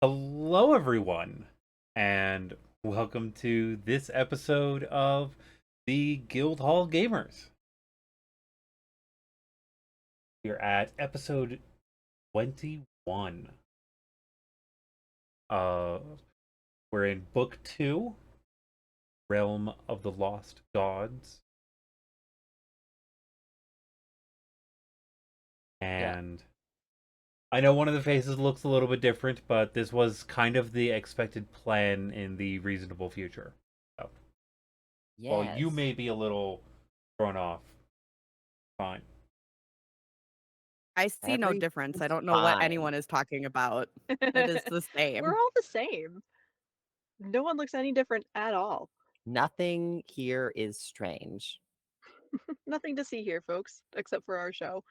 Hello, everyone, and welcome to this episode of the Guildhall Gamers. We're at episode 21. Uh, we're in book 2, Realm of the Lost Gods, Yeah. and I know one of the faces looks a little bit different, but this was kind of the expected plan in the reasonable future. So, while you Yes. may be a little thrown off, fine. I see no difference. I Everything's don't know what fine. anyone is talking about. It is the We're same. all the same. No one looks any different at all. Nothing here is strange. Nothing to see here, folks, except for our show.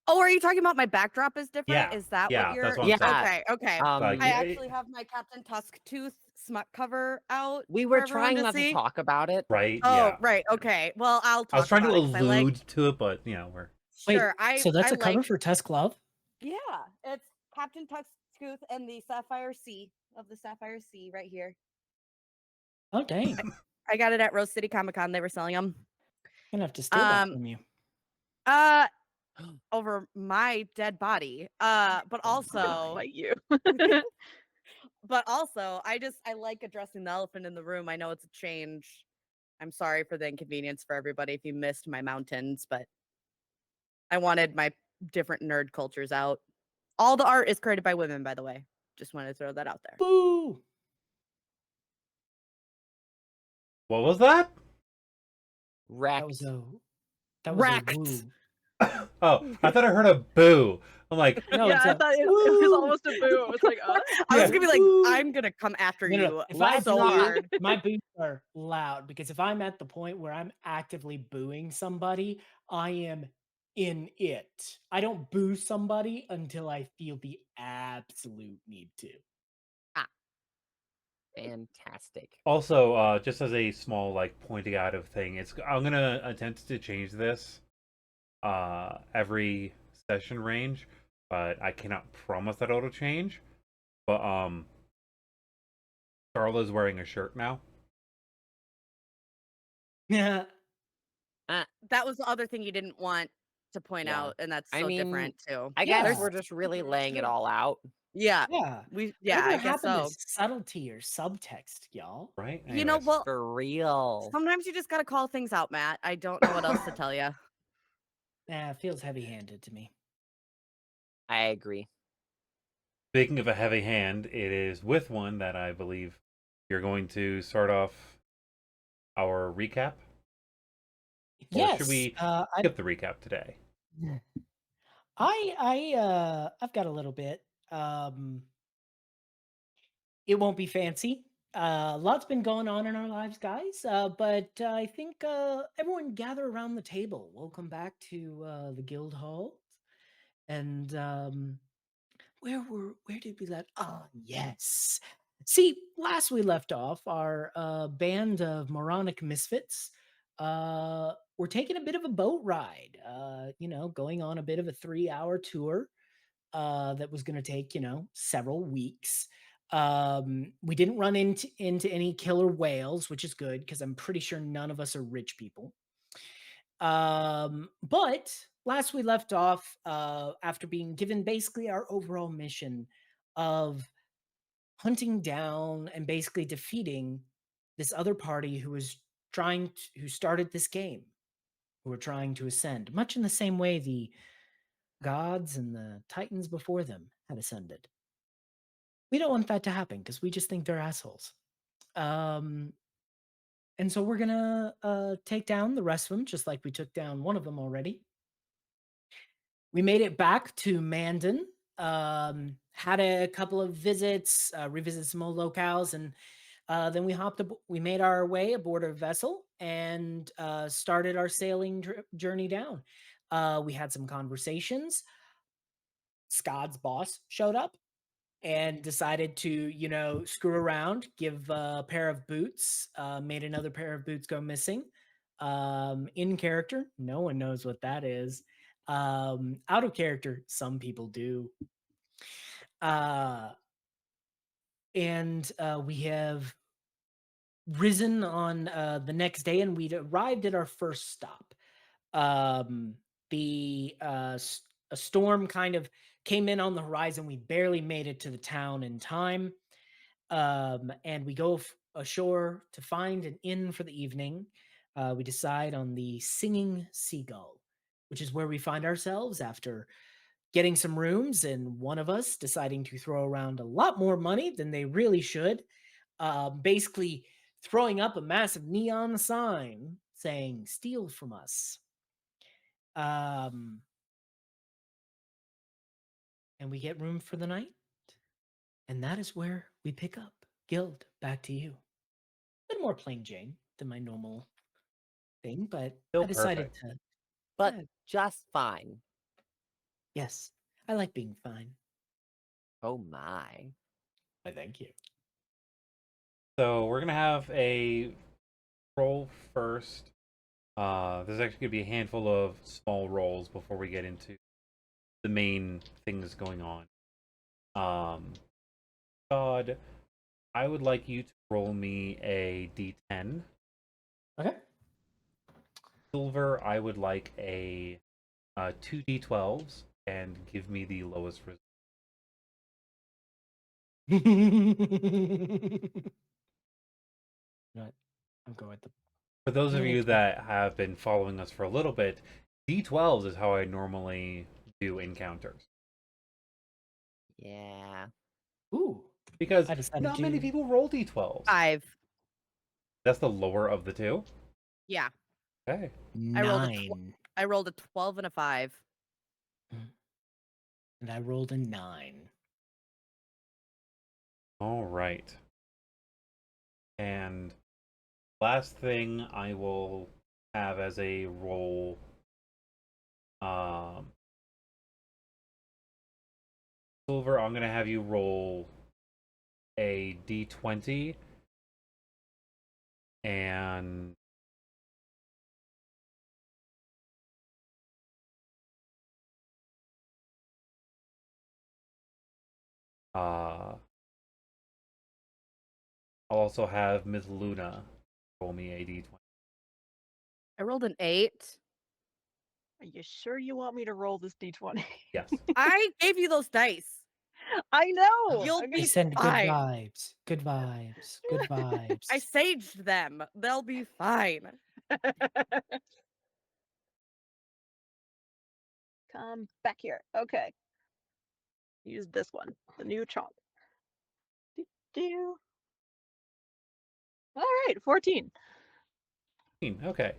Oh, are you talking about my backdrop is different? Yeah, Is that yeah, what you're? that's what I'm saying. Okay. Like, I actually have my Captain Tooth smut cover out We for were everyone trying to not to see. talk about it. right? Oh, Yeah. right. Okay. Well, I'll I was talk trying to about it 'cause I like. allude to it, but we're Wait, Sure. so that's I a cover like. for Tusk Love? Yeah, it's Captain Tooth and the Sapphire Sea of the Sapphire Sea right here. Oh, dang. I got it at Rose City Comic Con. They were selling them. I'm gonna have to steal that from you. Uh, over my dead body. But also, Like you. but also, I like addressing the elephant in the room. I know it's a change. I'm sorry for the inconvenience for everybody if you missed my mountains, but I wanted my different nerd cultures out. All the art is created by women, by the way. Just wanted to throw that out there. Boo! what was that? Wrecked. That was Wrecked. a woo. Oh, I thought I heard a boo. I'm like, No, yeah, it's I a thought it woo! was almost a boo. It was like, I was Yeah. gonna be like, Woo! I'm gonna come after No, you no. If I so boo, hard. my boos are loud because if I'm at the point where I'm actively booing somebody, I am in it. I don't boo somebody until I feel the absolute need to. Fantastic. also, just as a small pointing out of thing, I'm gonna attempt to change this every session range, but I cannot promise that it'll change. But Darla's wearing a shirt now. Yeah. That was the other thing you didn't want to point Yeah. out, and that's I so mean, different too. I guess Yeah. we're just really laying it all out. Yeah, Yeah. I Whatever guess happened so. to subtlety or subtext, y'all? Right? You know, Anyways. well, For real. sometimes you just gotta call things out, Matt. I don't know what else to tell you. It feels heavy-handed to me. I agree. Speaking of a heavy hand, it is with one that I believe you're going to start off our recap. Or Yes. should we skip the recap today? I've got a little bit. It won't be fancy. A lot's been going on in our lives, guys. But I think everyone gather around the table. Welcome back to the guild hall. And where did we let? Oh, yes. See, last we left off, our band of moronic misfits were taking a bit of a boat ride. Going on a bit of a 3-hour tour that was going to take several weeks. We didn't run into any killer whales, which is good because I'm pretty sure none of us are rich people. But last we left off, after being given basically our overall mission of hunting down and basically defeating this other party who started this game, who were trying to ascend, much in the same way the gods and the titans before them had ascended. We don't want that to happen because we just think they're assholes. And so we're gonna take down the rest of them, just like we took down one of them already. We made it back to Mandan, had a couple of visits, revisited some old locales, and then we made our way aboard a vessel and started our sailing journey down. We had some conversations. Skad's boss showed up and decided to, screw around, give a pair of boots, made another pair of boots go missing. In character, no one knows what that is. Out of character, some people do. And we have risen on the next day, and we'd arrived at our first stop. Um, a storm kind of came in on the horizon. We barely made it to the town in time. And we go ashore to find an inn for the evening. We decide on the Singing Seagull, which is where we find ourselves after getting some rooms and one of us deciding to throw around a lot more money than they really should. Basically, throwing up a massive neon sign saying "Steal from us." Um, and we get room for the night. And that is where we pick up. Guild, back to you. A bit more plain Jane than my normal thing, but Still I decided perfect. to. But Yeah, just fine. yes, I like being fine. Oh my. I thank you. So we're gonna have a roll first. There's actually gonna be a handful of small rolls before we get into the main things going on. God, I would like you to roll me a D10. Okay. Silver, I would like a 2D12s and give me the lowest result. Right. I'll go with the. For those I'm of gonna you keep- that have been following us for a little bit, D12s is how I normally do encounters. Yeah. Ooh, Because I decided not many to. people roll D12s. 5. That's the lower of the two? Yeah. Okay. I rolled a 9. I rolled a 12 and a 5. And I rolled a 9. All right. And last thing I will have as a roll, Silver, I'm gonna have you roll a D20 and I'll also have Mithluna roll me a D20. I rolled an 8. Are you sure you want me to roll this d20? Yes. I gave you those dice. I know. You'll I'm They be gonna- send good fine. vibes. Good vibes. Good vibes. I saged them. They'll be fine. Come back here. Okay. Use this one, the new chomp. Do. All right, 14. Okay.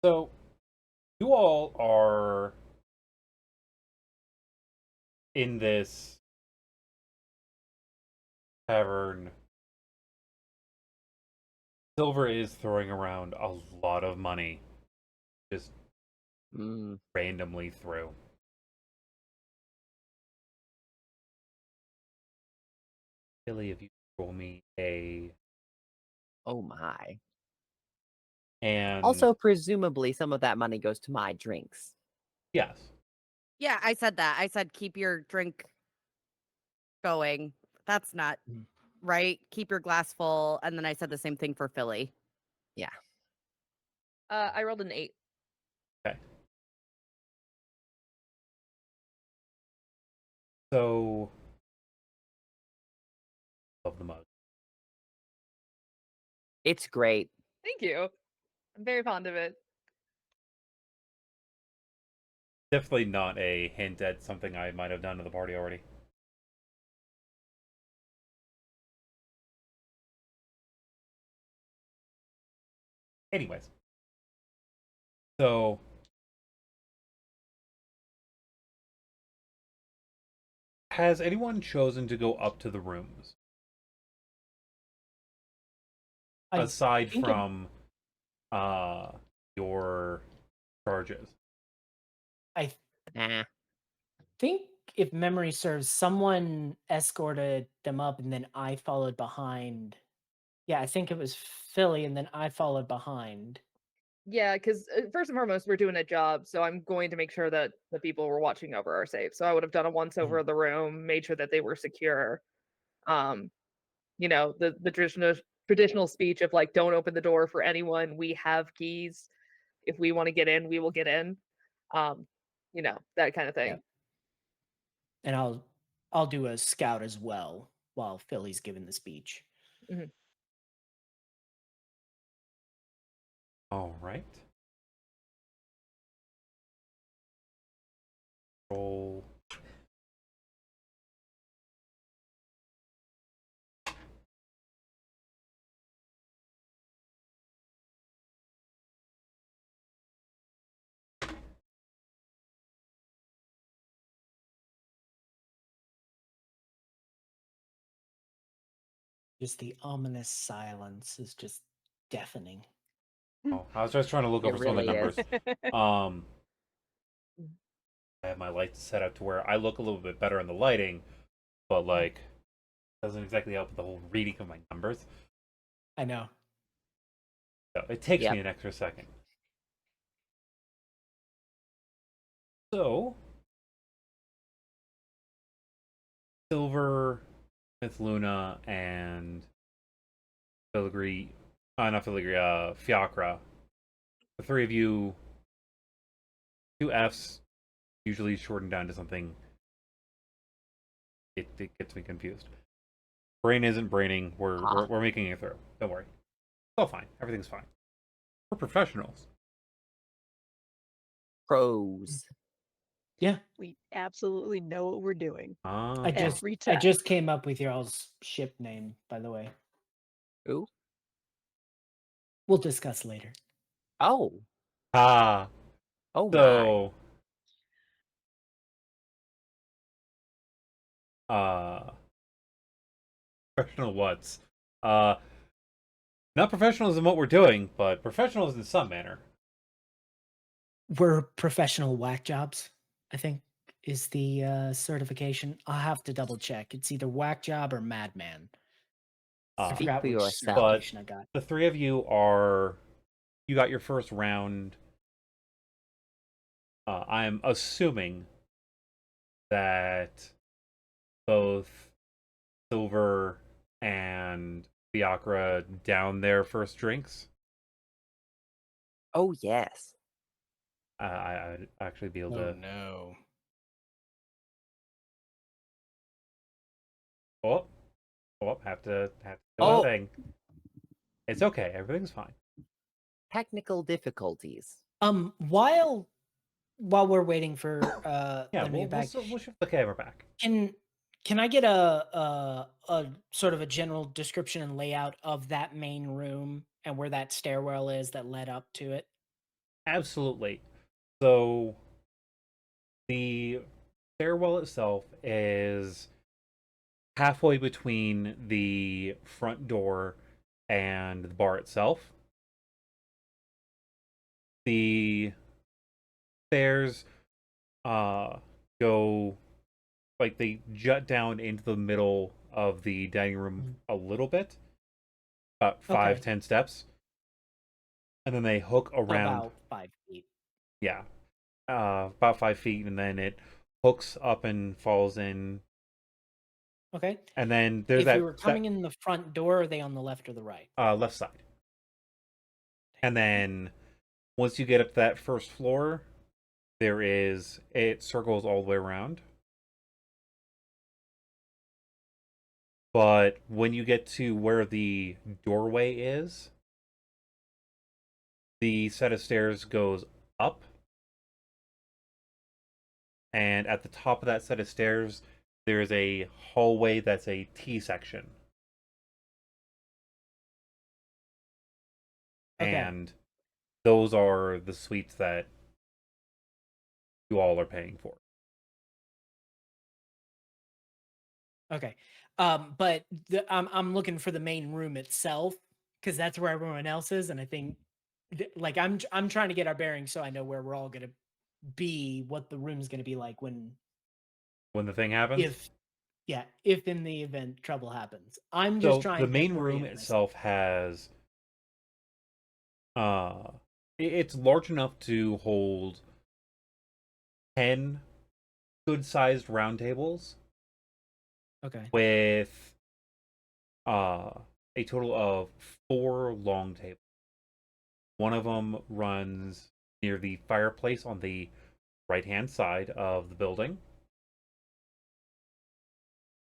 So you all are in this tavern. Silver is throwing around a lot of money, just Mm. randomly through. Billy, if you roll me a Oh my. and Also, presumably, some of that money goes to my drinks. yes, Yeah, I said that. I said keep your drink going. That's not Mm. right. Keep your glass full. And then I said the same thing for Philly. I rolled an 8. okay. So love the mug. It's great. Thank you. I'm very fond of it. Definitely not a hint at something I might have done to the party already. Anyways, so has anyone chosen to go up to the rooms I aside think it- from your charges? I Nah. think if memory serves, someone escorted them up and then I followed behind. Yeah, I think it was Philly and then I followed behind. Yeah, because first and foremost, we're doing a job, so I'm going to make sure that the people we're watching over are safe. So I would have done a once over of the room, made sure that they were secure. Um, the traditional speech of like, don't open the door for anyone. We have keys. If we want to get in, we will get in. That kind of thing. Yeah. And I'll do a scout as well while Philly's giving the speech. All right. Roll. Just the ominous silence is just deafening. Oh, I was just trying to look It over some of the really numbers. is. I have my lights set up to where I look a little bit better in the lighting, but like doesn't exactly help with the whole reading of my numbers. I know. So it takes Yep. me an extra second. So Silver, Mithluna, and Filigree, not Filigree, Fiacre. The three of you, two Fs, usually shortened down to something. It gets me confused. Brain isn't braining. We're making it through. Don't worry. It's all fine. Everything's fine. We're professionals. Pros. Yeah. We absolutely know what we're doing. Ah, Every I time. just came up with y'all's ship name, by the way. Ooh. We'll discuss later. Oh. ah. Oh my. So, professional what's? Not professionals in what we're doing, but professionals in some manner. We're professional whack jobs, I think, is the certification. I'll have to double check. It's either whack job or madman. I Uh, Speak forgot for which yourself. certification I got. the three of you you got your first round. I'm assuming that both Silver and Fiacre down their first drinks. Oh yes. I'd actually be able to. no. Have to do Oh. a thing. It's okay. Everything's fine. Technical difficulties. While we're waiting for Yeah, them to get back, we'll shift the camera back. can I get a sort of a general description and layout of that main room and where that stairwell is that led up to it? Absolutely. So the stairwell itself is halfway between the front door and the bar itself. The stairs go like they jut down into the middle of the dining room a little bit, about 5-10 steps, and then they hook around. About 5 feet. Yeah, about 5 feet, and then it hooks up and falls in. Okay. And then there's If we were coming in the front door, are they on the left or the right? left side. And then once you get up to that first floor, it circles all the way around. But when you get to where the doorway is, the set of stairs goes up. And at the top of that set of stairs, there's a hallway that's a T section. Okay. And those are the suites that you all are paying for. Okay. But I'm looking for the main room itself because that's where everyone else is, and I think like I'm trying to get our bearings so I know where we're all gonna be, what the room's gonna be like when When the thing happens? if in the event trouble happens. I'm just So trying the to main orient room myself. itself has it's large enough to hold 10 good-sized round tables Okay. with a total of 4 long tables. One of them runs near the fireplace on the right-hand side of the building.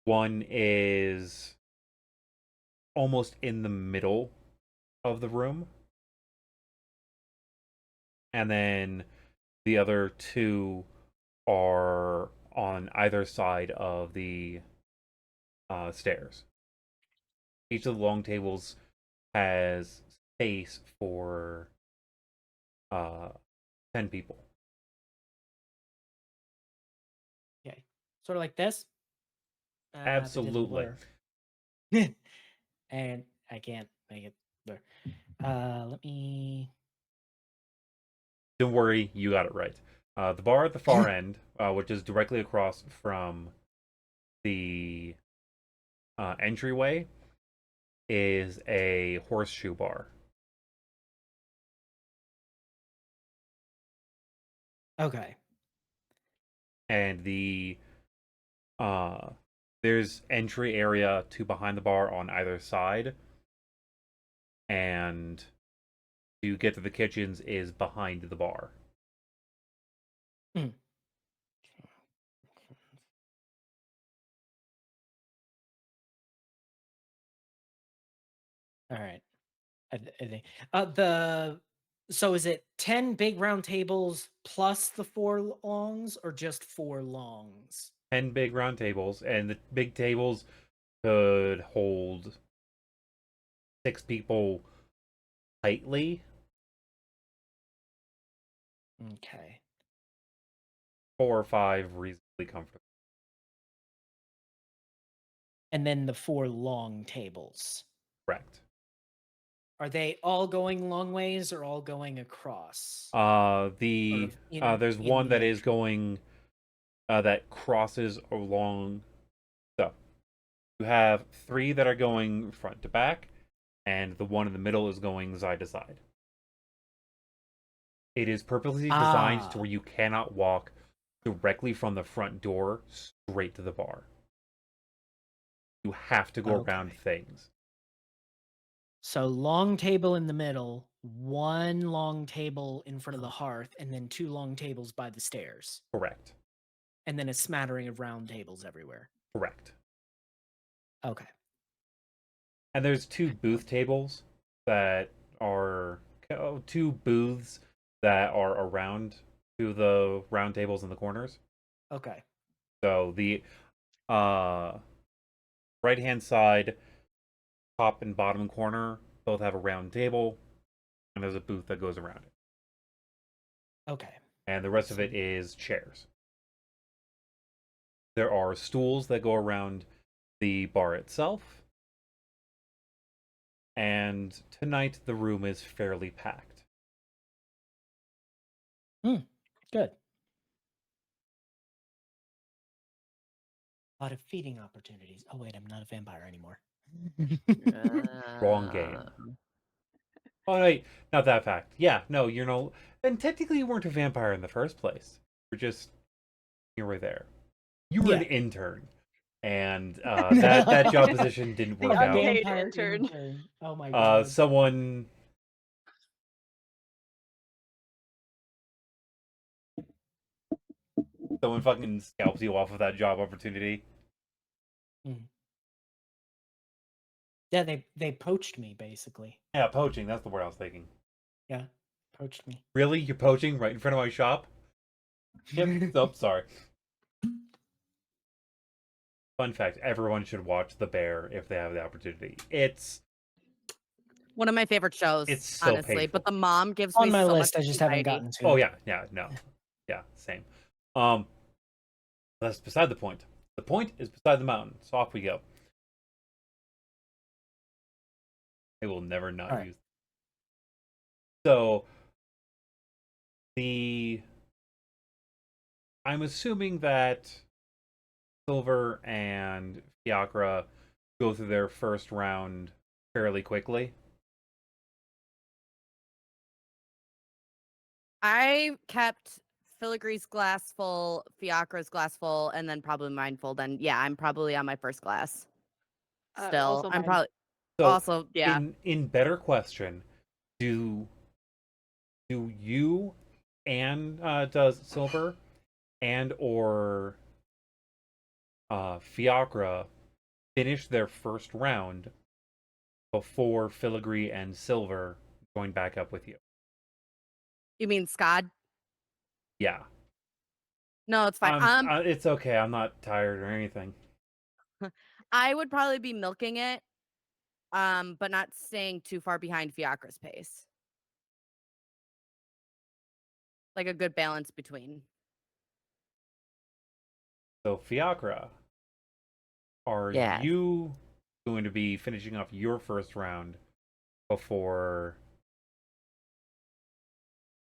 One is almost in the middle of the room. And then the other 2 are on either side of the stairs. Each of the long tables has space for 10 people. Okay. Sort of like this. If it didn't Absolutely. blur. And I can't make it blur. Let me. Don't worry, you got it right. The bar at the far end, which is directly across from the entryway, is a horseshoe bar. Okay. And there's entry area to behind the bar on either side, and to get to the kitchens is behind the bar. Mm. All right. I think so is it 10 big round tables plus the 4 longs, or just 4 longs? 10 big round tables, and the big tables could hold 6 people tightly. Okay. 4 or 5 reasonably comfortable. And then the 4 long tables. Correct. Are they all going long ways or all going across? There's in one the that is entry? going that crosses along. So you have 3 that are going front to back, and the one in the middle is going side to side. It is purposely designed to where you cannot walk directly from the front door straight to the bar. You have to go around Okay. things. So long table in the middle, 1 long table in front of the hearth, and then 2 long tables by the stairs. Correct. And then a smattering of round tables everywhere. Correct. Okay. And there's 2 booth tables that are 2 booths that are around to the round tables in the corners. Okay. So the right hand side, top and bottom corner, both have a round table, and there's a booth that goes around it. Okay. And the rest of it is chairs. There are stools that go around the bar itself. And tonight the room is fairly packed. Good. A lot of feeding opportunities. Oh wait, I'm not a vampire anymore. Wrong game. Oh, wait, not that fact. Yeah, no, you're no. And technically, you weren't a vampire in the first place. You were there. You were an Yeah. intern, and that job position didn't The work out. Unpaid vampire intern. Oh my god. Someone fucking scalps you off of that job opportunity. Yeah, they poached me basically. Yeah, poaching. That's the word I was thinking. Yeah, poached me. Really, you're poaching right in front of my shop? Yep. Oh, sorry. Fun fact: everyone should watch The Bear if they have the opportunity. It's One of my favorite shows, It's so honestly. painful. But the mom gives On me my so list, much I just haven't anxiety. gotten to Oh it. yeah, no, yeah, same. That's beside the point. The point is beside the mountain. So off we go. I will never not Alright. use. So I'm assuming that Silver and Fiacre go through their first round fairly quickly. I kept Filigree's glass full, Fiacre's glass full, and then probably mine full. Then yeah, I'm probably on my first glass. Still, Also I'm mine. probably So also yeah. in better question, do you and does Silver and or Fiacre finish their first round before Filigree and Silver join back up with you? You mean Skad? Yeah. No, it's fine. It's okay. I'm not tired or anything. I would probably be milking it, but not staying too far behind Fiacre's pace. Like a good balance between. So Fiacre, are Yes. you going to be finishing off your first round before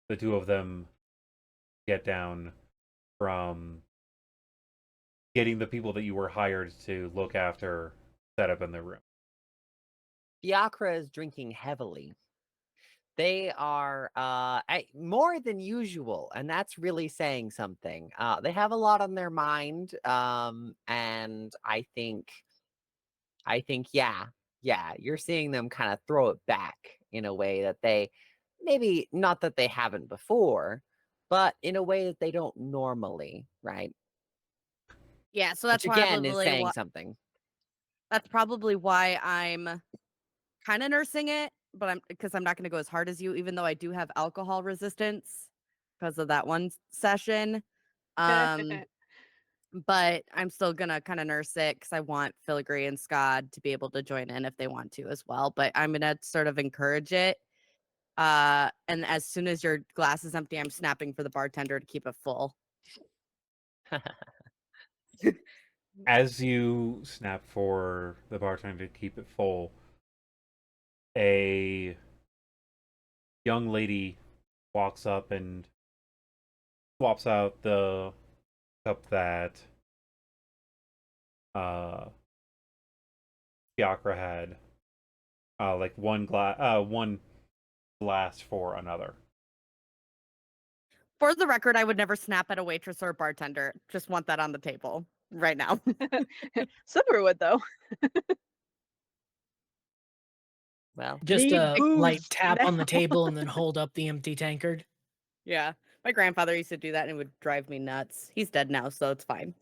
the two of them get down from getting the people that you were hired to look after set up in the room? Fiacre is drinking heavily. They are more than usual, and that's really saying something. They have a lot on their mind, and I think, yeah, you're seeing them kind of throw it back in a way that they maybe not that they haven't before, but in a way that they don't normally, right? Yeah, so that's Which again is probably saying what something. that's probably why I'm kind of nursing it, but because I'm not going to go as hard as you, even though I do have alcohol resistance because of that one session. But I'm still gonna kind of nurse it because I want Filigree and Skad to be able to join in if they want to as well. But I'm gonna sort of encourage it. And as soon as your glass is empty, I'm snapping for the bartender to keep it full. As you snap for the bartender to keep it full, a young lady walks up and swaps out the cup that Fiacre had, like one glass for another. For the record, I would never snap at a waitress or a bartender. Just want that on the table right now. Silver would though. Well, Just Need a booze light tap on the now. table and then hold up the empty tankard. Yeah, my grandfather used to do that and it would drive me nuts. He's dead now, so it's fine.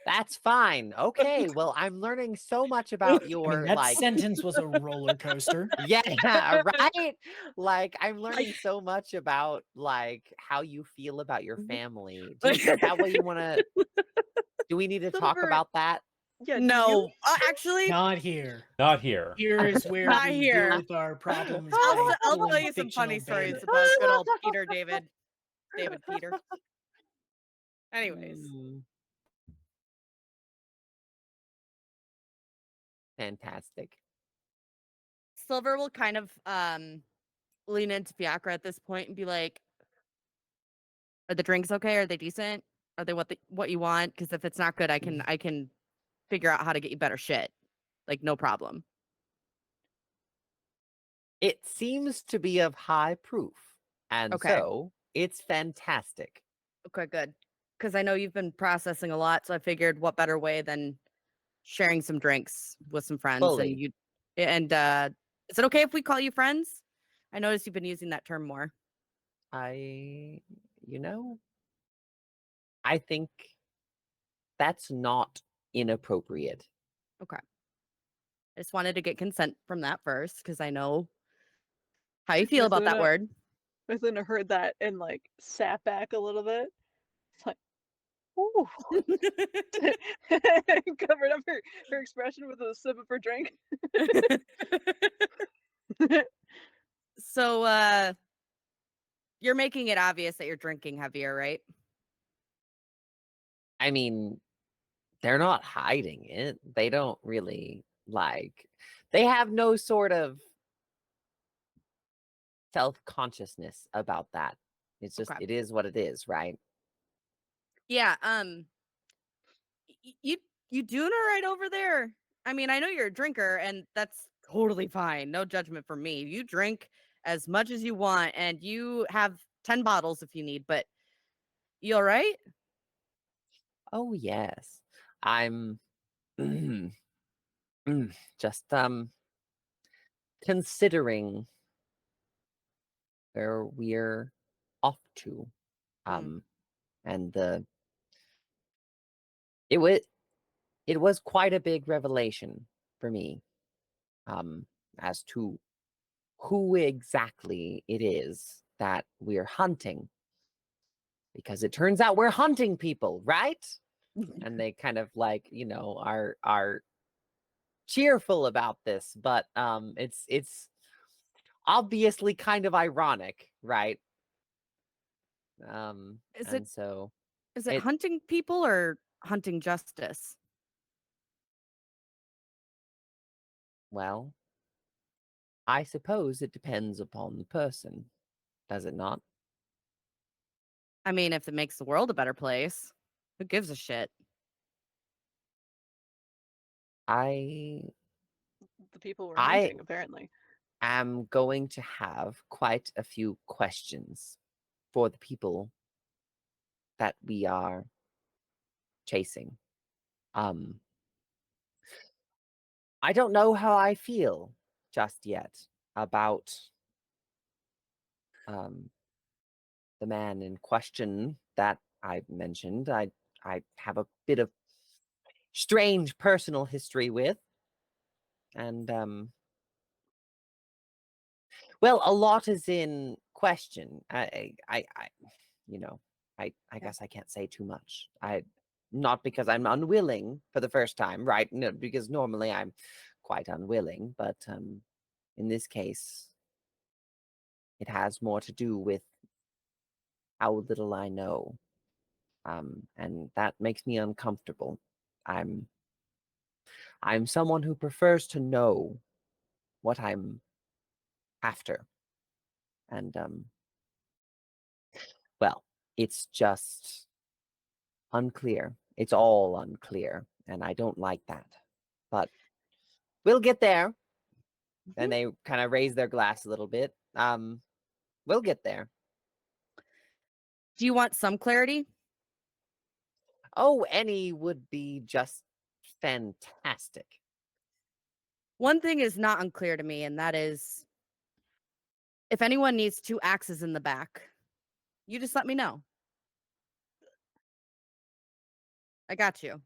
that's fine. Okay, well, I'm learning so much about I your mean, that like sentence was a roller coaster. yeah, right? Like I'm learning so much about like how you feel about your family. Is that what you want to do we need to talk Silver, about that? Yeah, do No, actually, Not here. Not here. Here is where Not we here. deal with our problems. I'll by tell pulling you some funny fictional stories data. about good old Peter David Peter. Anyways, Mm. Fantastic. Silver will kind of lean into Fiacre at this point and be like, "Are the drinks okay? Are they decent? Are they what you want? Because if it's not good, I can figure out how to get you better shit. Like no problem." It seems to be of high proof, and Okay. so it's fantastic. Okay, good. Because I know you've been processing a lot, so I figured what better way than sharing some drinks with some friends Fully. and you and is it okay if we call you friends? I noticed you've been using that term more. I you know, I think that's not inappropriate. Okay. I just wanted to get consent from that first because I know how you feel about that Mithluna- word. Mithluna heard that and like sat back a little bit. It's like, ooh. Covered up her expression with a sip of her drink. So you're making it obvious that you're drinking heavier, right? I mean, they're not hiding it. They don't really like they have no sort of self-consciousness about that. It's just Okay. it is what it is, right? Yeah, you doing all right over there? I mean, I know you're a drinker and that's totally fine. No judgment from me. You drink as much as you want, and you have 10 bottles if you need, but you all right? Oh yes. I'm just considering where we're off to. Hmm. And it was quite a big revelation for me as to who exactly it is that we're hunting, because it turns out we're hunting people, right? And they kind of like, are cheerful about this, but it's obviously kind of ironic, right? Is it And so is it it hunting people or hunting justice? well, I suppose it depends upon the person, does it not? I mean, if it makes the world a better place, who gives a shit? I The people we're I hunting, apparently. am going to have quite a few questions for the people that we are chasing. Um, I don't know how I feel just yet about um, the man in question that I mentioned. I have a bit of strange personal history with, and well, a lot is in question. You know, I Yeah. guess I can't say too much. Not because I'm unwilling for the first time, right? No, because normally I'm quite unwilling, but in this case, it has more to do with how little I know, and that makes me uncomfortable. I'm I'm someone who prefers to know what I'm after, and well, it's just unclear. It's all unclear, and I don't like that. But we'll get there. And Mhm. they kind of raise their glass a little bit. We'll get there. Do you want some clarity? Oh, any would be just fantastic. One thing is not unclear to me, and that is if anyone needs 2 axes in the back, you just let me know. I got you.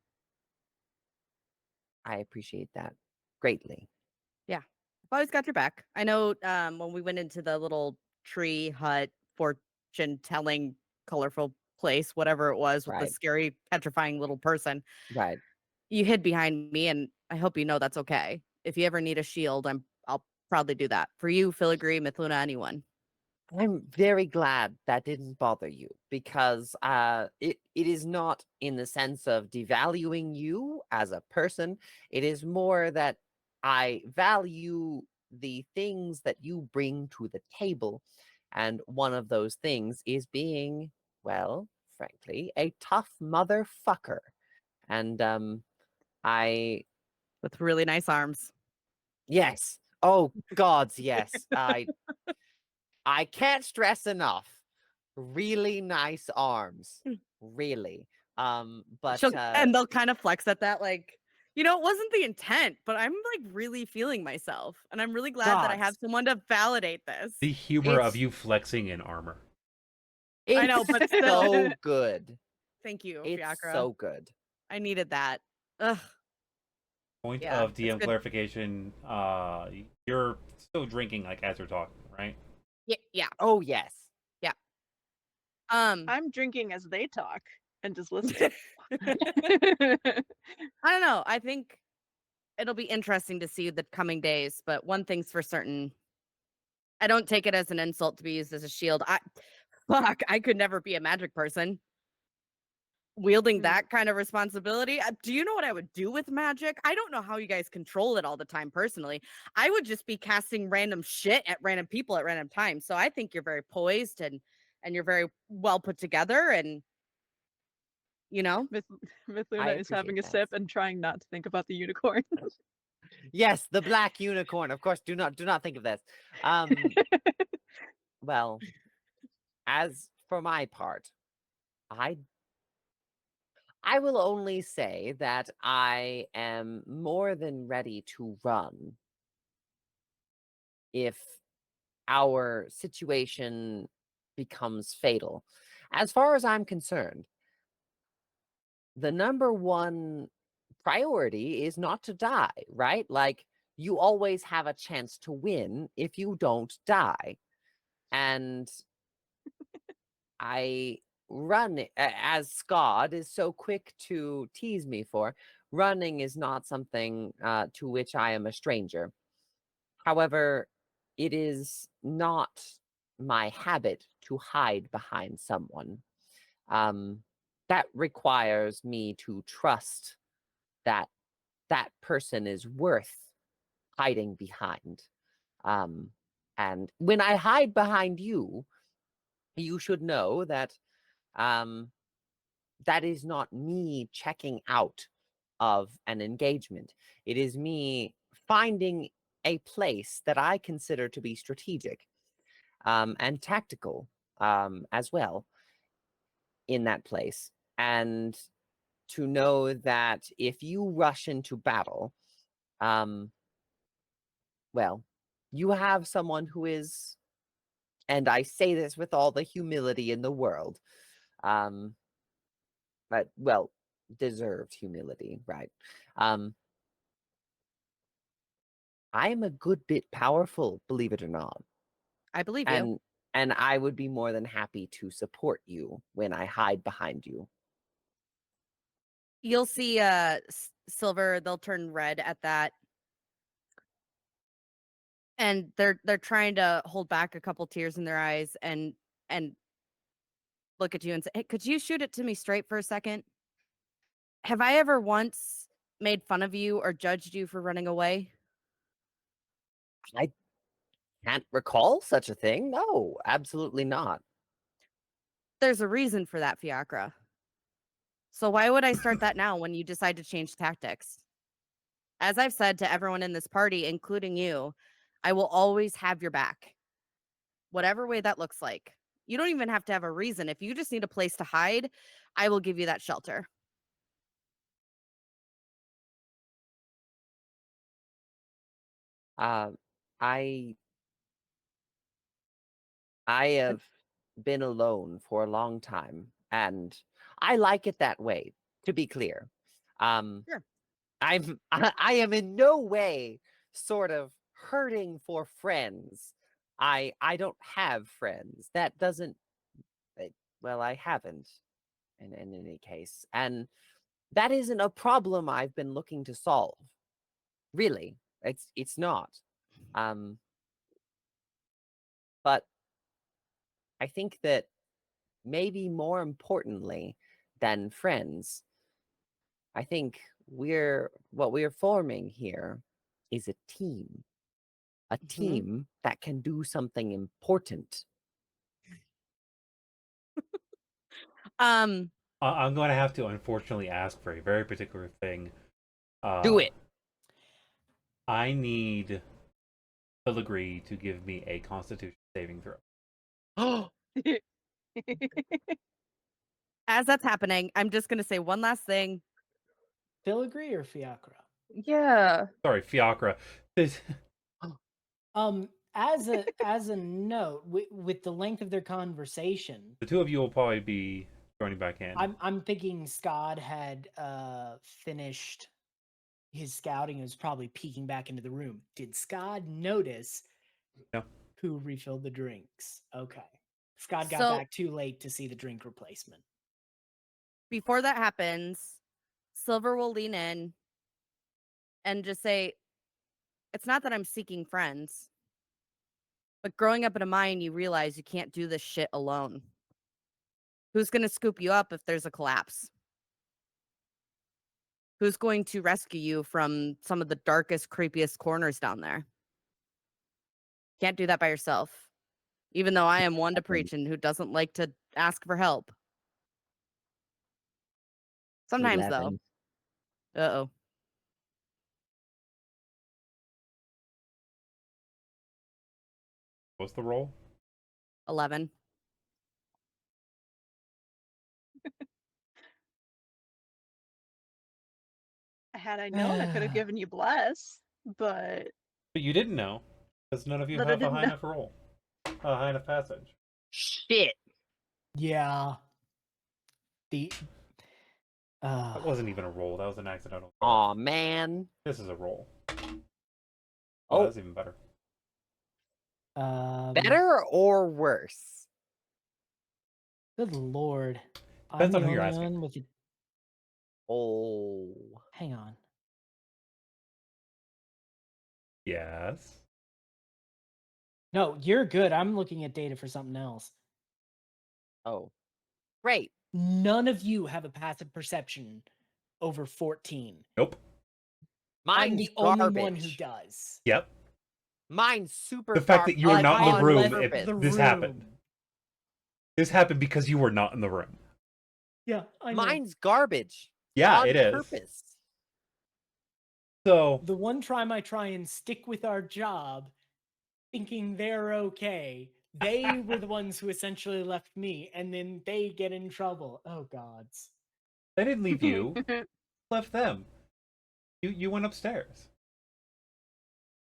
I appreciate that greatly. Yeah. I've always got your back. I know when we went into the little tree hut fortune telling colorful place, whatever it was with the Right, scary petrifying little person, right. you hid behind me, and I hope you know that's okay. If you ever need a shield, I'll probably do that. For you, Filigree, Mithluna, anyone. I'm very glad that didn't bother you, because it is not in the sense of devaluing you as a person. It is more that I value the things that you bring to the table. And one of those things is being, well, frankly, a tough motherfucker. And I With really nice arms. yes. Oh gods, yes. I can't stress enough. Really nice arms. Really. But And they'll kind of flex at that, like, it wasn't the intent, but I'm like really feeling myself. And I'm really glad that I have gods, someone to validate this. The humor of it's you flexing in armor. I know, it's but still. so good. Thank you, It's Fiacre. so good. I needed that. Ugh. Point Yeah, of it's DM good. clarification, you're still drinking like as we're talking, right? Yeah, yeah, Oh yes. yeah. Um, I'm drinking as they talk and just listening. I don't know. I think it'll be interesting to see the coming days, but one thing's for certain. I don't take it as an insult to be used as a shield. I could never be a magic person. Wielding Mm. that kind of responsibility. Do you know what I would do with magic? I don't know how you guys control it all the time personally. I would just be casting random shit at random people at random times. So I think you're very poised and you're very well put together and you know, Mith- I Mithluna is having appreciate a that. sip and trying not to think about the unicorn. Yes, the black unicorn. Of course, do not think of this. Well, as for my part, I I will only say that I am more than ready to run if our situation becomes fatal. As far as I'm concerned, the number one priority is not to die, right? Like, you always have a chance to win if you don't die. And I as Skad is so quick to tease me for, running is not something to which I am a stranger. However, it is not my habit to hide behind someone. Um, that requires me to trust that that person is worth hiding behind. Um, and when I hide behind you, you should know that um, that is not me checking out of an engagement. It is me finding a place that I consider to be strategic and tactical as well in that place. And to know that if you rush into battle, um, well, you have someone who is, and I say this with all the humility in the world, um, but well, deserved humility, right? Um, I am a good bit powerful, believe it or not. I believe you. And I would be more than happy to support you when I hide behind you. You'll see Silver, they'll turn red at that. And they're trying to hold back a couple tears in their eyes and look at you and say, "Hey, could you shoot it to me straight for a second? Have I ever once made fun of you or judged you for running away?" I can't recall such a thing. No, absolutely not. There's a reason for that, Fiacre. So why would I start that now when you decide to change tactics? As I've said to everyone in this party, including you, I will always have your back, whatever way that looks like. You don't even have to have a reason. If you just need a place to hide, I will give you that shelter. Uh, I I have been alone for a long time, and I like it that way, to be clear. Sure. I am in no way sort of hurting for friends. I don't have friends. That doesn't well, I haven't in any case. And that isn't a problem I've been looking to solve. Really. It's not. Um but I think that maybe more importantly than friends, I think what we're forming here is a team. A team that can do something important. Um, I'm going to have to unfortunately ask for a very particular thing. Do it. I need Filigree to give me a Constitution saving throw. Oh, as that's happening, I'm just gonna say one last thing. Filigree or Fiacre? Yeah. Sorry, Fiacre. This- As a note, with the length of their conversation, the two of you will probably be joining back in. I'm thinking Skad had finished his scouting and was probably peeking back into the room. Did Skad notice No. who refilled the drinks? Okay. Skad got So- back too late to see the drink replacement. Before that happens, Silver will lean in and just say, "It's not that I'm seeking friends, but growing up in a mine, you realize you can't do this shit alone. Who's gonna scoop you up if there's a collapse? Who's going to rescue you from some of the darkest, creepiest corners down there? Can't do that by yourself. Even though I am one to preach and who doesn't like to ask for help. Sometimes, though. 11. Uh-oh. What's the roll? 11. Had I known, I could have given you bless, but But you didn't know, because none of you But I have a didn't high know. enough roll. A high enough passage. Shit. Yeah. The That wasn't even a roll. That was an accidental roll. Aw, man. This is a roll. Oh. That's even better. Better or worse? Good lord. Depends I'm on the who you're only asking. one with it. Oh. Hang on. Yes. No, you're good. I'm looking at data for something else. Oh. Great. None of you have a passive perception over 14. Nope. Mine's I'm the garbage. only one who does. Yep. Mine's super The fact that you were garbage not in the on room, purpose. this happened. This happened because you were not in the room. Yeah, I know. Mine's garbage. Yeah, on it is. purpose. So The one time I try and stick with our job, thinking they're okay, they were the ones who essentially left me, and then they get in trouble. Oh, gods. they didn't leave you. Left them. You went upstairs.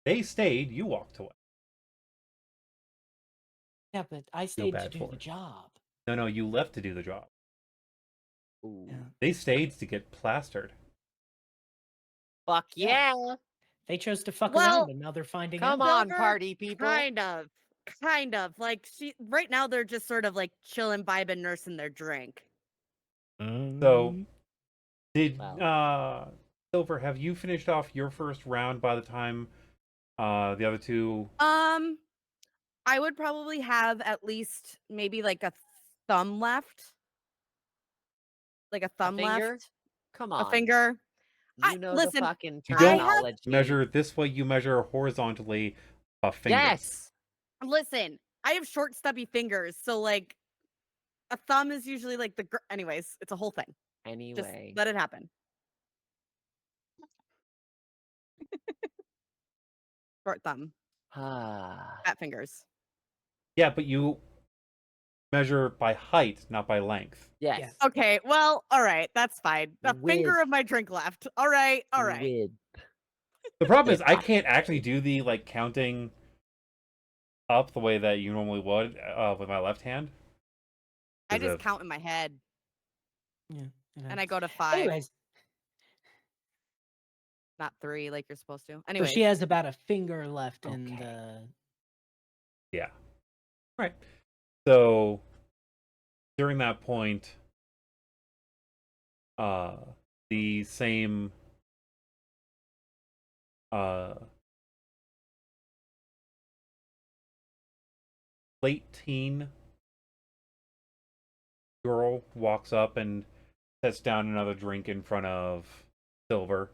They stayed. You walked away. Yeah, but I stayed to bad do for the it. job. No, you left to do the job. Ooh. Yeah. They stayed to get plastered. Fuck Yeah. yeah. They chose to fuck Well, around, and now they're finding Come out. on, Silver, party people. Kind of. Like right now they're just sort of like chilling, vibing, nursing their drink. So, did Well. Silver, have you finished off your first round by the time the other two? I would probably have at least maybe like a thumb left. Like a thumb finger? left. Come A on. finger. You know listen, the fucking You I have- terminology. measure this way. You measure horizontally a finger. Yes. Listen, I have short, stubby fingers, so like a thumb is usually like anyways, it's a whole thing. Just Anyway. let it happen. Short thumb, Ah. fat fingers. Yeah, but you measure by height, not by length. Yes. Yes. Okay, well, all right, that's fine. A finger Width. of my drink left. All right. Width. The problem is If I I- can't actually do the like counting up the way that you normally would with my left hand. I 'Cause just of- count in my head, Yeah. and I go to 5, Anyways, not 3, like you're supposed to. so Anyway, she has about a finger left in Okay. the... Yeah. Right. So during that point, the same late teen girl walks up and sets down another drink in front of Silver.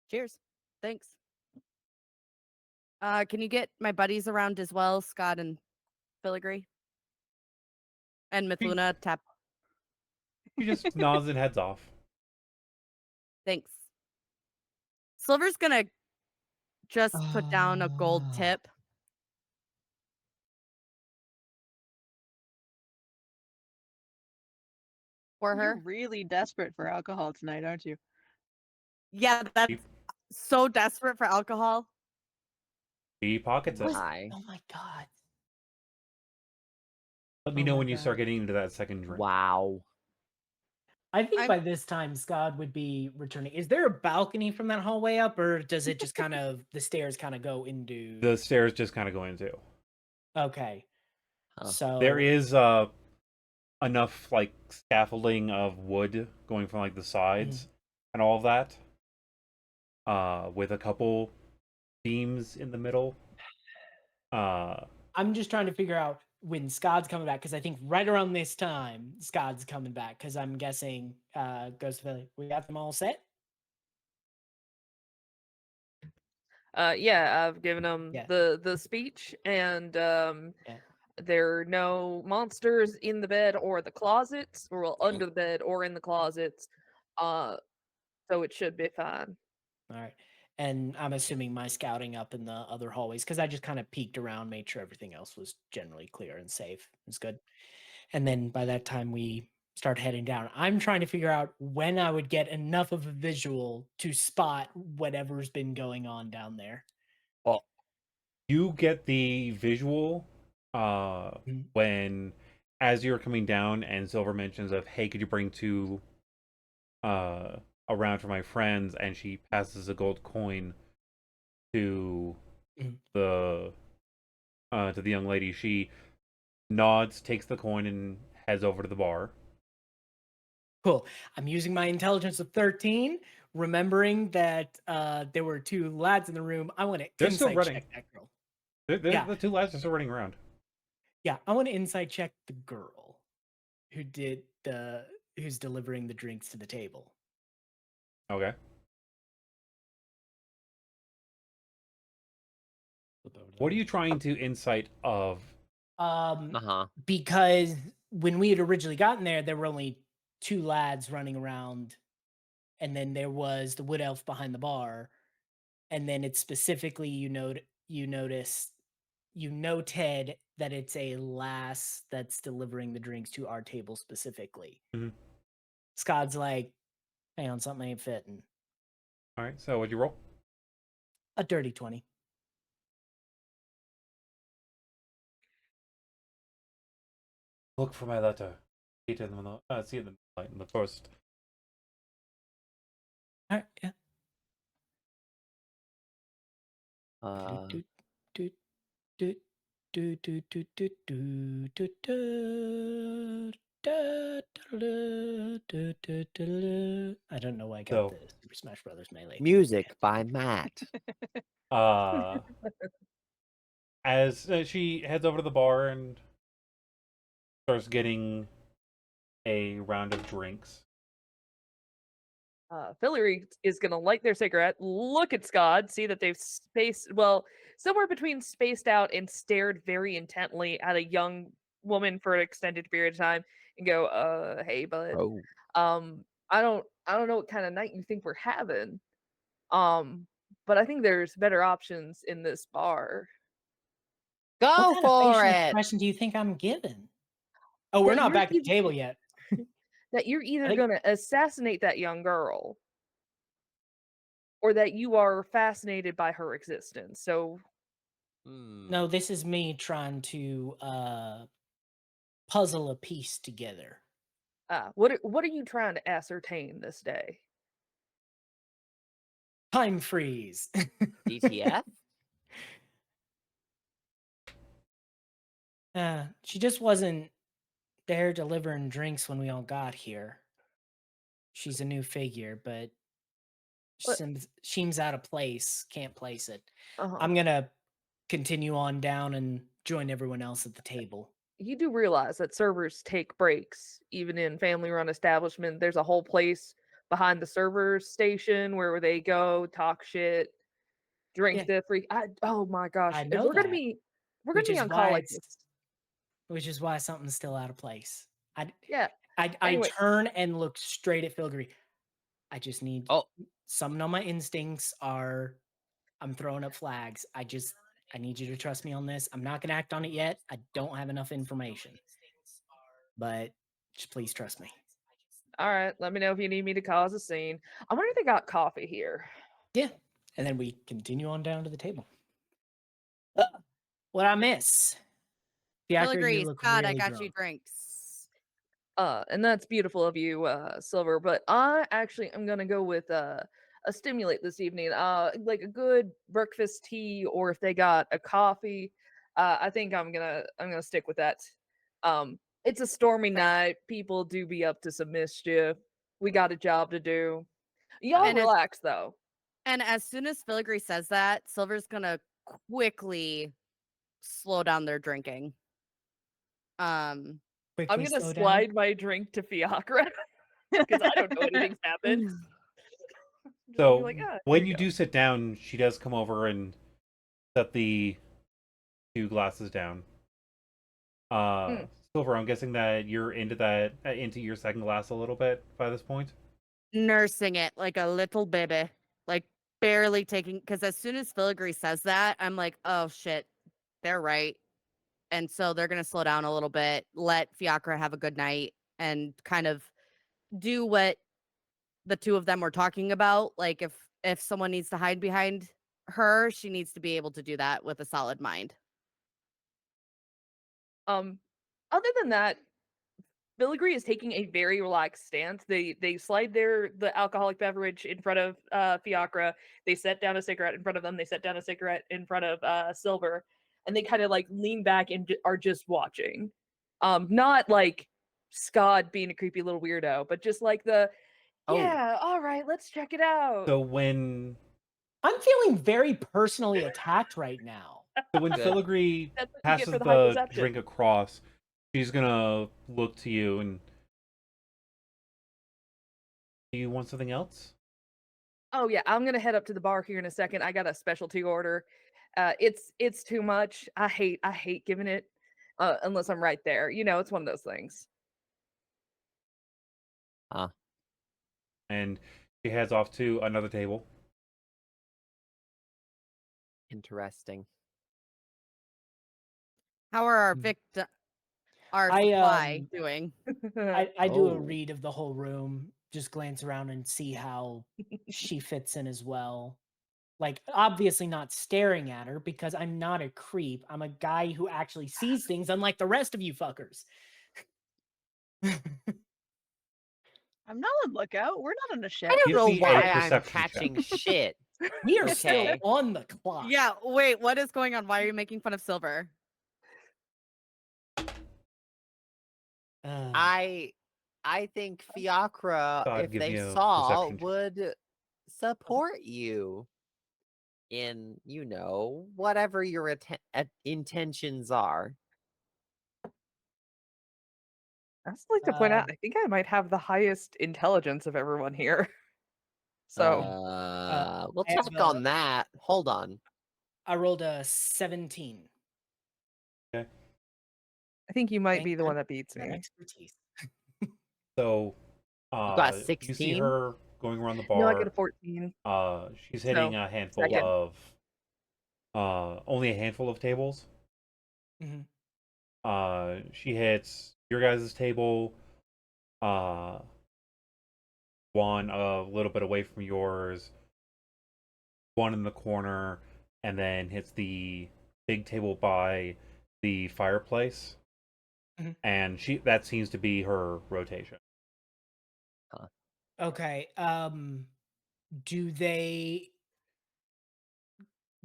cheers. Thanks. Can you get my buddies around as well, Skad and Filigree? And Mithluna, tap. She just nods and heads off. Thanks. Silver's gonna just put down a gold tip. For her. You're really desperate for alcohol tonight, aren't you? Yeah, that's so desperate for alcohol. She pockets it. Hi. Oh my god. Let me Oh know my when you God. start getting into that second drink. Wow. I think I'm- by this time Skad would be returning. Is there a balcony from that hallway up, or does it just kind of the stairs kind of go into? The stairs just kind of go into. Okay. Huh. So There is enough like scaffolding of wood going from like the sides and all of that. With a couple beams in the middle. I'm just trying to figure out when Skad's coming back, because I think right around this time Skad's coming back, because I'm guessing Ghost Valley. We got them all set. Yeah, I've given them Yeah. the speech, and there are no monsters in the bed or the closets, or well, under the bed or in the closets. So it should be fine. All right. And I'm assuming my scouting up in the other hallways, because I just kind of peeked around, made sure everything else was generally clear and safe. It's good. And then by that time we start heading down. I'm trying to figure out when I would get enough of a visual to spot whatever's been going on down there. Well, You get the visual when, as you're coming down, and Silver mentions of, hey, could you bring two around for my friends, and she passes a gold coin to the young lady. She nods, takes the coin, and heads over to the bar. Cool. I'm using my intelligence of 13, remembering that there were two lads in the room. I want to They're still insight running. check that girl. Yeah. The two lads are still running around. Yeah, I want to insight check the girl who's delivering the drinks to the table. Okay. What are you trying to insight of? Because when we had originally gotten there were only two lads running around, and then there was the wood elf behind the bar, and then it's specifically you noted that it's a lass that's delivering the drinks to our table specifically. Mhm. Skad's like, hang on, something ain't fitting. All right. So what'd you roll? A dirty 20. Look for my letter. See it in the first. All right, yeah. I don't know why I got the Super Smash Brothers Melee. Music by Matt. As she heads over to the bar and starts getting a round of drinks. Filigree is going to light their cigarette, look at Skad, see that they've somewhere between spaced out and stared very intently at a young woman for an extended period of time, and go, hey, bud. Oh. I don't know what kind of night you think we're having. But I think there's better options in this bar. Go What kind of for facial it. expression do you think I'm giving? Oh, we're That not you're back at the either- table yet. That you're either think- going to assassinate that young girl, or that you are fascinated by her existence. So No, this is me trying to puzzle a piece together. what are you trying to ascertain this day? Time freeze. DTF? She just wasn't there delivering drinks when we all got here. She's a new figure, but seems out of place. Can't place it. I'm gonna continue on down and join everyone else at the table. You do realize that servers take breaks, even in family-run establishment. There's a whole place behind the server station where they go talk shit, drink the free. Oh my gosh! I If know we're gonna that, be which is on call why like this. Which is why something's still out of place. I Anyway. turn and look straight at Filigree. I just need something on my instincts are I'm throwing up flags. I need you to trust me on this. I'm not gonna act on it yet. I don't have enough information. But just please trust me. All right, let me know if you need me to cause a scene. I wonder if they got coffee here. Yeah. And then we continue on down to the table. What I miss? Fiacre, Filigree, you look God, really I got drunk. you drinks. And that's beautiful of you, Silver. But I actually am gonna go with a stimulate this evening. Like a good breakfast tea, or if they got a coffee. I think I'm gonna stick with that. It's a stormy night. People do be up to some mischief. We got a job to do. Y'all relax though. And as soon as Filigree says that, Silver's gonna quickly slow down their drinking. I'm gonna slide my drink to Fiacre because I don't know anything's happened. So like, when you do sit down, she does come over and set the 2 glasses down. Silver, I'm guessing that you're into your second glass a little bit by this point. Nursing it like a little baby. Like barely taking, because as soon as Filigree says that, I'm like, oh shit, they're right. And so they're gonna slow down a little bit, let Fiacre have a good night, and kind of do what the two of them were talking about. Like if someone needs to hide behind her, she needs to be able to do that with a solid mind. Other than that, Filigree is taking a very relaxed stance. They slide the alcoholic beverage in front of Fiacre. They set down a cigarette in front of them. They set down a cigarette in front of Silver, and they kind of like lean back and are just watching. Not like Skad being a creepy little weirdo, but just like Oh. yeah, all right, let's check it out. So when I'm feeling very personally attacked right now. Good. Filigree That's what you get passes for the high the perception. drink across, she's gonna look to you and, do you want something else? Oh yeah, I'm gonna head up to the bar here in a second. I got a specialty order. It's too much. I hate giving it unless I'm right there. You know, it's one of those things. And she heads off to another table. Interesting. How are our Mm. our I, supply doing? I do a Oh. read of the whole room, just glance around and see how she fits in as well. Like, obviously not staring at her because I'm not a creep. I'm a guy who actually sees things, unlike the rest of you fuckers. I'm not on lookout. We're not on a ship. I don't Give know me a why I'm perception check. catching shit. We are still Okay. on the clock. Yeah, wait, what is going on? Why are you making fun of Silver? I think Fiacre, I'd if give they me a saw, perception check. would support you in, whatever your intentions are. I just like to point out, Um, I think I might have the highest intelligence of everyone here. So We'll I have check on that. Hold on. I rolled a 17. Okay. I think you might Thank be the God one that beats for me. expertise. So, got you see 16? her going around the bar. No, I get a 14. She's hitting So, a handful second. of, only a handful of tables. Mhm. She hits your guys' table, one a little bit away from yours, one in the corner, and then hits the big table by the fireplace. Mhm. And that seems to be her rotation. Okay. Do they,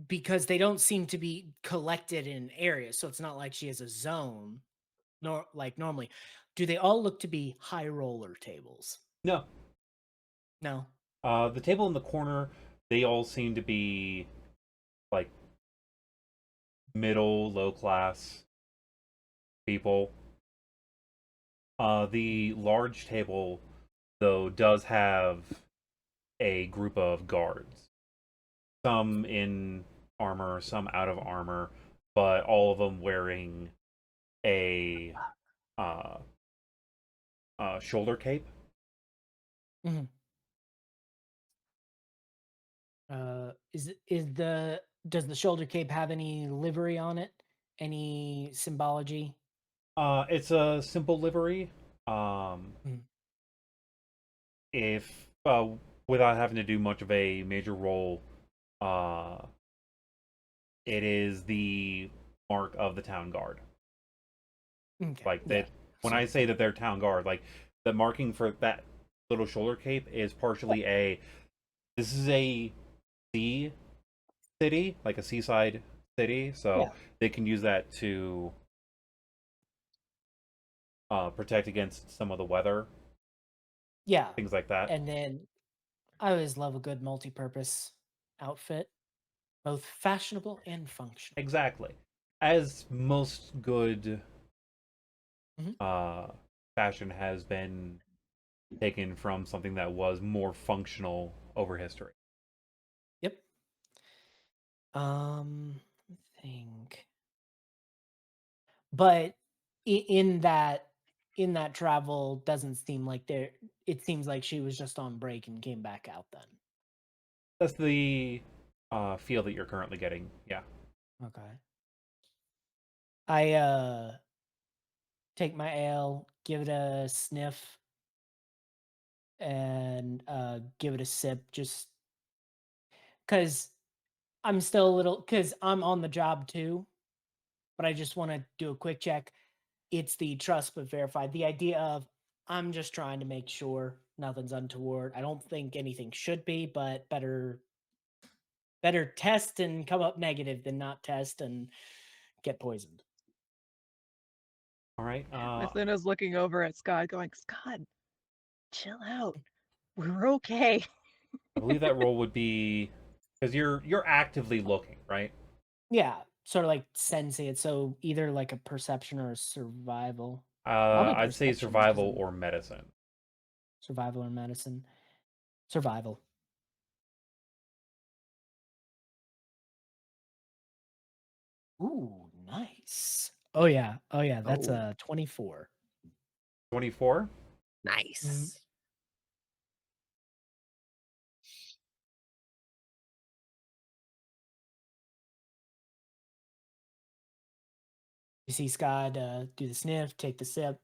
because they don't seem to be collected in areas, so it's not like she has a zone, nor like normally. Do they all look to be high roller tables? No. No. The table in the corner, they all seem to be like middle, low class people. The large table, though, does have a group of guards. Some in armor, some out of armor, but all of them wearing a shoulder cape. Mhm. Does the shoulder cape have any livery on it? Any symbology? It's a simple livery. Mhm. If without having to do much of a major roll, uh, it is the mark of the town guard. Okay. Like Yeah. that. When I say that they're town guard, like the marking for that little shoulder cape is partially a. This is a sea city, like a seaside city, so Yeah. they can use that to protect against some of the weather, Yeah. things like that. And then I always love a good multi-purpose outfit, both fashionable and functional. Exactly. As most good Mhm. fashion has been taken from something that was more functional over history. Yep. I think. But in that travel doesn't seem like there. It seems like she was just on break and came back out then. That's the feel that you're currently getting. Yeah. Okay. I take my ale, give it a sniff, and give it a sip, just because I'm still a little, because I'm on the job too, but I just want to do a quick check. It's the trust but verified. The idea of I'm just trying to make sure nothing's untoward. I don't think anything should be, but better test and come up negative than not test and get poisoned. All right. Mithluna's looking over at Skad, going, "Skad, chill out. We're okay." I believe that roll would be because you're actively looking, right? Yeah, sort of like sensing it. So either like a perception or a survival. Probably I'd say perception, survival 'cause or medicine. survival or medicine. Survival. Ooh, nice. Oh yeah. That's Oh. a 24. 24. Nice. You see Skad do the sniff, take the sip.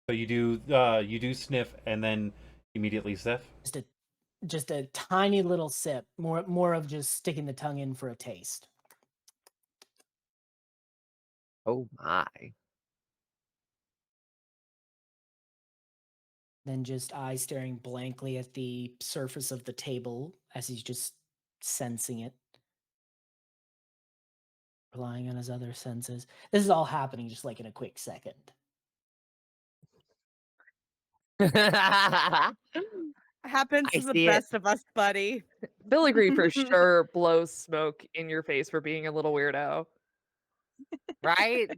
So you do sniff and then immediately sniff. Just a tiny little sip. More of just sticking the tongue in for a taste. Oh my. Then just eyes staring blankly at the surface of the table as he's just sensing it. Relying on his other senses. This is all happening just like in a quick second. Happens I to the see it. best of us, buddy. Filigree for sure blows smoke in your face for being a little weirdo. Right?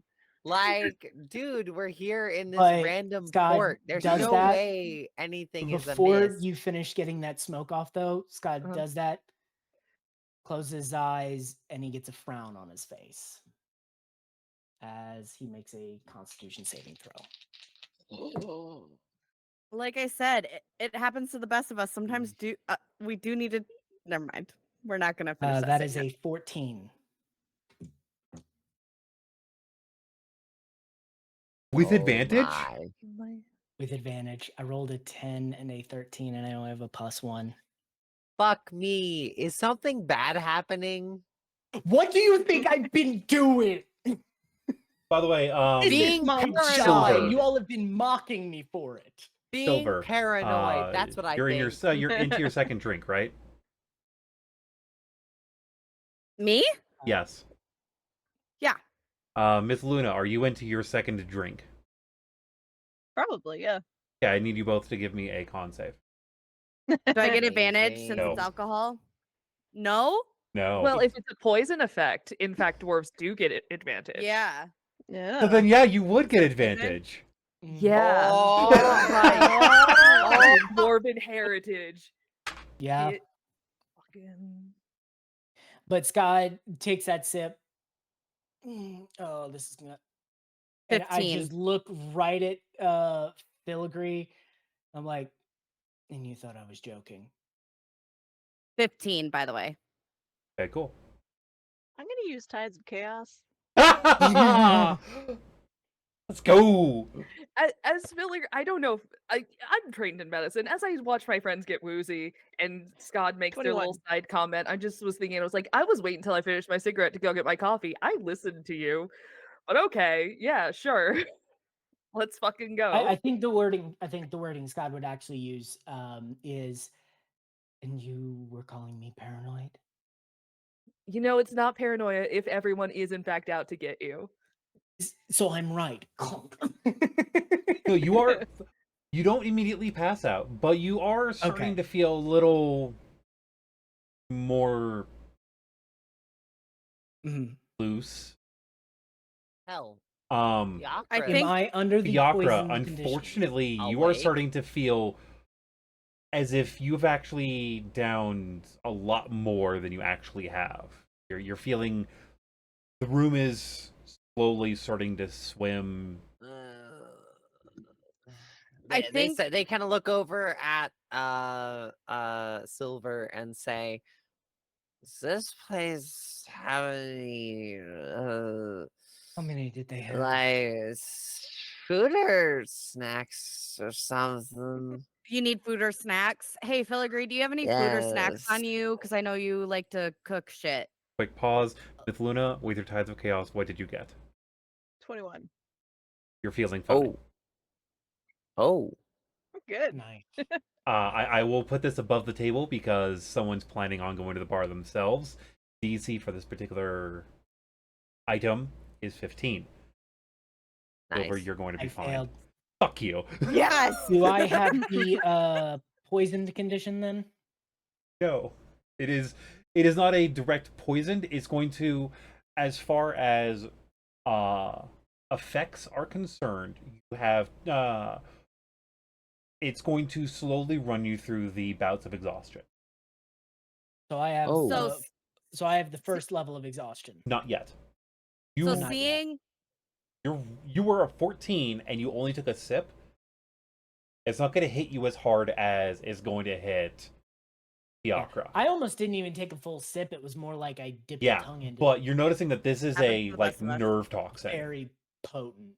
Like, dude, we're here in this But random Skad port. There's does no that way anything is Before amiss. you finish getting that smoke off, though, Scott Uh-huh. does that, closes his eyes, and he gets a frown on his face as he makes a Constitution saving throw. Like I said, it happens to the best of us. Sometimes we do need to. Never mind. We're not gonna finish That is statement. a 14 With Oh advantage? my. with advantage. I rolled a 10 and a 13, and I only have a +1. Fuck me. Is something bad happening? What do you think I've been doing? By the way, This is Being my job, paranoid. and you all have been mocking me for it. Being Silver, paranoid. That's what I you're think. in your you're into your second drink, right? Me? Yes. Yeah. Mithluna, are you into your second drink? Probably, yeah. Yeah, I need you both to give me a con save. Do I get advantage since No. it's alcohol? No. No. Well, if it's a poison effect, in fact, dwarves do get advantage. Yeah. Yeah. So then, yeah, you would get advantage. Yeah. Oh, Right. Dwarven heritage. Yeah. Get fucking... But Scott takes that sip. Oh, this is gonna. And I 15. just look right at Filigree. I'm like, and you thought I was joking. 15, by the way. Okay, cool. I'm gonna use Tides of Chaos. Let's go. As Filigree, I don't know. I'm trained in medicine. As I watch my friends get woozy and Scott makes their little 21. side comment, I just was thinking, I was like, I was waiting until I finished my cigarette to go get my coffee. I listened to you. But okay, yeah, sure. Let's fucking go. I think the wording. Scott would actually use is, and you were calling me paranoid. You know, it's not paranoia if everyone is in fact out to get you. So I'm right. No, you are. You don't immediately pass out, but you are starting Okay. to feel a little more Mhm. loose. Hell. Um, Fiacre. I Am think- I under the Fiacre, poison condition? unfortunately, you are Awake. starting to feel as if you've actually downed a lot more than you actually have. You're feeling the room is slowly starting to swim. I they think say they kind of look over at Silver and say, "Does this place have any How many did they have? like food or snacks or something?" you need food or snacks. Hey, Filigree, do you have any food or snacks Yes. on you? Because I know you like to cook shit. Quick pause. Mithluna, with your Tides of Chaos, what did you get? 21. You're feeling fine. Oh. Good. Nice. I will put this above the table because someone's planning on going to the bar themselves. DC for this particular item is 15. Silver, Nice. you're going to be I fine. failed. Fuck you. Yes. Do I have the poisoned condition then? No. It is not a direct poisoned. It's going to, as far as effects are concerned, you have it's going to slowly run you through the bouts of exhaustion. So I have Oh. So, so I have the first level of exhaustion. Not yet. so Not yet. seeing You were a 14 and you only took a sip. It's not going to hit you as hard as it's going to hit Fiacre. I almost didn't even take a full sip. It was more like I dipped the tongue into but you're noticing that this is Happens a to the like best of us. nerve toxin. very potent.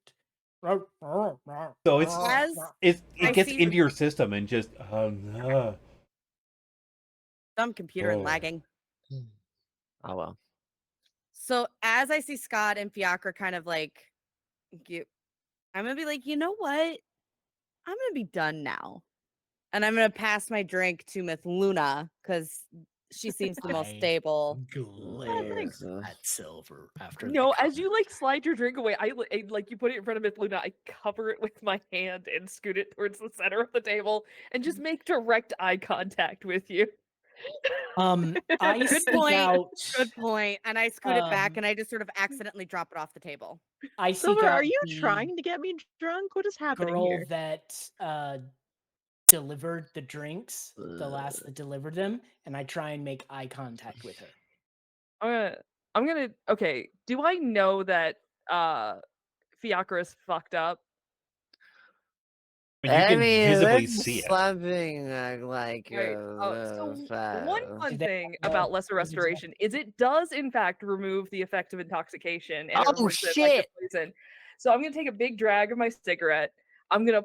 So As it I gets see into the- your system and just some computer and Oh. lagging. Oh well. So as I see Scott and Fiacre kind of like, I'm gonna be like, you know what? I'm gonna be done now, and I'm gonna pass my drink to Mithluna because she seems the most I stable. glares Yes. at Silver after the No, as you comment. like slide your drink away, I like you put it in front of Mithluna. I cover it with my hand and scoot it towards the center of the table and just make direct eye contact with you. I Good seek point. out. Good point. And I scoot it back, Um, and I just sort of accidentally drop it off the table. I seek Silver, out are you the trying to get me drunk? What is happening girl here? that delivered the drinks, the last that delivered them, and I try and make eye contact with her. I'm gonna. Okay. Do I know that Fiacre is fucked up? and you can visibly there's see it. something like Right. So one fun Did they thing have about the Lesser wizard's Restoration is it does in fact remove the effect of intoxication and it Oh, removes the effect of shit. poison. So I'm gonna take a big drag of my cigarette. I'm gonna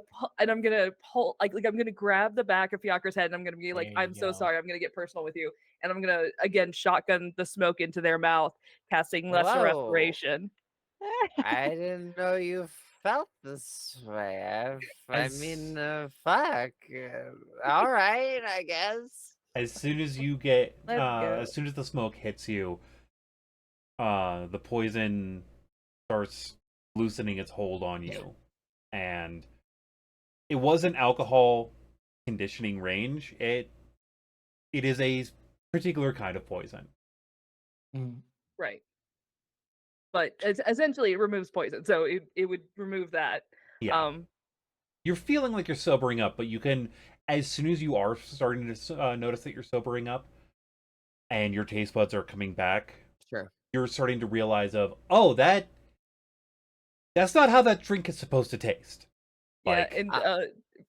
pull like I'm gonna grab the back of Fiacre's head and I'm gonna be like, There you I'm so go. sorry. I'm gonna get personal with you, and I'm gonna again shotgun the smoke into their mouth, casting Lesser Whoa. Restoration. I didn't know you felt this way. I mean, fuck. All right, I guess. As soon as you get Let's go. as soon as the smoke hits you, the poison starts loosening its hold on you. And it wasn't alcohol conditioning range. It is a particular kind of poison. Mm. Right. But essentially it removes poison, so it would remove that. Yeah. You're feeling like you're sobering up, but you can, as soon as you are starting to notice that you're sobering up and your taste buds are coming back, Sure. you're starting to realize that's not how that drink is supposed to taste. Yeah, and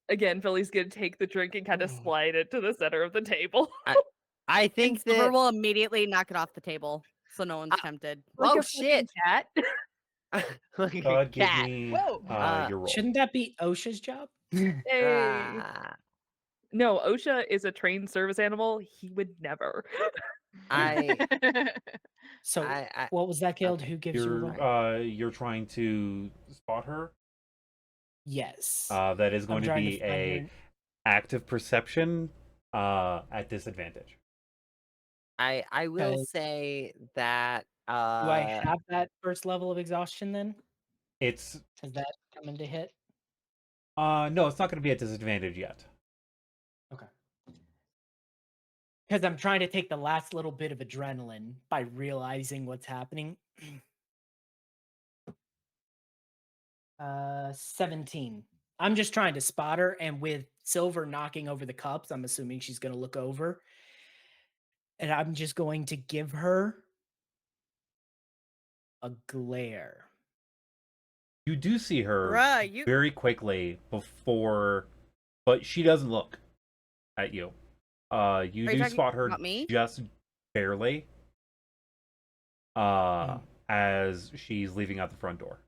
again, Philly's gonna take the drink and kind of slide it to the center of the table. I And think Silver that. will immediately knock it off the table, so no one's tempted. Like Oh a shit! fucking cat. Like a God, give cat. me Whoa. your roll. Shouldn't that be OSHA's job? Hey. Ah, No, OSHA is a trained service animal. He would never. I. So I. what was that, Guild? Who gives you a roll? You're trying to spot her. Yes. That is going to trying to be find a her. active perception at disadvantage. I will Okay. say that. Do I have that first level of exhaustion then? It's Has that come into hit? no, it's not going to be at disadvantage yet. Okay. Because I'm trying to take the last little bit of adrenaline by realizing what's happening. 17. I'm just trying to spot her, and with Silver knocking over the cups, I'm assuming she's going to look over. And I'm just going to give her a glare. You do see her Bruh, you very quickly before, but she doesn't look at you. You Are you do talking spot her about me? just barely. Mm. As she's leaving out the front door.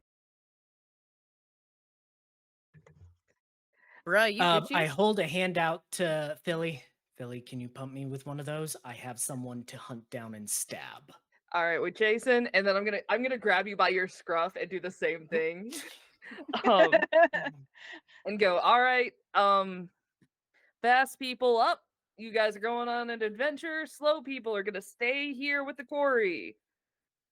Bruh, you I Gucci? hold a hand out to Philly. Philly, can you pump me with one of those? I have someone to hunt down and stab. All right, with Jason, and then I'm gonna grab you by your scruff and do the same thing. um, and go, all right, fast people up. You guys are going on an adventure. Slow people are gonna stay here with the quarry.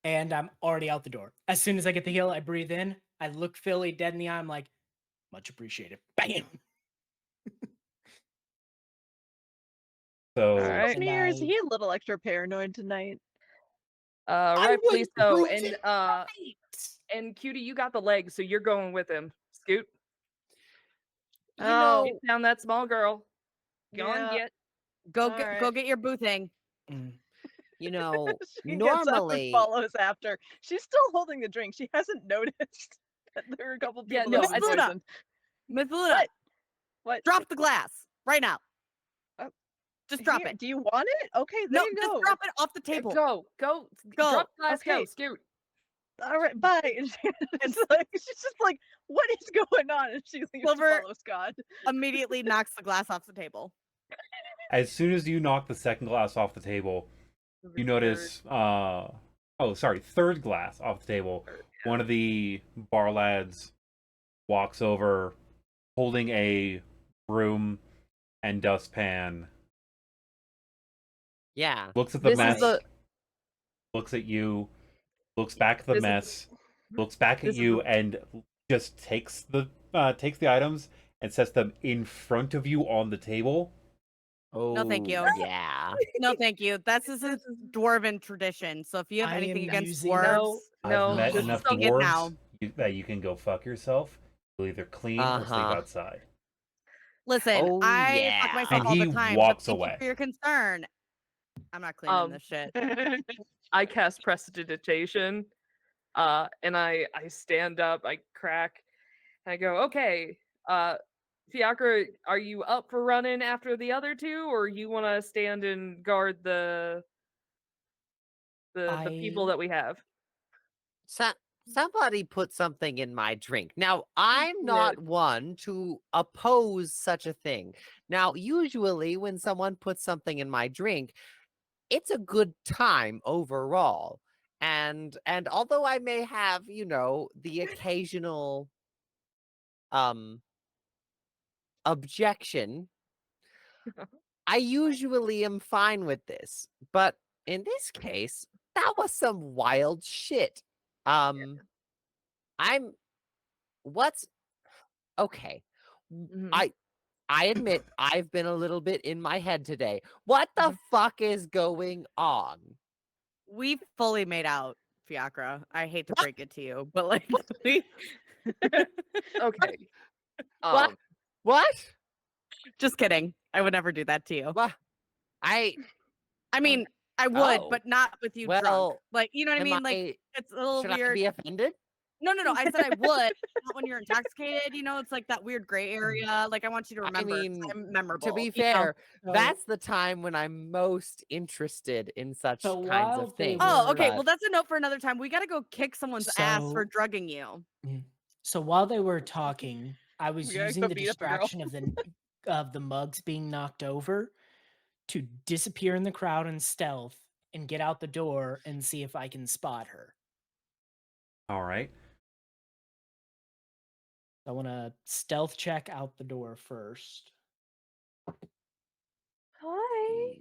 And I'm already out the door. As soon as I get the hill, I breathe in. I look Philly dead in the eye. I'm like, much appreciated. Bam. So All right. And Smear, is I- he a little extra paranoid tonight? Rightfully was so. proven right. And Cutie, you got the leg, so you're going with him. Scoot. You Oh, know, Get down that small girl. Go on, yeah. get. Go Alright. go get your boo thing. mm, You know, She gets up and normally, follows after. She's still holding the drink. She hasn't noticed that there are a couple Yeah, people no, that have been Mithluna! poisoned. Mithluna, What? What? drop the glass right now. Oh, Just drop Here, it. do you want it? Okay, there No, you just go. drop it off the table. Go. Go. Drop glass, go. Okay. Scoot. All right, bye. And she's just like, what is going on? And she leaves Silver- to follow Scott. Immediately knocks the glass off the table. as soon as you knock the second glass off the table, you notice third glass off the table. One of the bar lads walks over holding a broom and dustpan, yeah. looks at the This mess, is the looks at you, looks back at the This is- mess, looks back at this is you, the- and just takes the items and sets them in front of you on the table. Oh, thank you. Yeah. No, thank you. This is a dwarven tradition. So if you have I anything am against using- dwarves, no. I've met this is enough take it now. dwarves that you can go fuck yourself. You'll either clean or sleep Uh-huh. outside. listen, Oh, I fuck yeah. myself And all the he time. walks but thank away. you for your concern. I'm not cleaning this shit. I cast prestidigitation, and I stand up, I crack, and I go, okay, Fiacre, are you up for running after the other two, or you want to stand and guard the people I- that we have? Somebody put something in my drink. Now, I'm not one to oppose such a thing. Now, usually when someone puts something in my drink, it's a good time overall. And although I may have, the occasional objection, I usually am fine with this. But in this case, that was some wild shit. What's okay. Mhm. I admit I've been a little bit in my head today. What the fuck is going on? We fully made out, Fiacre. I hate to break it to you, but like, Okay. What? What? just kidding. I would never do that to you. What? I mean, I would, Oh. but not with you drunk. Well, Like, you know what I am mean? Like, I- it's a little should weird. I be offended? No. I said I would, not when you're intoxicated. It's like that weird gray area. Like, I want you to I remember. 'cause mean, I'm memorable. To be you know? fair, So- that's the time when I'm most interested in such So kinds while of they things. Oh, okay. but- Well, that's a note for another time. We got to go kick someone's ass for So- drugging you. So while they were talking, I was We gotta using go the beat up a girl. distraction of the mugs being knocked over to disappear in the crowd in stealth and get out the door and see if I can spot her. All right. I want to stealth check out the door first. Hi.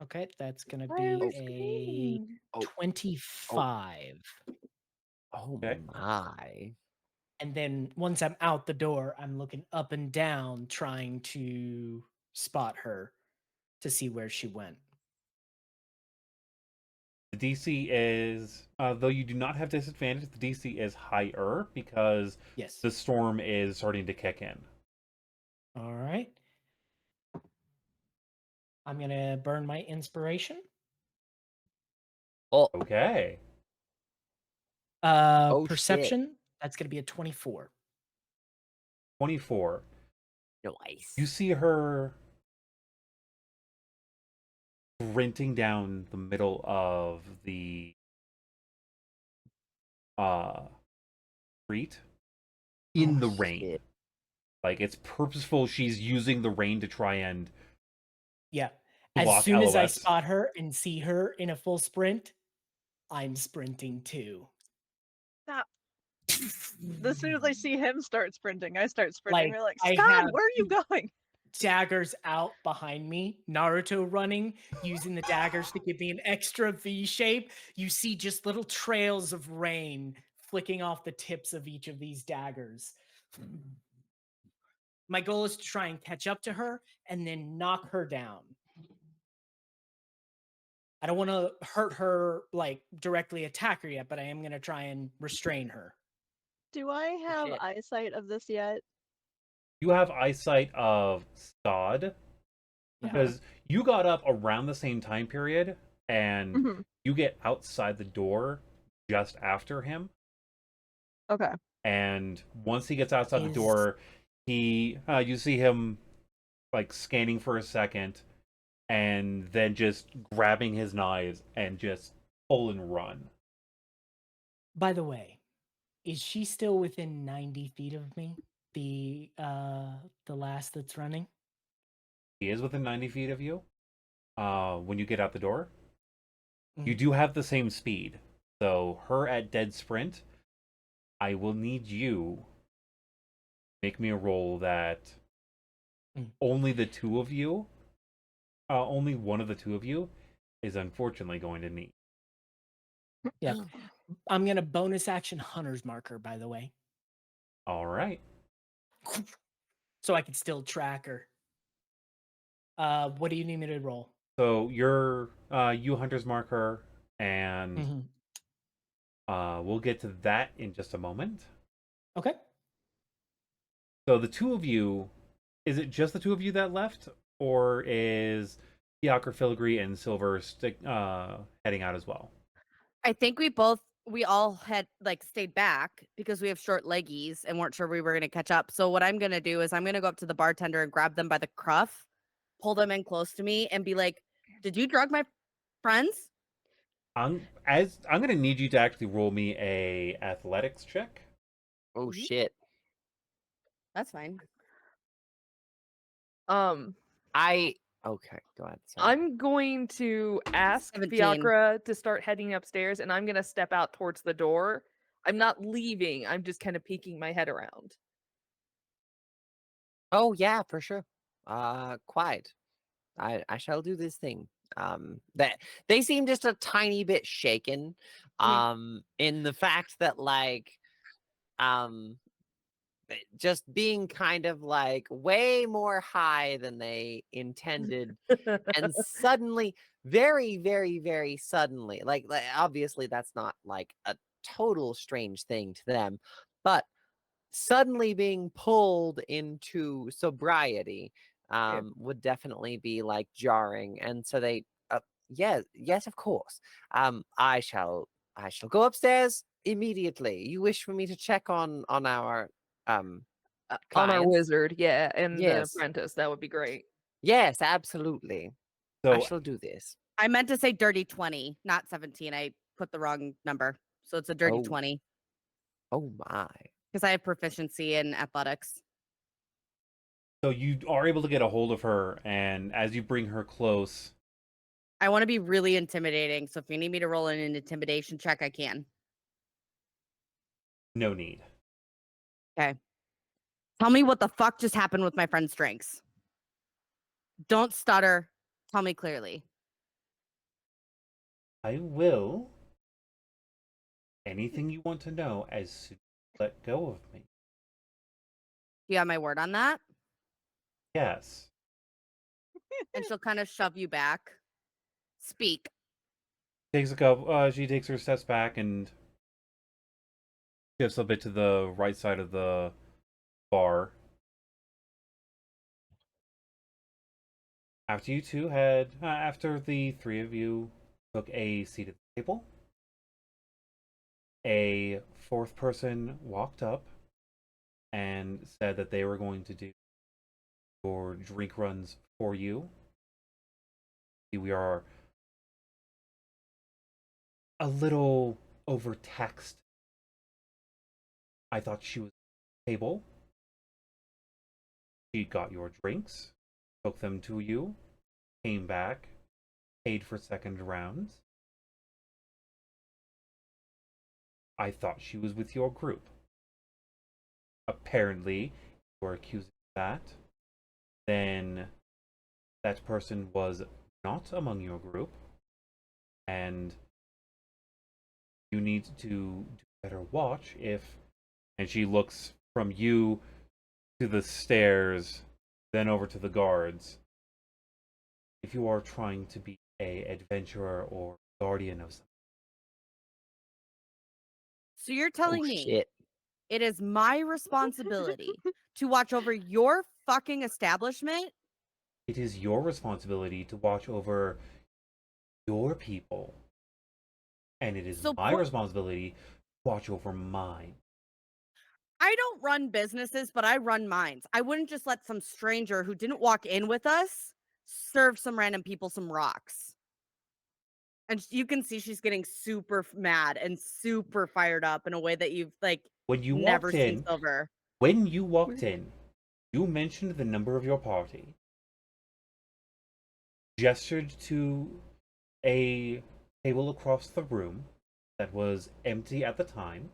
Okay, that's going to Why are we be a screaming? 25. Oh Okay. my. And then once I'm out the door, I'm looking up and down trying to spot her to see where she went. The DC is, though you do not have disadvantage, the DC is higher because Yes. the storm is starting to kick in. All right. I'm going to burn my inspiration. Oh, Okay. Oh, shit. Perception That's going to be a 24. 24. Nice. You see her sprinting down the middle of the street in the rain. Shit. Like, it's purposeful. She's using the rain to try and Yeah. As block soon as I LOS. spot her and see her in a full sprint, I'm sprinting too. Stop. As soon as I see him start sprinting, I start sprinting. Like, We're like, I Skad, have where are you going? daggers out behind me, Naruto running, using the daggers to give me an extra V shape. You see just little trails of rain flicking off the tips of each of these daggers. My goal is to try and catch up to her and then knock her down. I don't want to hurt her, like directly attack her yet, but I am going to try and restrain her. Do I have Shit. eyesight of this yet? You have eyesight of Skad, Yeah. because you got up around the same time period, and Mhm. you get outside the door just after him. Okay. And once he gets outside the Is- door, you see him like scanning for a second, and then just grabbing his knives and just pull and run. By the way, is she still within 90 feet of me? The last that's running? He is within 90 feet of you. When you get out the door, you Mhm. do have the same speed. So her at dead sprint, I will need you make me a roll that Mm. only the two of you, only one of the two of you, is unfortunately going to need. Yeah. I'm going to bonus action Hunter's Marker, by the way. All right. So I can still track her. What do you need me to roll? So you Hunter's Marker, and we'll get to that in just a moment. Okay. So the two of you, is it just the two of you that left, or is Fiacre, Filigree, and Silver heading out as well? I think we all had like stayed back because we have short leggies and weren't sure we were gonna catch up. So what I'm gonna do is I'm gonna go up to the bartender and grab them by the cuff, pull them in close to me, and be like, "Did you drug my friends?" I'm gonna need you to actually roll me a athletics check. Oh Mhm. shit. That's fine. Okay, go ahead. Sorry. I'm going to ask 17. Fiacre to start heading upstairs, and I'm going to step out towards the door. I'm not leaving. I'm just kind of peeking my head around. Oh yeah, for sure. Quite. I shall do this thing. That they seem just a tiny bit shaken. In the fact that like, just being kind of like way more high than they intended, and suddenly, very, very, very suddenly, like obviously that's not like a total strange thing to them, but suddenly being pulled into sobriety Yeah. would definitely be like jarring, and so they yes, of course. I shall go upstairs immediately. You wish for me to check on our On our clients? wizard, yeah, and the Yes, apprentice. That would be great. yes, absolutely. I So shall do this. I meant to say dirty 20, not 17. I put the wrong number. So it's a dirty Oh, 20 oh my. because I have proficiency in athletics. so you are able to get a hold of her, and as you bring her close, I want to be really intimidating. So if you need me to roll an intimidation check, I can. no need. Okay. Tell me what the fuck just happened with my friend's drinks. Don't stutter. Tell me clearly. I will. Anything you want to know as soon as you let go of me. Do you have my word on that? Yes. And she'll kind of shove you back. Speak. Takes a couple. She takes her steps back and shifts a bit to the right side of the bar. After the three of you took a seat at the table, a fourth person walked up and said that they were going to do your drink runs for you. We are a little overtaxed. I thought she was able. She got your drinks, took them to you, came back, paid for second rounds. I thought she was with your group. Apparently, you are accusing that. Then that person was not among your group, and you need to do better watch if. And she looks from you to the stairs, then over to the guards. If you are trying to be a adventurer or guardian of something. So you're telling me Shit. it is my responsibility to watch over your fucking establishment? It is your responsibility to watch over your people. And it is So my responsibility to watch over mine. I don't run businesses, but I run mines. I wouldn't just let some stranger who didn't walk in with us serve some random people some rocks. And you can see she's getting super mad and super fired up in a way that you've When you never walked seen in, Silver. when you walked in, you mentioned the number of your party, gestured to a table across the room that was empty at the time,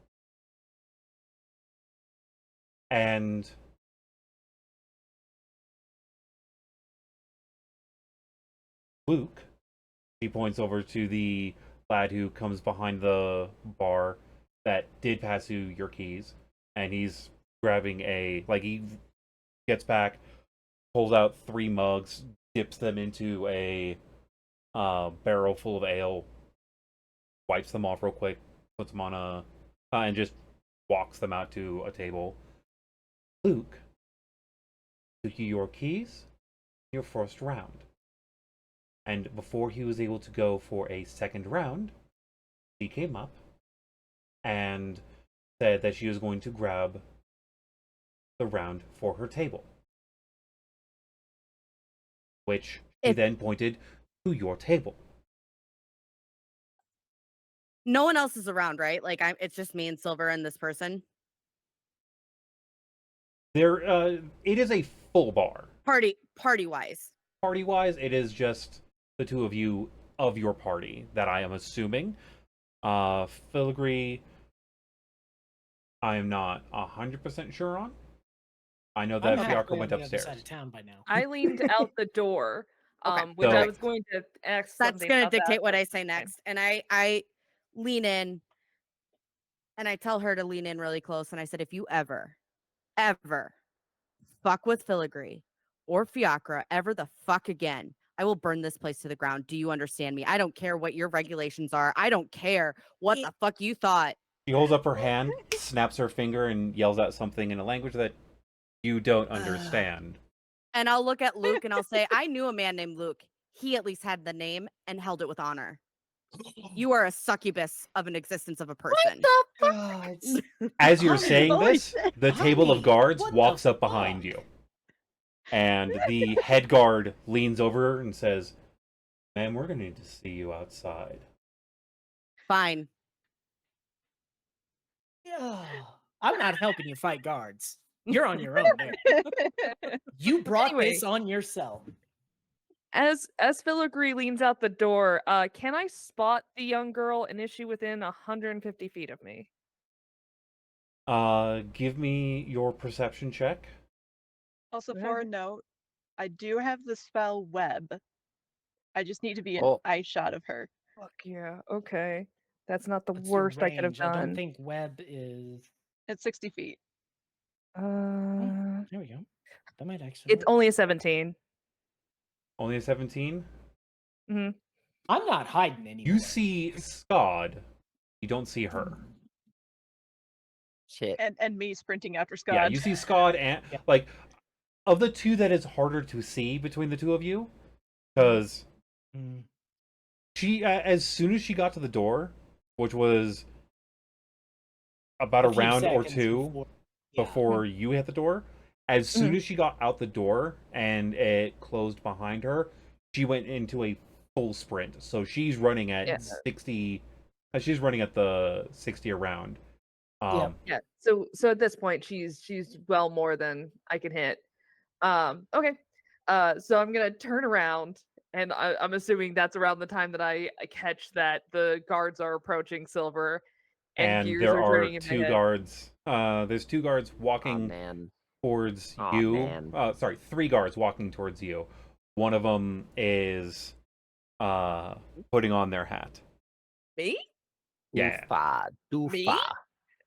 and Luke, he points over to the lad who comes behind the bar that did pass you your keys, and he's grabbing he gets back, pulls out 3 mugs, dips them into a barrel full of ale, wipes them off real quick, puts them on and just walks them out to a table. Luke, took you your keys, your first round. And before he was able to go for a second round, she came up and said that she was going to grab the round for her table. Which she then pointed to your table. No one else is around, right? It's just me and Silver and this person. It is a full bar. Party wise. Party wise, it is just the two of you of your party that I am assuming. Filigree, I am not 100% sure on. I know that I'm Fiacre halfway went on the other upstairs. side of town by now. I leaned out the door, Okay. which I So- was going to ask That's something going to about that, dictate what but I say next. And I lean in and I tell her to lean in really close. And I said, if you ever fuck with Filigree or Fiacre ever the fuck again, I will burn this place to the ground. Do you understand me? I don't care what your regulations are. I don't care what the fuck you thought. She holds up her hand, snaps her finger, and yells out something in a language that you don't understand. And I'll look at Luke and I'll say, I knew a man named Luke. He at least had the name and held it with honor. You are a succubus of an existence of a person. God. As you're Honey, saying holy this, the table of honey, guards what the walks up behind fuck? you. And the head guard leans over and says, "Ma'am, we're going to need to see you outside." Fine. Yeah. I'm not helping you fight guards. You're on your own there. You brought Anyway. this on yourself. As Filigree leans out the door, can I spot the young girl, and is she within 150 feet of me? Give me your perception check. Also, Go for a ahead. note, I do have the spell web. I just need to be an Oh. eye shot of her. Fuck yeah, okay. That's not the What's your worst I could have range? I don't done. think web is. It's 60 feet. There we go. That might actually. It's work. only a 17. Only a 17. Mm-hmm. I'm not hiding anymore. You see Skad. You don't see her. Shit. And me sprinting after Scott. Yeah, you see Skad and Yeah. of the two that is harder to see between the two of you, because Mm. she as soon as she got to the door, which was about a few round or seconds two yeah. before you hit the door. As soon Mhm. as she got out the door and it closed behind her, she went into a full sprint. So she's running at Yeah. 60. She's running at the 60 around. Yeah. So at this point, she's well more than I can hit. Okay. So I'm gonna turn around, and I'm assuming that's around the time that I catch that the guards are approaching Silver, and And gears there are are turning in my two head. guards. There's two guards Oh walking man. towards Aw, you. man. Sorry, three guards walking towards you. One of them is putting on their hat. Me? Yeah. Doofa. Me? Doofa.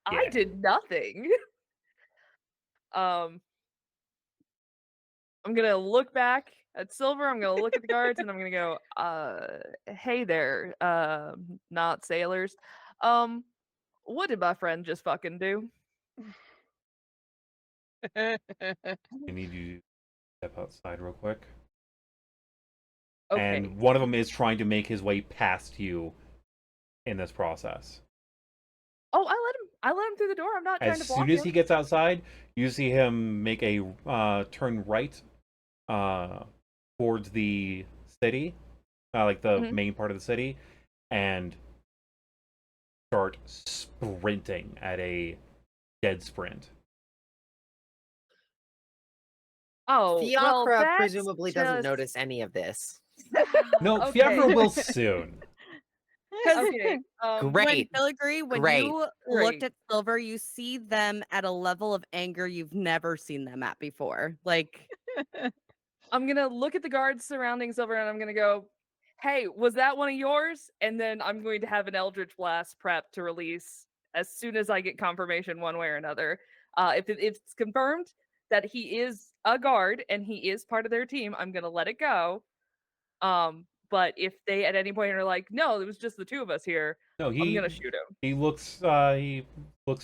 I Yeah. did nothing. I'm gonna look back at Silver. I'm gonna look at the guards, and I'm gonna go, hey there, not sailors. What did my friend just fucking do? I need you to step outside real quick. Okay. And one of them is trying to make his way past you in this process. Oh, I let him through the door. I'm not trying As to block soon as him. he gets outside, you see him make a turn right towards the city, like the Mhm. main part of the city, and start sprinting at a dead sprint. Oh, well, Fiacre that's presumably doesn't just notice any of this. No, Okay. Fiacre will soon. Okay. When Great. Filigree, when Great. you Great. looked at Silver, you see them at a level of anger you've never seen them at before. Like, I'm gonna look at the guards surrounding Silver, and I'm gonna go, "Hey, was that one of yours?" And then I'm going to have an Eldritch Blast prep to release as soon as I get confirmation one way or another. If it's confirmed that he is a guard and he is part of their team, I'm gonna let it go. But if they at any point are like, "No, it was just the two of us here," No, I'm gonna shoot him. he looks to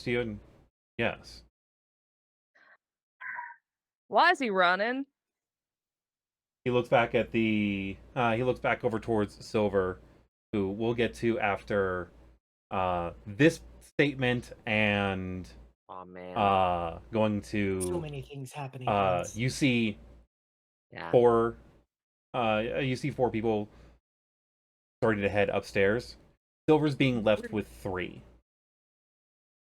you and yes. Why is he running? He looks back at the he looks back over towards Silver, who we'll get to after this statement and Oh man. going So to many things happening at once. you see Yeah. four people starting to head upstairs. Silver's being left with three.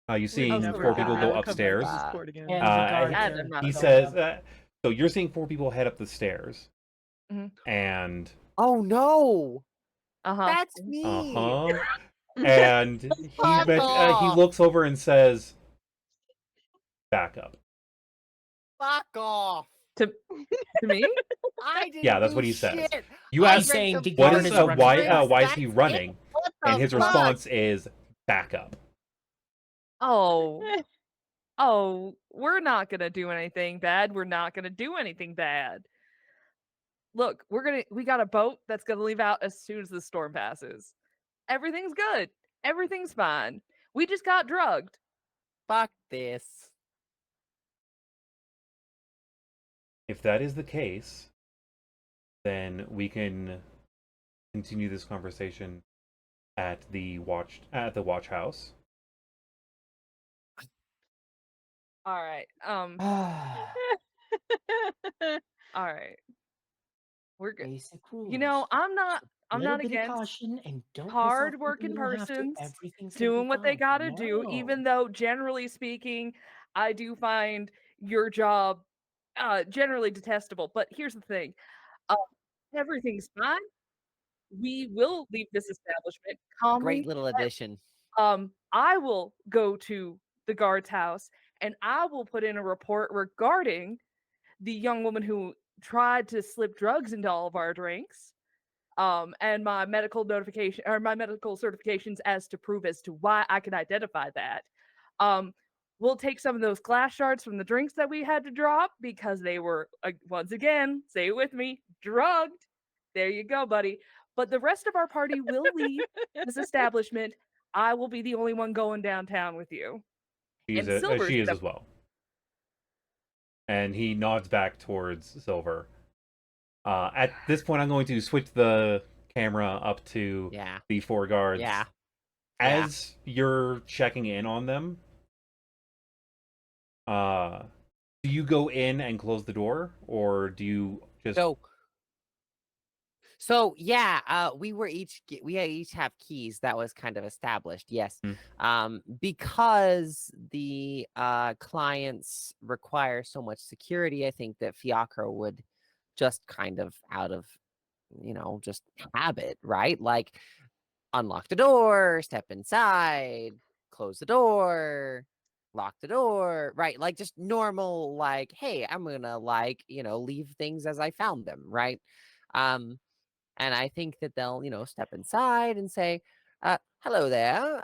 You see Oh, four people go God. upstairs. And the Uh, guards and are I'm not He going says, up. so you're seeing four people head up the stairs, Mhm. and Oh no. Uh-huh. That's me. and he Fuck he off. looks over and says, "Back up." Fuck off. To me? I didn't Yeah, that's do what he says. shit. You I ask, drank saying some the "What guard is is running why fast. why is he That's running?" it. What And the his fuck? response is, "Back up." Oh. Oh, we're not gonna do anything bad. We're not gonna do anything bad. Look, we got a boat that's gonna leave out as soon as the storm passes. Everything's good. Everything's fine. We just got drugged. Fuck this. If that is the case, then we can continue this conversation at the watch house. All right. All right. We're good. Basic rules. You know, I'm not Little bit of against caution and don't piss off hard-working people you don't have to. persons Everything's gonna be doing what they fine. gotta do, even though generally speaking, I do find your job generally detestable. But here's the thing. Uh, everything's fine. We will leave this establishment Great calmly. little addition. I will go to the guard's house and I will put in a report regarding the young woman who tried to slip drugs into all of our drinks. And my medical notification or my medical certifications as to prove as to why I can identify that. Um, we'll take some of those glass shards from the drinks that we had to drop because they were, once again, say it with me, drugged. There you go, buddy. But the rest of our party will leave this establishment. I will be the only one going downtown with you. And Silver's She is gonna as well. And he nods back towards Silver. At this point, I'm going to switch the camera up to Yeah. the four guards. Yeah. As you're checking in on them, do you go in and close the door, or do you just So yeah, we each have keys. That was kind of established. Yes. Because the clients require so much security, I think that Fiacre would just kind of out of, just habit, right? Like unlock the door, step inside, close the door, lock the door, right? Like just normal, like, hey, I'm gonna leave things as I found them, right? Um, and I think that they'll, step inside and say, hello there.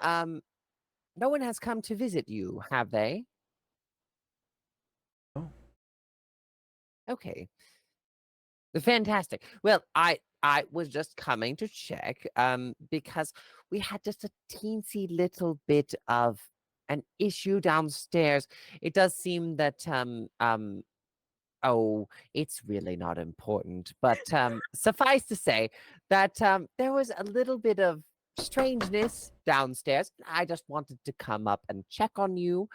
No one has come to visit you, have they? Oh. Okay. Fantastic. Well, I was just coming to check because we had just a teensy little bit of an issue downstairs. It does seem that oh, it's really not important, but suffice to say that there was a little bit of strangeness downstairs. I just wanted to come up and check on you,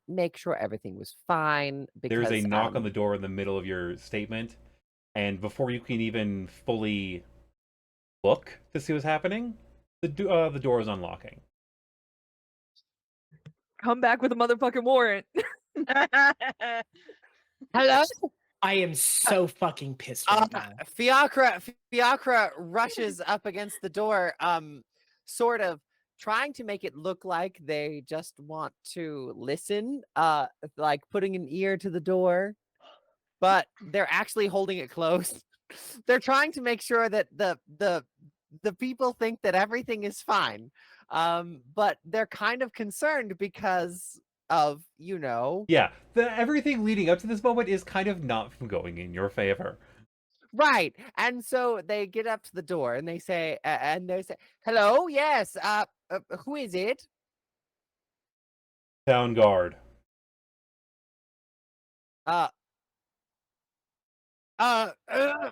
make sure everything was fine there's a because knock on the door in the middle of your statement, and before you can even fully look to see what's happening, the door is unlocking. Come back with a motherfucking warrant. hello. I am so fucking pissed right now. Fiacre rushes up against the door, sort of trying to make it look like they just want to listen, like putting an ear to the door, but they're actually holding it closed. They're trying to make sure that the people think that everything is fine, but they're kind of concerned because of Yeah, everything leading up to this moment is kind of not going in your favor. Right. And so they get up to the door and they say, hello, yes, who is it? Town guard. Uh,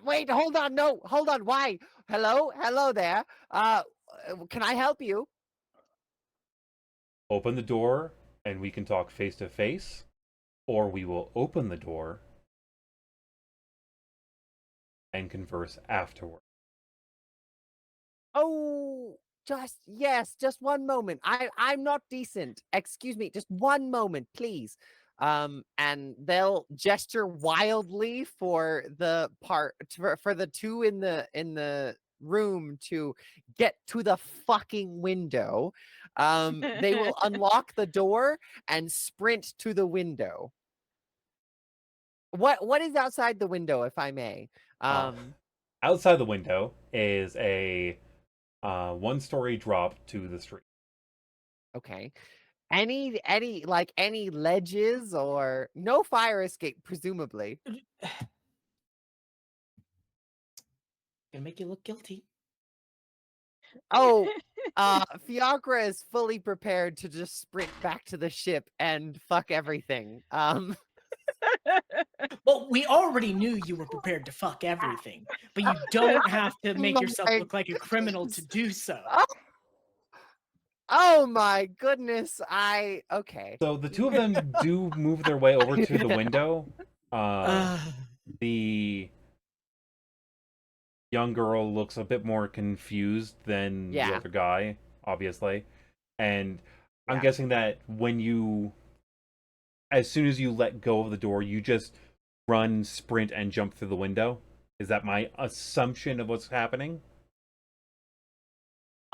wait, hold on. No, hold on. Why? Hello there. Can I help you? Open the door and we can talk face to face, or we will open the door and converse afterward. Oh, just one moment. I'm not decent. Excuse me, just one moment, please. And they'll gesture wildly for the for the two in the room to get to the fucking window. They will unlock the door and sprint to the window. What is outside the window, if I may? Outside the window is a one-story drop to the street. Okay. Any ledges or no fire escape, presumably. Gonna make you look guilty. Oh, Fiacre is fully prepared to just sprint back to the ship and fuck everything. Well, we already knew you were prepared to fuck everything, but you don't have to make yourself look like a criminal to do so. Oh my goodness, okay. So the two of them do move their way over to the window. The young girl looks a bit more confused than the older guy, obviously. And I'm guessing that as soon as you let go of the door, you just run, sprint, and jump through the window. Is that my assumption of what's happening?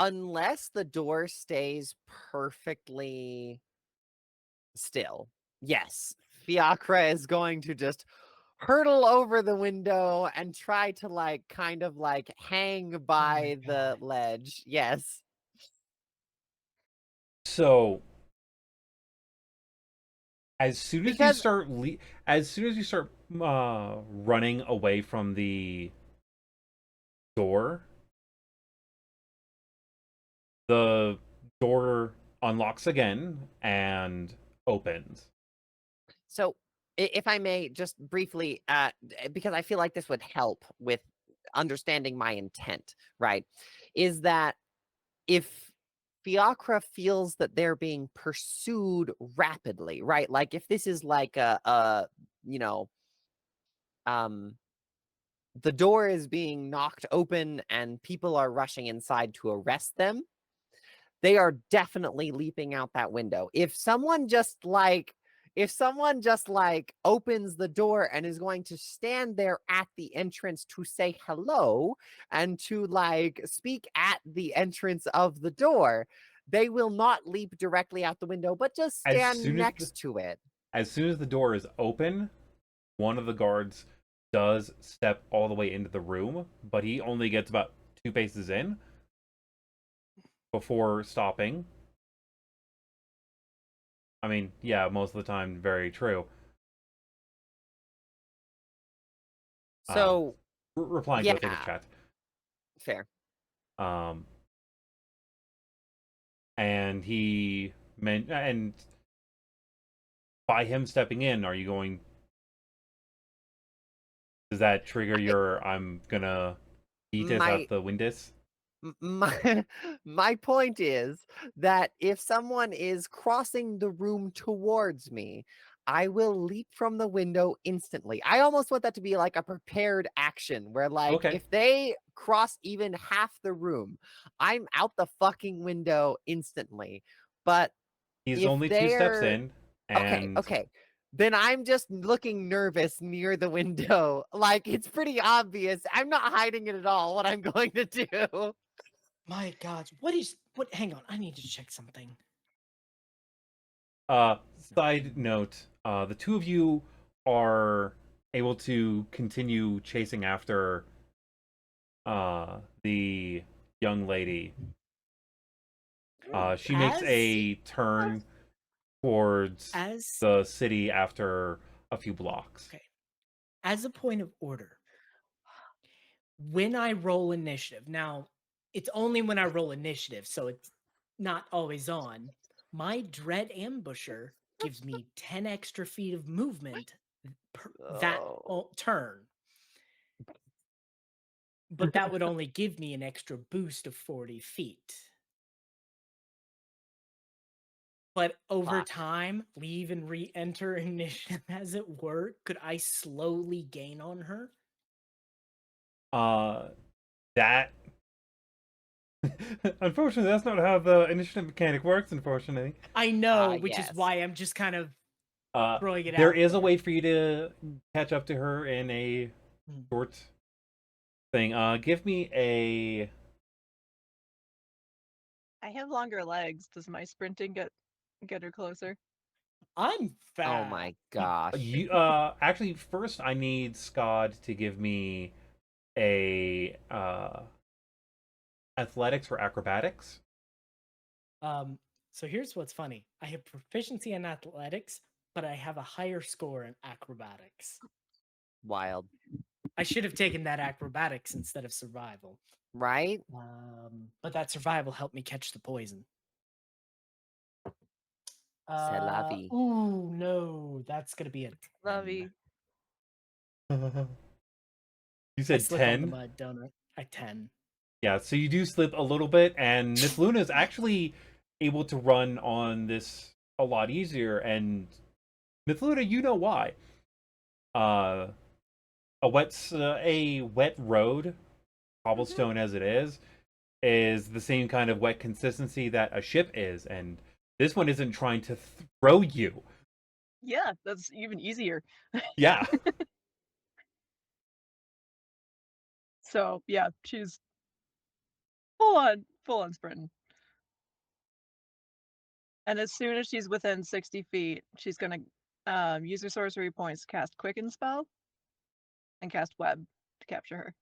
Unless the door stays perfectly still. Yes, Fiacre is going to just hurtle over the window and try to kind of hang by the ledge. Yes. So as soon as you start running away from the door, the door unlocks again and opens. So if I may just briefly, because I feel like this would help with understanding my intent, right? Is that if Fiacre feels that they're being pursued rapidly, right? Like if this is like a you know, the door is being knocked open and people are rushing inside to arrest them, they are definitely leaping out that window. If someone just like opens the door and is going to stand there at the entrance to say hello and to like speak at the entrance of the door, they will not leap directly out the window, but just As stand soon as next to it. As soon as the door is open, one of the guards does step all the way into the room, but he only gets about 2 paces in before stopping. I mean, yeah, most of the time, very true. So Replying to the Twitter yeah, chat. fair. And he meant, and by him stepping in, are you going? Does that trigger your I'm gonna eat this My out the windows? my my point is that if someone is crossing the room towards me, I will leap from the window instantly. I almost want that to be like a prepared action where like Okay. if they cross even half the room, I'm out the fucking window instantly. But He's if only 2 steps they're in, okay, and okay. Then I'm just looking nervous near the window. Like it's pretty obvious. I'm not hiding it at all what I'm going to do. My God, what? Hang on, I need to check something. side note, the two of you are able to continue chasing after the young lady. She makes As a turn towards as the city after a few blocks. okay, as a point of order, when I roll initiative, now it's only when I roll initiative, so it's not always on. My dread ambusher gives me 10 extra feet of movement that Oh. turn. But that would only give me an extra boost of 40 feet. But over Fuck. time, leave and re-enter initiative as it were, could I slowly gain on her? That unfortunately, that's not how the initiative mechanic works. Unfortunately, I know, which is Yes. why I'm just kind of throwing it there out is a there. way for you to catch up to her in a short thing. Give me a. I have longer legs. Does my sprinting get her closer? I'm fast. Oh my gosh. You actually first I need Skad to give me a athletics or acrobatics. So here's what's funny. I have proficiency in athletics, but I have a higher score in acrobatics. Wild. I should have taken that acrobatics instead of survival. Right? But that survival helped me catch the poison. C'est la vie. Ooh, no, that's gonna be a 10. Lovey. You I said slip on the 10. mud, don't I? I 10. Yeah, so you do slip a little bit, and Mithluna is actually able to run on this a lot easier. And Mithluna, you know why? Uh, a wet road, cobblestone as it is the same kind of wet consistency that a ship is, and this one isn't trying to throw you. Yeah, that's even easier. Yeah. So yeah, she's full on sprinting. And as soon as she's within 60 feet, she's gonna use her sorcery points to cast Quicken spell and cast Web to capture her.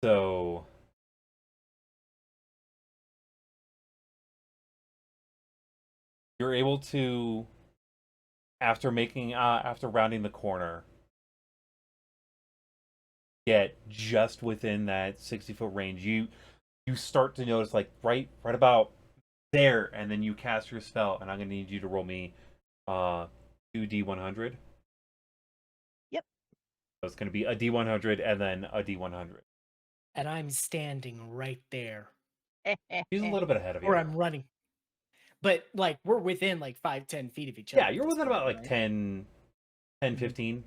So you're able to, after rounding the corner, get just within that 60-foot range. You start to notice like right about there, and then you cast your spell, and I'm gonna need you to roll me 2d100. Yep. So it's going to be a D100 and then a D100. And I'm standing right there. She's a little bit ahead of you. Or I'm running. But, like, we're within, like, 5-10 feet of each other. Yeah, you're within about, like, 10, 15.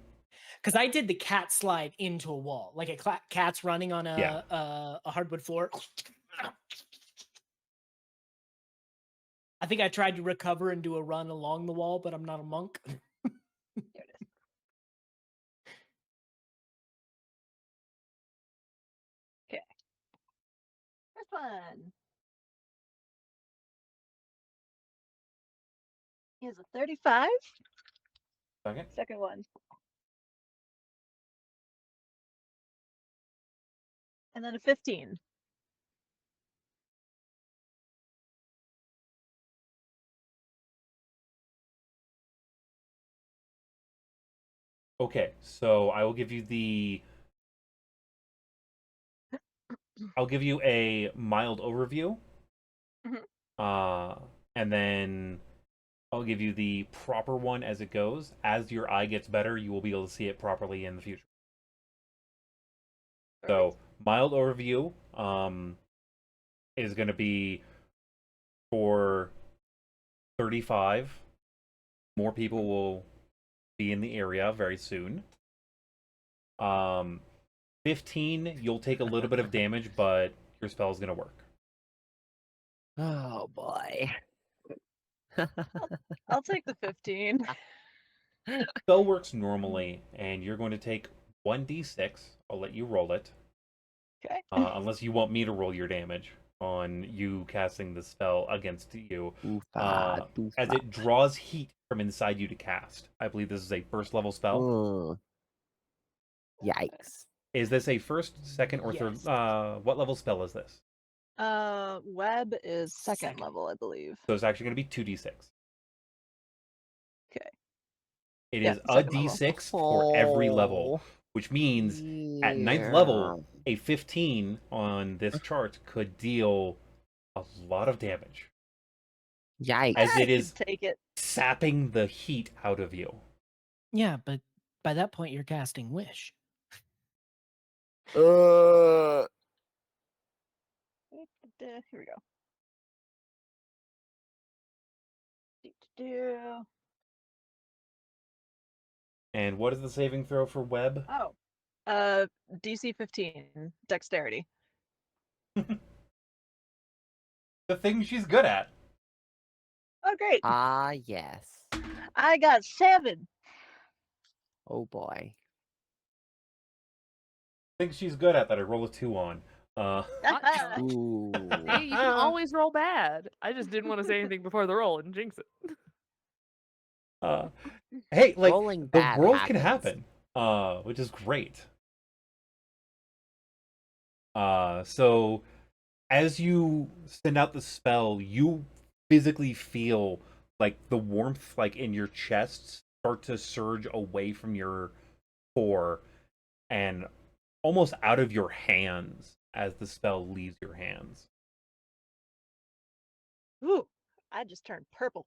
Because I did the cat slide into a wall. Like, a cat's running on Yeah. a hardwood floor. I think I tried to recover and do a run along the wall, but I'm not a monk. There it is. Okay. First one is a 35. Second. Second one. And then a 15. Okay, so I will give you I'll give you a mild overview. And then I'll give you the proper one as it goes. As your eye gets better, you will be able to see it properly in the future. So, mild overview is going to be for 35. More people will be in the area very soon. 15, you'll take a little bit of damage, but your spell is going to work. Oh boy. I'll take the 15. Spell works normally, and you're going to take 1d6. I'll let you roll it. Okay. Unless you want me to roll your damage on you casting the spell against you. As it draws heat from inside you to cast. I believe this is a first level spell. Yikes. Is this a first, second, or third? Yes. What level spell is this? Web is second level, I believe. So it's actually going to be 2d6. Okay. It Yeah, is a second level. d6 for every level, which means at 9th level, a 15 on this chart could deal a lot of damage. Yikes. As I it is could take it. sapping the heat out of you. Yeah, but by that point, you're casting Wish. Uh, Here we go. Do. And what is the saving throw for web? Oh. DC 15. Dexterity. The thing she's good at. Oh, great. yes. I got 7. Oh boy. Thing she's good at that I roll a 2 on. Ooh. Hey, you can always roll bad. I just didn't want to say anything before the roll and jinx it. Hey, like, Rolling the bad world can happens. happen, which is great. So as you send out the spell, you physically feel like the warmth, like in your chest, start to surge away from your core and almost out of your hands as the spell leaves your hands. Ooh, I just turned purple.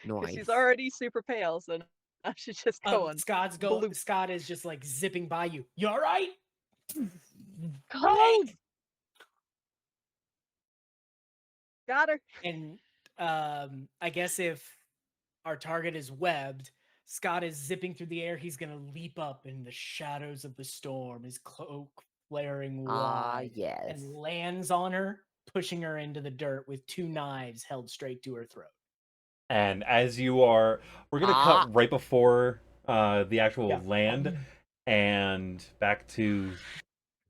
Because Nice. she's already super pale, so now she's just going. blue. Scott is just like zipping by you. You all right? Close! Got her. And I guess if our target is webbed, Scott is zipping through the air. He's gonna leap up in the shadows of the storm, his cloak flaring wide, yes. and lands on her, pushing her into the dirt with 2 knives held straight to her throat. And as you are, we're gonna cut right before the actual land, and back to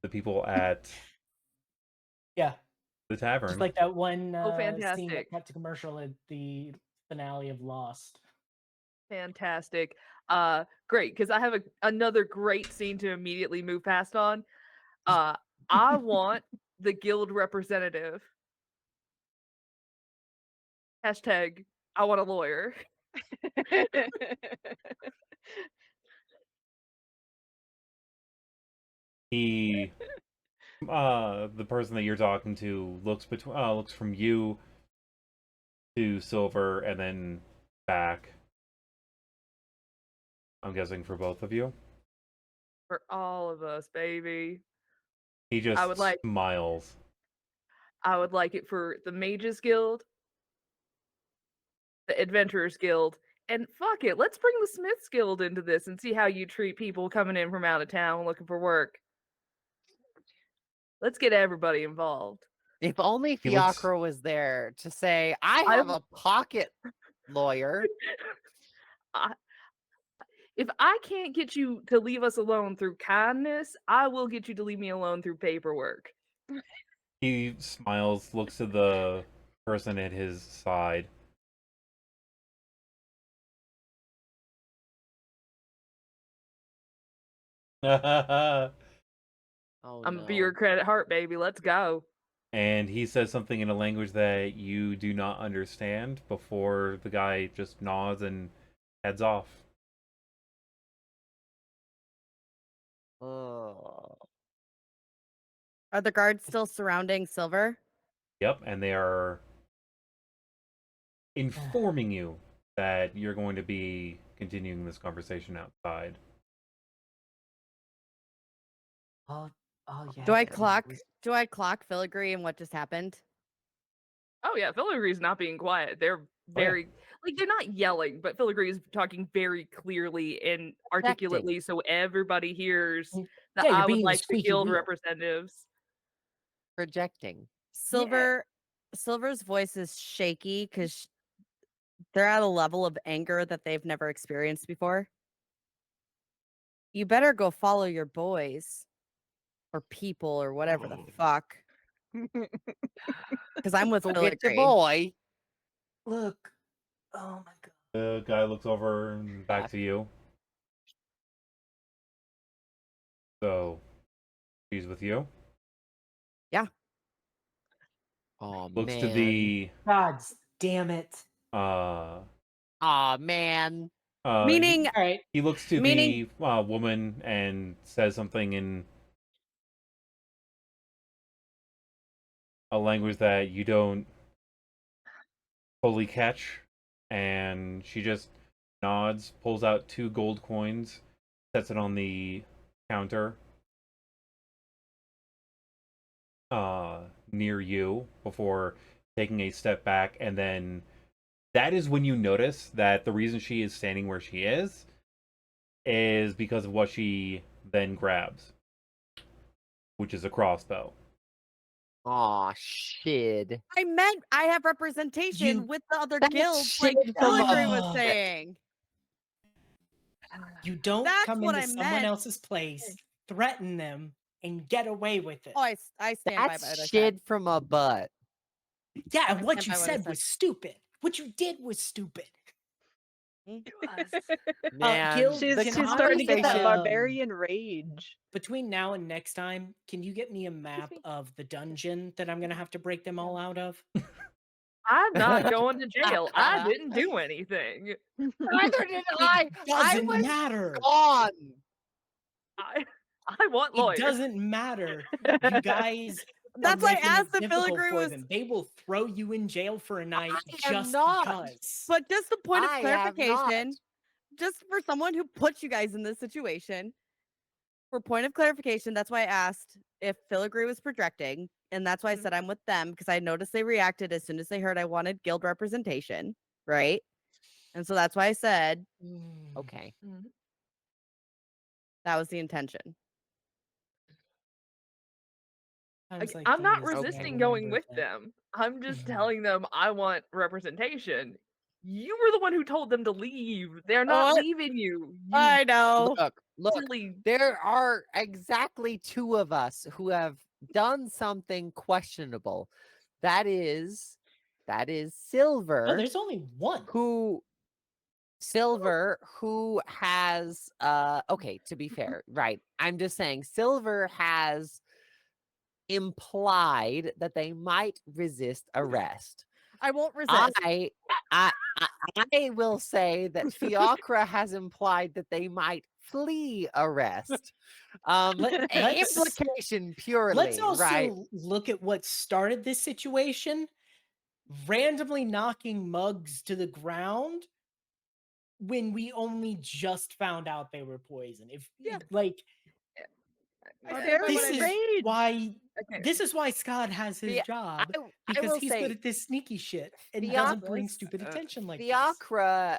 the people at the tavern. Just like that one Oh, scene fantastic. that cut to commercial at the finale of Lost. Fantastic. Great, because I have another great scene to immediately move past on. I want the guild representative. Hashtag I want a lawyer. He, the person that you're talking to looks from you to Silver and then back. I'm guessing for both of you. For all of us, baby. He just I would like smiles. I would like it for the Mages Guild, the Adventurers Guild, and fuck it, let's bring the Smiths Guild into this and see how you treat people coming in from out of town looking for work. Let's get everybody involved. If only He looks- Fiacre was there to say, I have a pocket lawyer. If I can't get you to leave us alone through kindness, I will get you to leave me alone through paperwork. He smiles, looks to the person at his side. Oh, I'm a no. bureaucrat at heart, baby. Let's go. And he says something in a language that you do not understand before the guy just nods and heads off. Oh. Are the guards still surrounding Silver? Yep, and they are informing you that you're going to be continuing this conversation outside. Oh, yeah. Do I that clock? was- Do I clock Filigree and what just happened? Oh yeah, Filigree's not being quiet. They're very they're not yelling, but Filigree is talking very clearly and articulately, so everybody hears that Yeah, you're I would being the like the squeaky guild wheel. representatives. Projecting. Silver's voice is shaky because they're at a level of anger that they've never experienced before. You better go follow your boys or people or whatever the fuck. Because I'm with Go get your Filigree. boy. Look. Oh my god. The guy looks over and back to you. So, she's with you. Oh, Looks man. to the God damn it. uh Aw, man. Meaning, All right. he looks to Meaning- the woman and says something in a language that you don't fully catch, and she just nods, pulls out 2 gold coins, sets it on the counter near you before taking a step back, and then that is when you notice that the reason she is standing where she is because of what she then grabs, which is a crossbow. Aw, shit. I meant I have representation You- with the other That's guilds, like shit from Filigree was above. saying. You don't That's come what into I someone meant. else's place, threaten them, and get away with it. Oh, I stand by what I That's said. shit from a butt. Yeah, and what stand you by what I said said. was stupid. What you did was stupid. It was. Man, Gil, She's can she's I, starting to get that um, barbarian rage. Between now and next time, can you get me a map of the dungeon that I'm gonna have to break them all out of? I'm not going to jail. I didn't do anything. neither did I. I Doesn't was matter. gone. I want lawyers. It doesn't matter. You guys That's are why I making asked it if difficult Filigree for was. them. They will throw you in jail for a night am just not. because. But just a point of I have not. clarification, just for someone who put you guys in this situation, for point of clarification, that's why I asked if Filigree was projecting, and that's why I said I'm with them because I noticed they reacted as soon as they heard I wanted guild representation, right? And so that's why I said Okay. that was the intention. Times like I'm not these, I resisting going remember with that. them. I'm just Mhm. telling them I want representation. You were the one who told them to leave. They're not What? leaving you. I know. Look, Silly. there are exactly 2 of us who have done something questionable. That is Silver. No, there's only one. who has okay, to be fair, right, I'm just saying Silver has implied that they might resist arrest. I won't resist. I will say that Fiacre has implied that they might flee arrest. Let's- Implication purely, Let's also right? look at what started this situation. Randomly knocking mugs to the ground when we only just found out they were poison. If Yeah. like But Fair everyone this is agreed. why Okay. this is why Scott has his Yeah, job I because will he's say good at this sneaky shit and Fiacre- doesn't bring stupid attention like this. Fiacre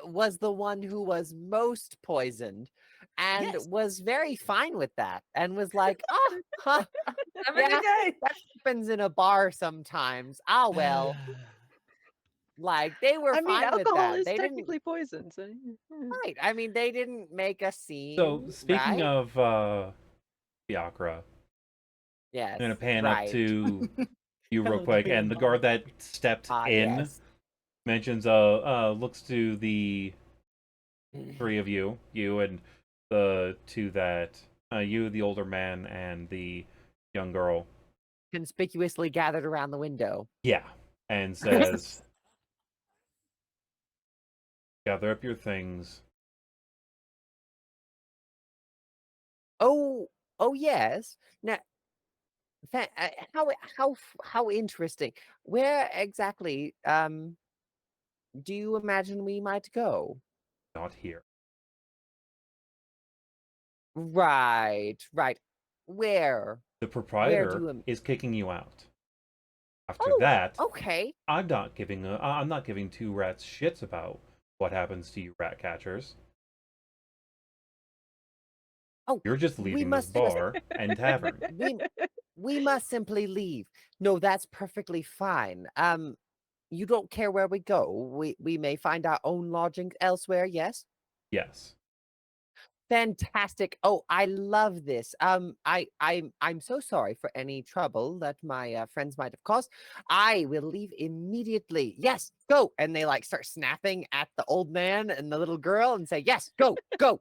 was the one who was most poisoned and Yes. was very fine with that and was like, oh, huh, Have a yeah, good day. that happens in a bar sometimes. Ah, well, like they were I mean, fine with alcohol that. is They didn't, technically poison, so right. I mean, they didn't make a scene. So speaking right? of Fiacre, yes, I'm gonna pan right. up to you real Hello, quick, dear and the Mom. guard that stepped Ah, in yes. mentions looks to the three of you and the two that you, the older man, and the young girl. Conspicuously gathered around the window. Yeah, and says, "Gather up your things." Oh, yes. Now, how interesting. Where exactly do you imagine we might go? Not here. Right. Where? The Where do proprietor you is kicking you out. After Oh, that, okay. I'm not giving two rats shits about what happens to you rat catchers. Oh, You're just we leaving this must bar and tavern. we must simply leave. No, that's perfectly fine. You don't care where we go. We may find our own lodging elsewhere, yes? Yes. Fantastic. Oh, I love this. I'm so sorry for any trouble that my friends might have caused. I will leave immediately. Yes, go. And they like start snapping at the old man and the little girl and say, "Yes, go, go.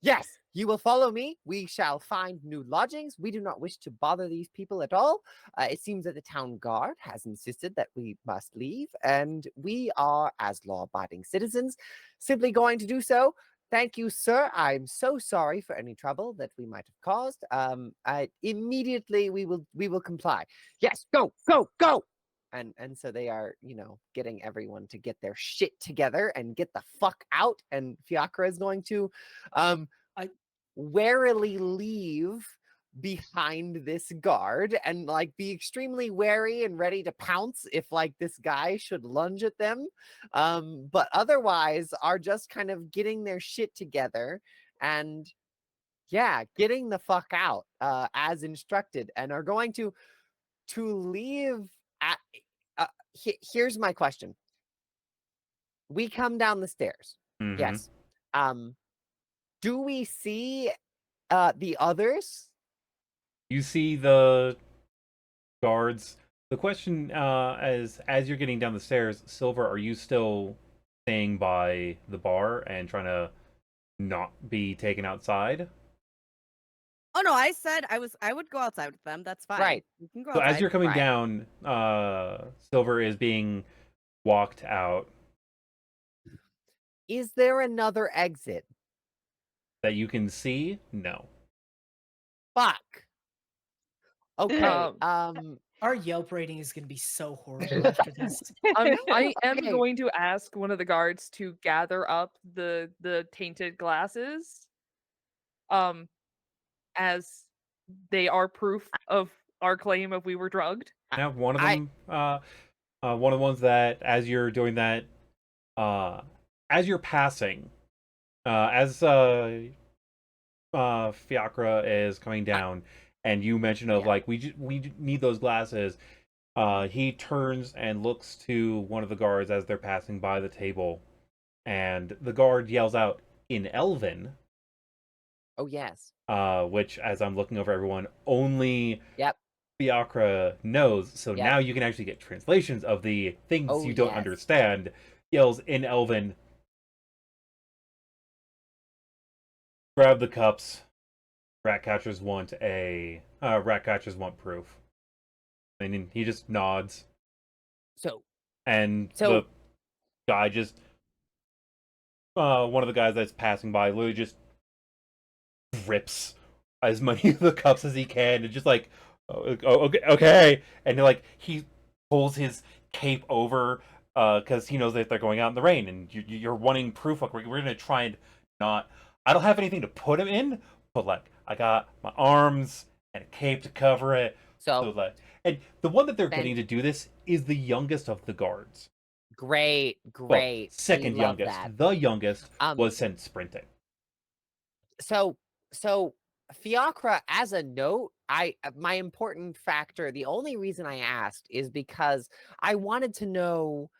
Yes, you will follow me. We shall find new lodgings. We do not wish to bother these people at all. It seems that the town guard has insisted that we must leave, and we are, as law-abiding citizens, simply going to do so. Thank you, sir. I'm so sorry for any trouble that we might have caused. Immediately we will comply. Yes, go, go, go. And so they are, getting everyone to get their shit together and get the fuck out. And Fiacre is going to warily leave behind this guard and like be extremely wary and ready to pounce if like this guy should lunge at them, but otherwise are just kind of getting their shit together and getting the fuck out as instructed, and are going to leave at here's my question. We come down the stairs. Mhm. Yes. Do we see the others? You see the guards. The question, as you're getting down the stairs, Silver, are you still staying by the bar and trying to not be taken outside? Oh no, I said I would go outside with them. That's fine. Right. You can go So outside. as you're coming Right. down, Silver is being walked out Is there another exit? that you can see. No. Fuck. Okay. Our Yelp rating is going to be so horrible after this. I am Okay. going to ask one of the guards to gather up the tainted glasses, as they are proof of our claim of we were drugged. Now, one of them, one of the ones that, as you're doing that, as you're passing, as Fiacre is coming down, and you mention of like we need those glasses. He turns and looks to one of the guards as they're passing by the table, and the guard yells out in Elven. Oh yes. Which, as I'm looking over everyone, only Yep. Fiacre knows. So Yep. now you can actually get translations of the things Oh, you don't yes. understand. Yells in Elven, grab the cups. Rat catchers want proof. And he just nods. So And the guy just one of the guys that's passing by literally just rips as many of the cups as he can and just like okay, and like he pulls his cape over because he knows that they're going out in the rain, and you're wanting proof. Like we're gonna try and not. I don't have anything to put him in, but like I got my arms and a cape to cover it. So So like, and the one that they're Then- getting to do this is the youngest of the guards. great, Well, great. We second love youngest. that. The youngest Um, was sent sprinting. So Fiacre, as a note, my important factor, the only reason I asked is because I wanted to know,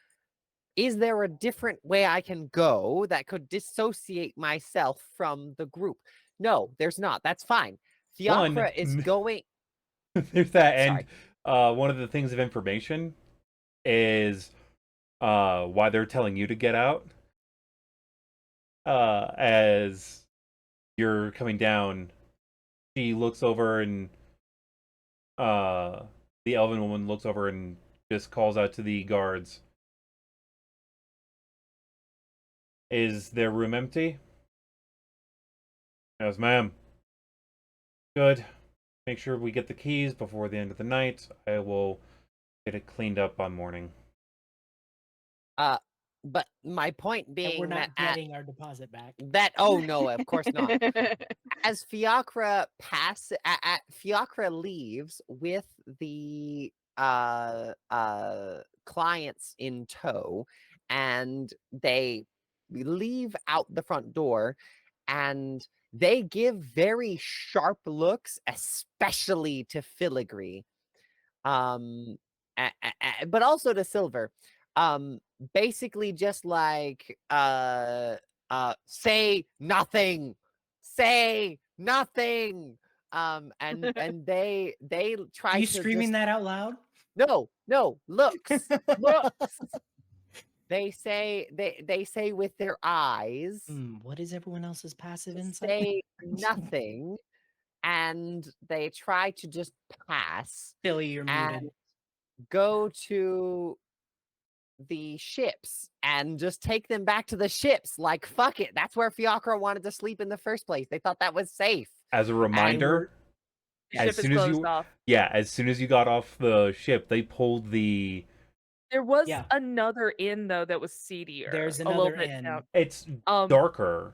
is there a different way I can go that could dissociate myself from the group? No, there's not. That's fine. Fiacre is going. There's that, Sorry. and one of the things of information is why they're telling you to get out. As you're coming down, she looks over and the elven woman looks over and just calls out to the guards. Is their room empty? Yes, ma'am. Good. Make sure we get the keys before the end of the night. I will get it cleaned up by morning. But my point And being we're not that getting our deposit back. oh no, of course not. As Fiacre Fiacre leaves with the clients in tow, and they leave out the front door, and they give very sharp looks, especially to Filigree, but also to Silver. Basically just like say nothing, say nothing. And they try Are you to screaming that out loud? no looks. They say with their eyes, What is everyone else's passive insight? say nothing, and they try to just pass Billy, you're and muted. go to the ships and just take them back to the ships. Like, fuck it. That's where Fiacre wanted to sleep in the first place. They thought that was safe. As a reminder, The ship is closed off. as soon as you got off the ship, they pulled the. There was Yeah. another inn though that was seedier. There's a little another bit inn. down. It's darker.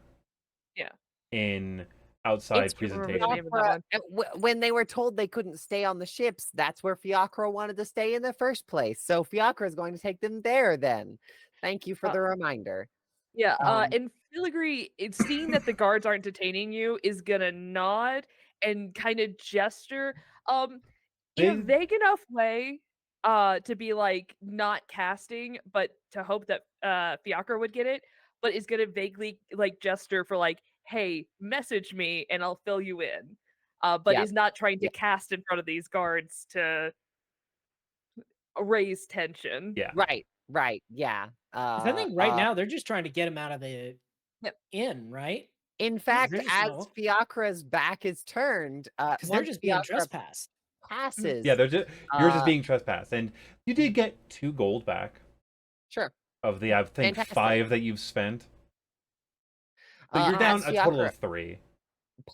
Yeah. In outside It's presentation. name of that When they were told they couldn't stay on the ships, that's where Fiacre wanted to stay in the first place. So Fiacre is going to take them there then. Thank you for the reminder. Yeah, Um, and Filigree, it's seeing that the guards aren't detaining you, is gonna nod and kind of gesture, in a They- vague enough way, to be like not casting, but to hope that Fiacre would get it, but is gonna vaguely like gesture for like, hey, message me and I'll fill you in. But Yeah. is not trying to Yeah. cast in front of these guards to raise tension. Yeah. Right. Yeah. 'cause I think right now they're just trying to get him out of the Yep. inn, right? in fact, they're just as low. Fiacre's back is turned, Because they're once just being Fiacre trespassed. passes, Yeah, they're just yours is Uh, being trespassed, and you did get 2 gold back sure. of the I think Fantastic. 5 that you've spent. So you're down as a total Fiacre of 3.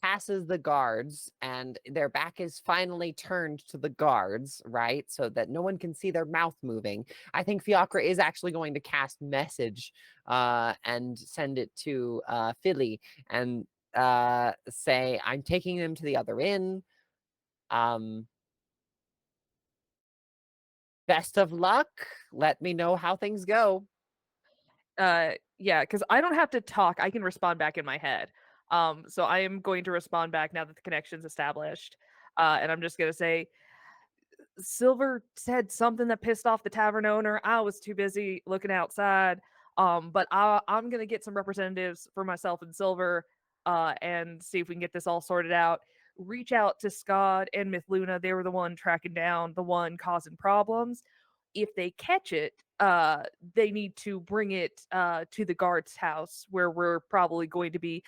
passes the guards and their back is finally turned to the guards, right? So that no one can see their mouth moving. I think Fiacre is actually going to cast message and send it to Philly and say, I'm taking them to the other inn. Best of luck. Let me know how things go. Yeah, because I don't have to talk. I can respond back in my head. So I am going to respond back now that the connection's established. And I'm just gonna say, Silver said something that pissed off the tavern owner. I was too busy looking outside. But I'm gonna get some representatives for myself and Silver, and see if we can get this all sorted out. Reach out to Skad and Mithluna. They were the one tracking down the one causing problems. If they catch it, they need to bring it to the guard's house where we're probably going to be,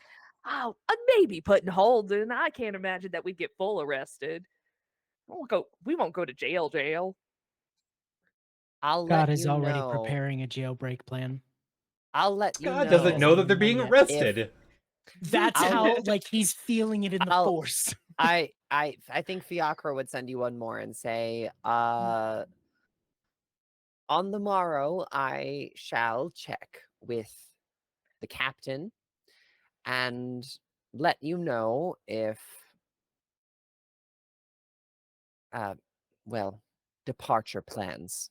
maybe put in hold. And I can't imagine that we'd get full arrested. We won't go to jail. I'll God let is you already know. preparing a jailbreak plan. I'll let you God know. doesn't know that they're being Not yet. arrested. That's I'll- how like he's feeling it in the I'll- force. I think Fiacre would send you one more and say, On the morrow, I shall check with the captain and let you know if, well, departure plans.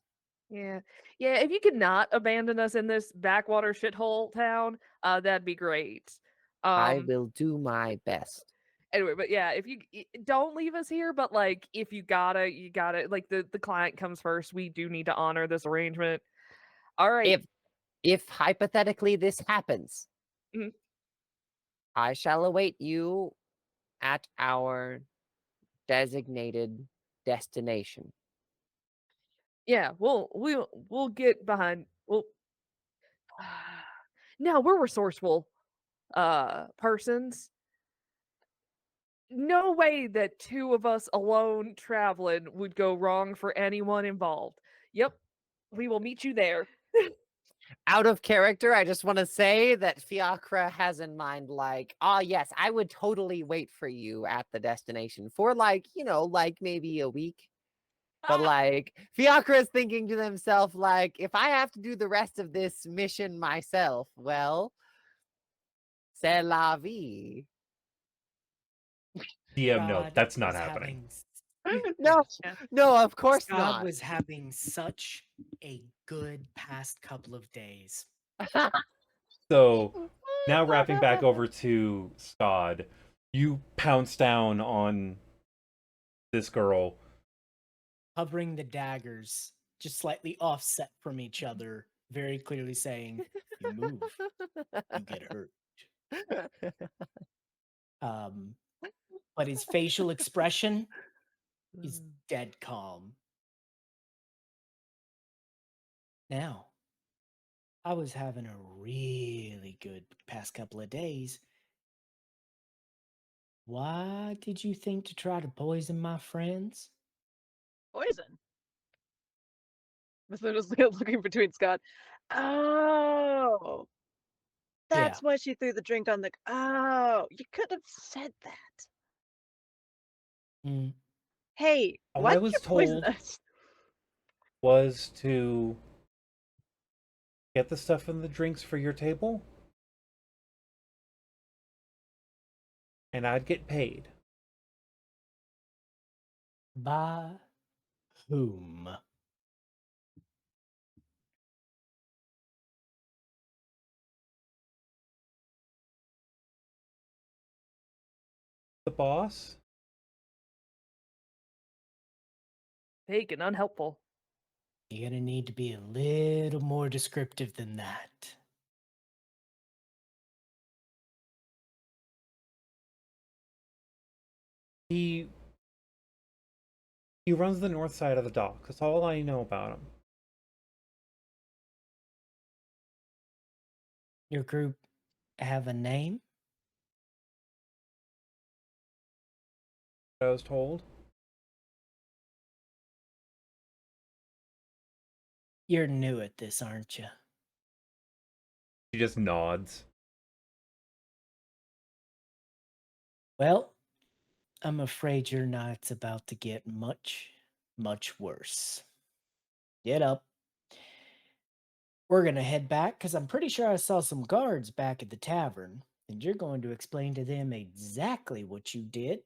Yeah. Yeah, if you could not abandon us in this backwater shithole town, that'd be great. I will do my best. Anyway, but yeah, if you don't leave us here, but like if you gotta, like the client comes first. We do need to honor this arrangement. All right. If hypothetically this happens, Mhm. I shall await you at our designated destination. Yeah, we'll get behind. Well, now we're resourceful persons. No way that two of us alone traveling would go wrong for anyone involved. Yep, we will meet you there. Out of character, I just want to say that Fiacre has in mind, like, yes, I would totally wait for you at the destination for, like, like maybe a week. But, like, Fiacre is thinking to himself, like, if I have to do the rest of this mission myself, well, c'est la vie. DM, no, God that's not was happening. No, Yeah. no, of course God not. was having such a good past couple of days. So now wrapping back over to Skad, you pounce down on this girl. Hovering the daggers, just slightly offset from each other, very clearly saying, "You move, you get hurt." But his facial expression is dead calm. Now, I was having a really good past couple of days. Why did you think to try to poison my friends? Poison. Mithluna's looking between Scott. Oh, that's why she threw the drink on the. Oh, you could have said that. Mm. Hey, All why I did was you poison told us? was to get the stuff in the drinks for your table, and I'd get paid. By whom? The boss? Vague and unhelpful. You're gonna need to be a little more descriptive than that. He runs the north side of the dock. That's all I know about him. Your group have a name? I was told. You're new at this, aren't you? She just nods. Well, I'm afraid your night's about to get much, much worse. Get up. We're gonna head back because I'm pretty sure I saw some guards back at the tavern, and you're going to explain to them exactly what you did,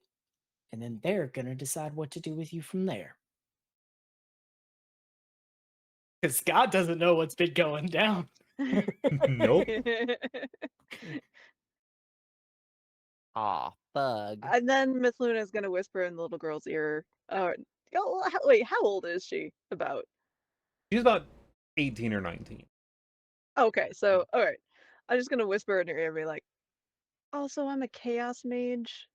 and then they're gonna decide what to do with you from there. Because Scott doesn't know what's been going down. Nope. Aw, bug. And then Mithluna is gonna whisper in the little girl's ear. Wait, how old is she? About. She's about 18 or 19. Okay, so all right. I'm just gonna whisper in her ear and be like, "Also, I'm a chaos mage.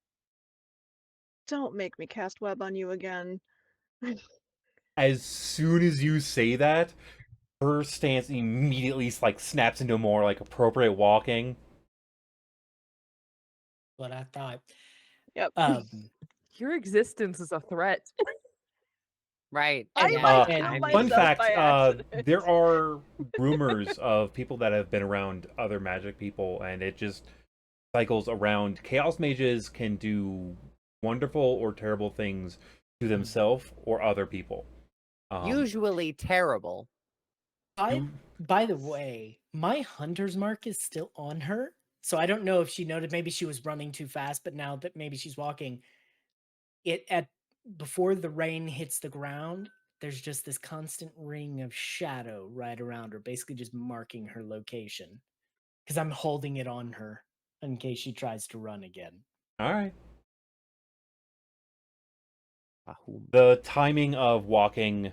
Don't make me cast web on you again." As soon as you say that, her stance immediately like snaps into more like appropriate walking. What I thought. Yep. Your existence is a threat. Right. I yeah, might and- kill I mean- Fun myself fact, by accident. there are rumors of people that have been around other magic people, and it just cycles around. Chaos mages can do wonderful or terrible things to themselves or other people. Usually terrible. By the way, my hunter's mark is still on her. So I don't know if she noted maybe she was running too fast, but now that maybe she's walking, before the rain hits the ground, there's just this constant ring of shadow right around her, basically just marking her location. Because I'm holding it on her in case she tries to run again. All right. Ahum. The timing of walking.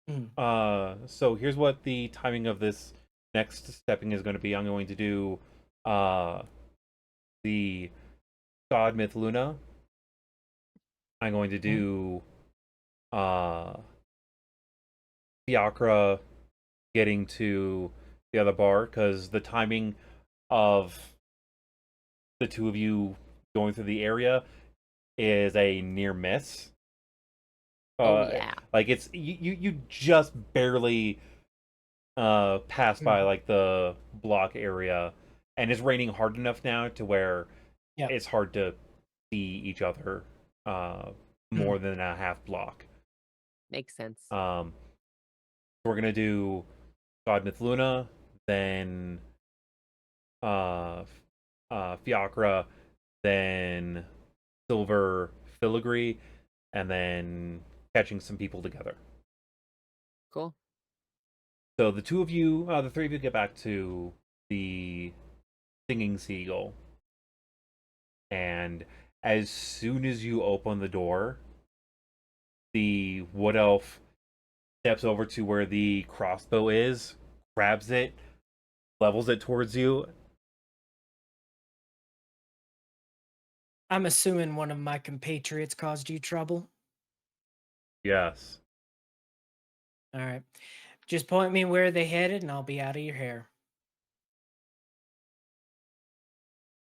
Mm. So here's what the timing of this next stepping is going to be. I'm going to do the God Mithluna. I'm going to do Fiacre getting to the other bar, because the timing of the two of you going through the area is a near miss. Oh, yeah. Like it's you just barely pass by like the block area, and it's raining hard enough now to where it's hard to see each other more than a half block. Makes sense. We're gonna do God Mithluna, then Fiacre, then Silver Filigree, and then catching some people together. Cool. So the two of you, the three of you, get back to the Singing Seagull, and as soon as you open the door, the wood elf steps over to where the crossbow is, grabs it, levels it towards you. I'm assuming one of my compatriots caused you trouble. Yes. All right. Just point me where they headed and I'll be out of your hair.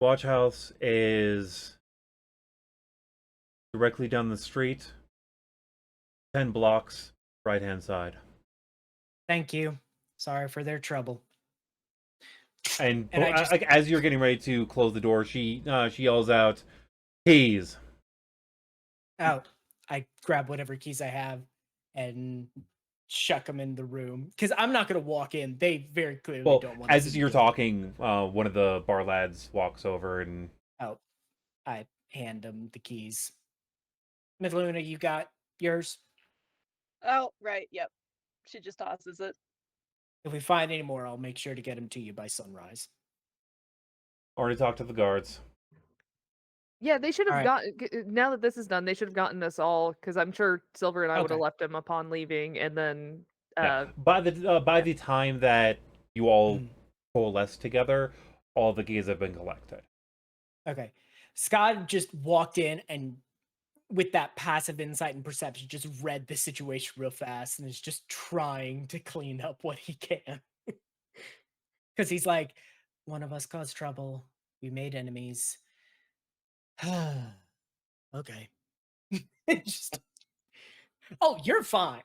Watch house is directly down the street, 10 blocks, right hand side. Thank you. Sorry for their trouble. And I just- like, as you're getting ready to close the door, she yells out, "Keys!" Out. I grab whatever keys I have and chuck them in the room because I'm not going to walk in. They very clearly Well, don't want to. as you're talking, one of the bar lads walks over and I hand them the keys. Mithluna, you got yours? Oh, right. Yep. She just tosses it. If we find any more, I'll make sure to get them to you by sunrise. already talked to the guards. Yeah, they should have Alright. gotten. Now that this is done, they should have gotten us all, because I'm sure Silver and I would have Okay. left him upon leaving, and then Yeah. By the time that you all coalesce together, all the keys have been collected. Okay. Skad just walked in and with that passive insight and perception just read the situation real fast and is just trying to clean up what he can. Because he's like, one of us caused trouble. We made enemies. Okay. Just, oh, you're fine.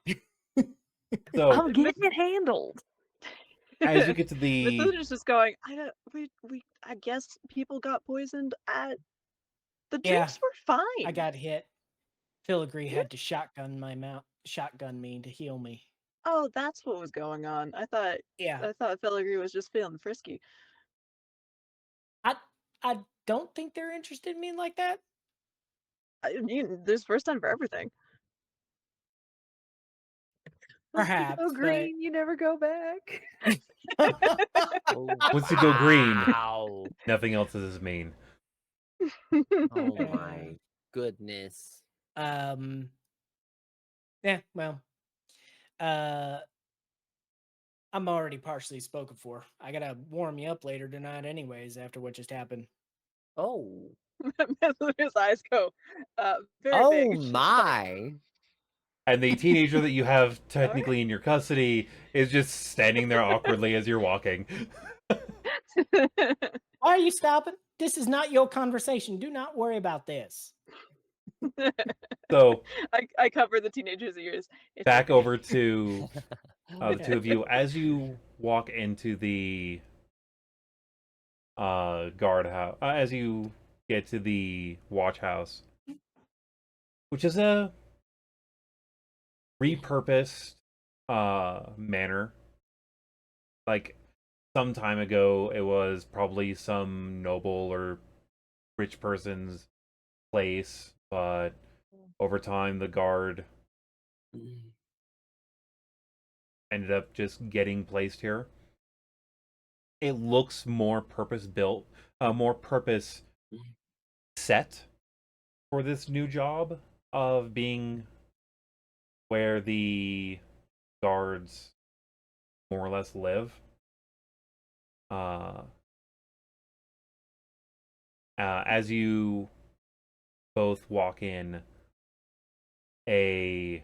So I'm getting it handled. as you get to the Mithluna's just going, I guess people got poisoned at the drinks were fine. I got hit. Filigree Yeah. had to shotgun me to heal me. Oh, that's what was going on. I thought Filigree was just feeling frisky. I don't think they're interested in me like that. There's first time for everything. Perhaps. Once you go green, you never go back. once you go green, Wow. nothing else is as mean. Oh my goodness. Yeah, well. I'm already partially spoken for. I gotta warm you up later tonight anyways after what just happened. Oh. Mithluna's eyes go very big. Oh my. And the teenager that you have technically in your custody is just standing there awkwardly as you're walking. Why are you stopping? This is not your conversation. Do not worry about this. So I cover the teenager's ears. It's back okay. over to the two of you. As you walk into the guardhouse, as you get to the watch house, which is a repurposed manor like some time ago, it was probably some noble or rich person's place, but over time, the guard ended up just getting placed here. It looks more purpose built, more purpose set for this new job of being where the guards more or less live. As you both walk in, a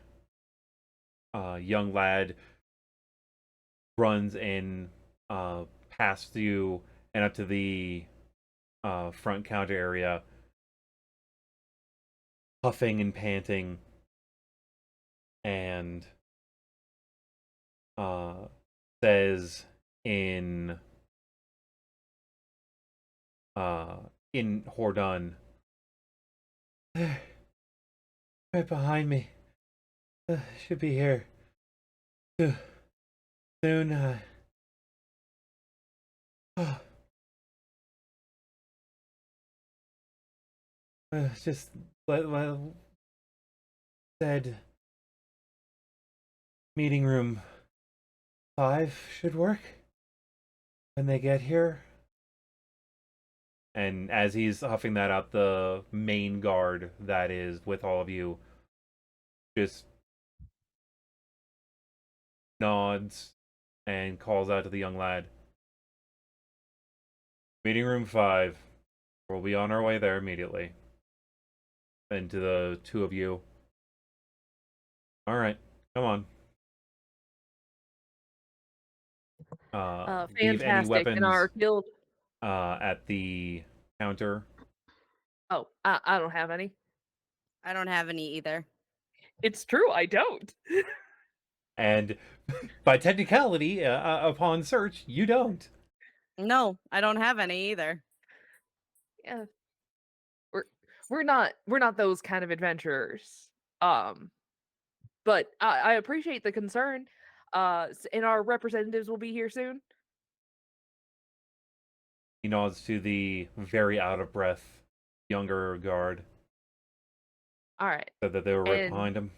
young lad runs in past you and up to the front counter area, puffing and panting, and says in Hordun, right behind me. Should be here soon. Just said meeting room 5 should work when they get here. And as he's huffing that out, the main guard that is with all of you just nods and calls out to the young lad. Meeting room 5. We'll be on our way there immediately. And to the two of you. Alright, come on. Leave any Fantastic. weapons In our guild. at the counter. Oh, I don't have any. I don't have any either. It's true, I don't. And by technicality, upon search, you don't. No, I don't have any either. Yeah. We're not those kind of adventurers. But I appreciate the concern. And our representatives will be here soon. He nods to the very out of breath younger guard. All right. Said that they were right And- behind him.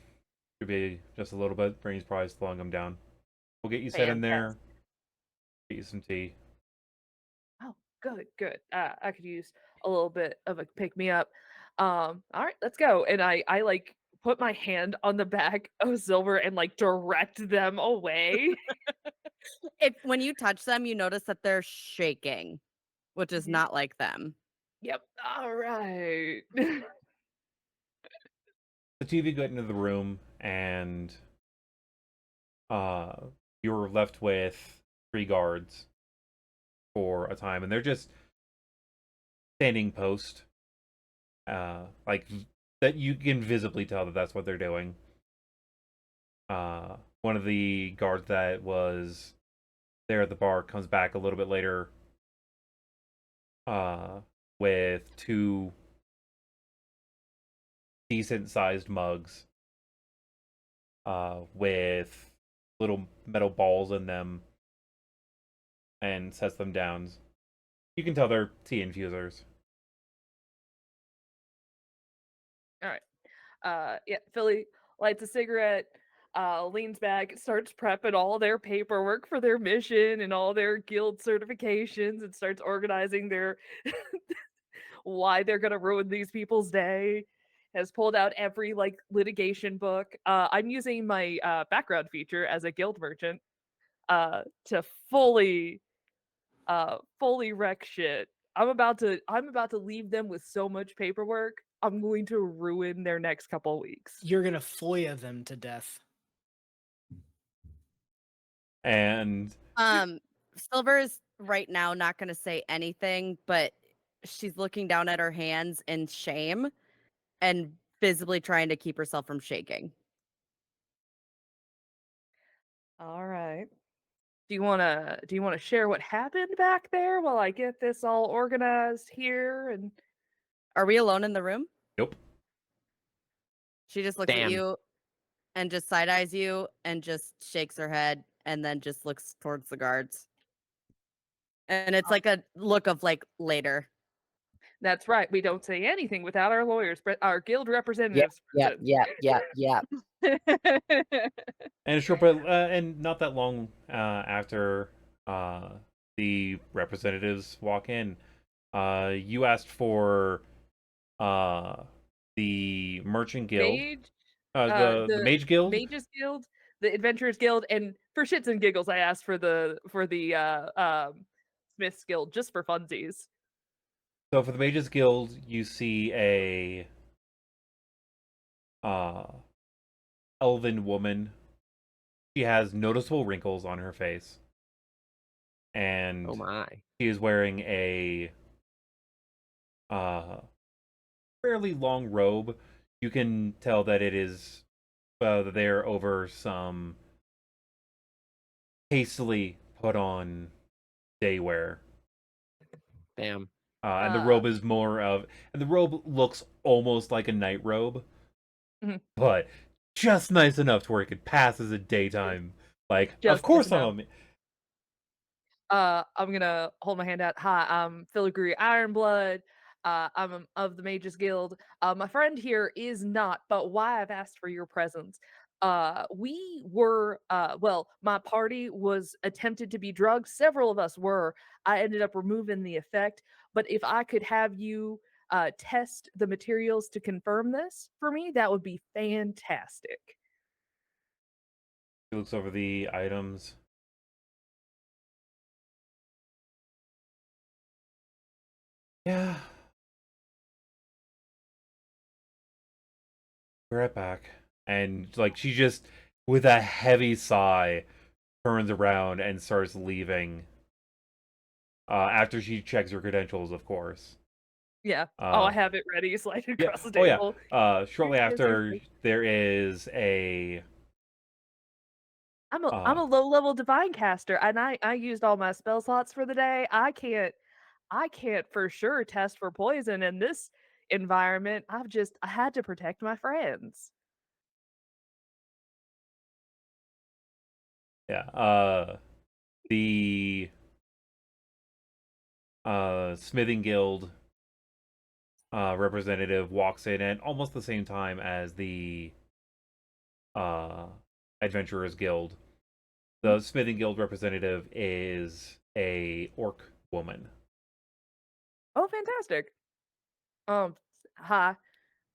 Should be just a little bit. Brain's probably slowing him down. We'll get you set in there. Get you some tea. Oh, good. I could use a little bit of a pick me up. All right, let's go. And I like put my hand on the back of Silver and like direct them away. When you touch them, you notice that they're shaking, which is Mhm. not like them. Yep. All right. The two of you get into the room, and you're left with 3 guards for a time, and they're just standing post. Like that, you can visibly tell that that's what they're doing. One of the guards that was there at the bar comes back a little bit later with 2 decent sized mugs with little metal balls in them, and sets them down. You can tell they're tea infusers. All right. Yeah, Philly lights a cigarette, leans back, starts prepping all their paperwork for their mission and all their guild certifications, and starts organizing their why they're gonna ruin these people's day. Has pulled out every like litigation book. I'm using my background feature as a guild merchant to fully wreck shit. I'm about to leave them with so much paperwork. I'm going to ruin their next couple weeks. You're gonna FOIA them to death. And Silver's right now not going to say anything, but she's looking down at her hands in shame and visibly trying to keep herself from shaking. All right. Do you want to share what happened back there while I get this all organized here? And Are we alone in the room? nope. She just looks at Damn. you and just side eyes you and just shakes her head and then just looks towards the guards. And it's like a look of like later. That's right. We don't say anything without our lawyers, our guild Yeah, representatives yeah, present. yeah, yeah, yeah. And sure, but and not that long after the representatives walk in, you asked for the merchant guild, Mage, the the mage guild. Mages Guild, the Adventurers Guild, and for shits and giggles, I asked for the Smiths Guild just for funsies. So for the mages guild, you see a uh elven woman. She has noticeable wrinkles on her face, and Oh my. she is wearing a uh fairly long robe. You can tell that it is there over some hastily put on day wear. Damn. And the robe is and the robe looks almost like a night robe, but just nice enough to where it could pass as a daytime. Like, of Just course nice I'm. I'm gonna hold my hand out. Hi, I'm Filigree Ironblood. I'm of the Mages Guild. My friend here is not, but why I've asked for your presence. We were, well, my party was attempted to be drugged. Several of us were. I ended up removing the effect, but if I could have you test the materials to confirm this for me, that would be fantastic. He looks over the items. Yeah. Be right back. And like she just, with a heavy sigh, turns around and starts leaving. After she checks her credentials, of course. Yeah. I have it ready, slide it Yeah. across the Oh table. yeah. Shortly Here's after, this. there is a. I'm a low level divine caster, and I used all my spell slots for the day. I can't for sure test for poison in this environment. I had to protect my friends. Yeah. The smithing guild representative walks in at almost the same time as the adventurers guild. The smithing guild representative is a orc woman. Oh, fantastic. Hi,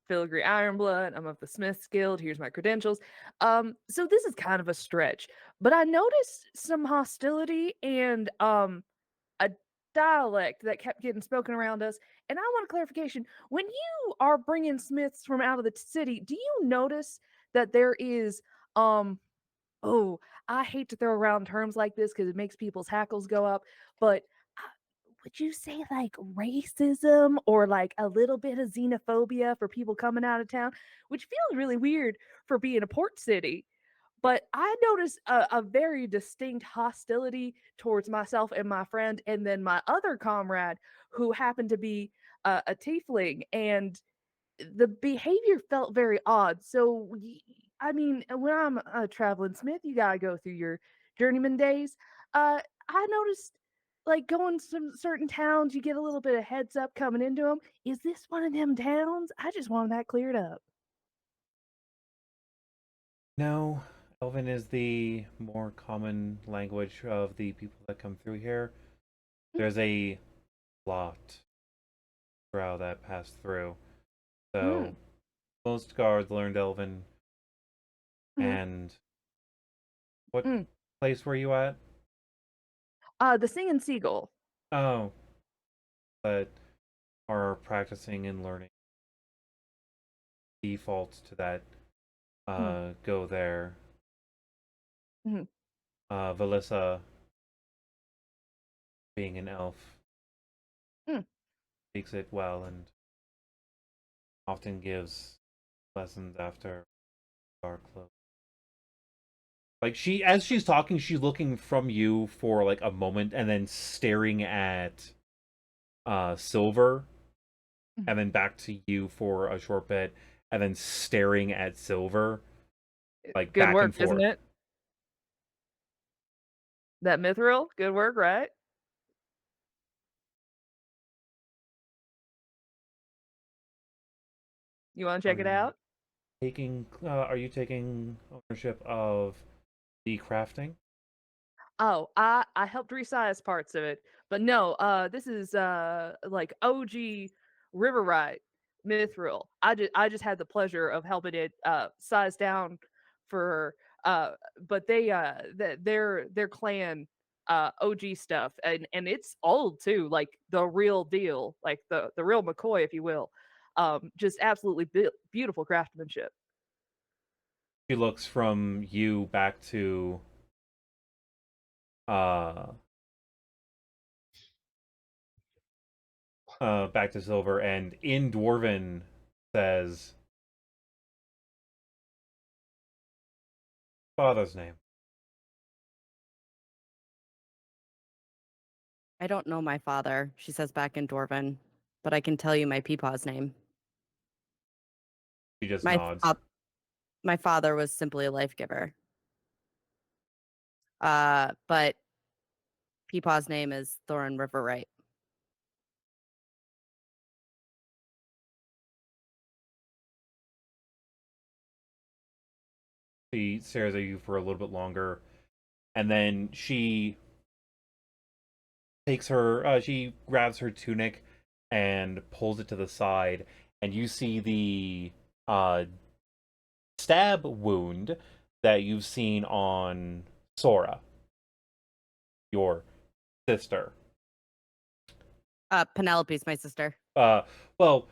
Filigree Ironblood. I'm of the Smiths Guild. Here's my credentials. So this is kind of a stretch, but I noticed some hostility and a dialect that kept getting spoken around us. And I want a clarification. When you are bringing Smiths from out of the city, do you notice that there is, oh, I hate to throw around terms like this because it makes people's hackles go up, but would you say like racism or like a little bit of xenophobia for people coming out of town, which feels really weird for being a port city? But I noticed a very distinct hostility towards myself and my friend, and then my other comrade, who happened to be a tiefling, and the behavior felt very odd. So, I mean, when I'm a traveling smith, you gotta go through your journeyman days. I noticed, like, going to some certain towns, you get a little bit of heads up coming into them. Is this one of them towns? I just wanted that cleared up. No, Elven is the more common language of the people that come through here. There's a lot drow that pass through. So most guards learned Elven. And what place were you at? The Singing Seagull. Oh, that are practicing and learning. Defaults to that go there. Valissa, being an elf, speaks it well and often gives lessons after dark close. Like as she's talking, she's looking from you for like a moment and then staring at Silver, and then back to you for a short bit, and then staring at Silver, like Good back work, and forth. isn't it? That mithril, good work, right? You want to check it you out? Are you taking ownership of the crafting? Oh, I helped resize parts of it, but no, this is like OG River Ride Mithril. I just had the pleasure of helping it size down for uh, but their clan OG stuff, and it's old too, like the real deal, like the real McCoy, if you will. Just absolutely beautiful craftsmanship. She looks from you back to uh back to Silver, and in Dwarven says, "Father's name." I don't know my father, she says back in Dwarven, but I can tell you my peepaw's name. She just My nods. my father was simply a life giver. But peepaw's name is Thorin Riverwright. She stares at you for a little bit longer, and then she grabs her tunic and pulls it to the side, and you see the stab wound that you've seen on Cerrah, your sister. Penelope's my sister. Well,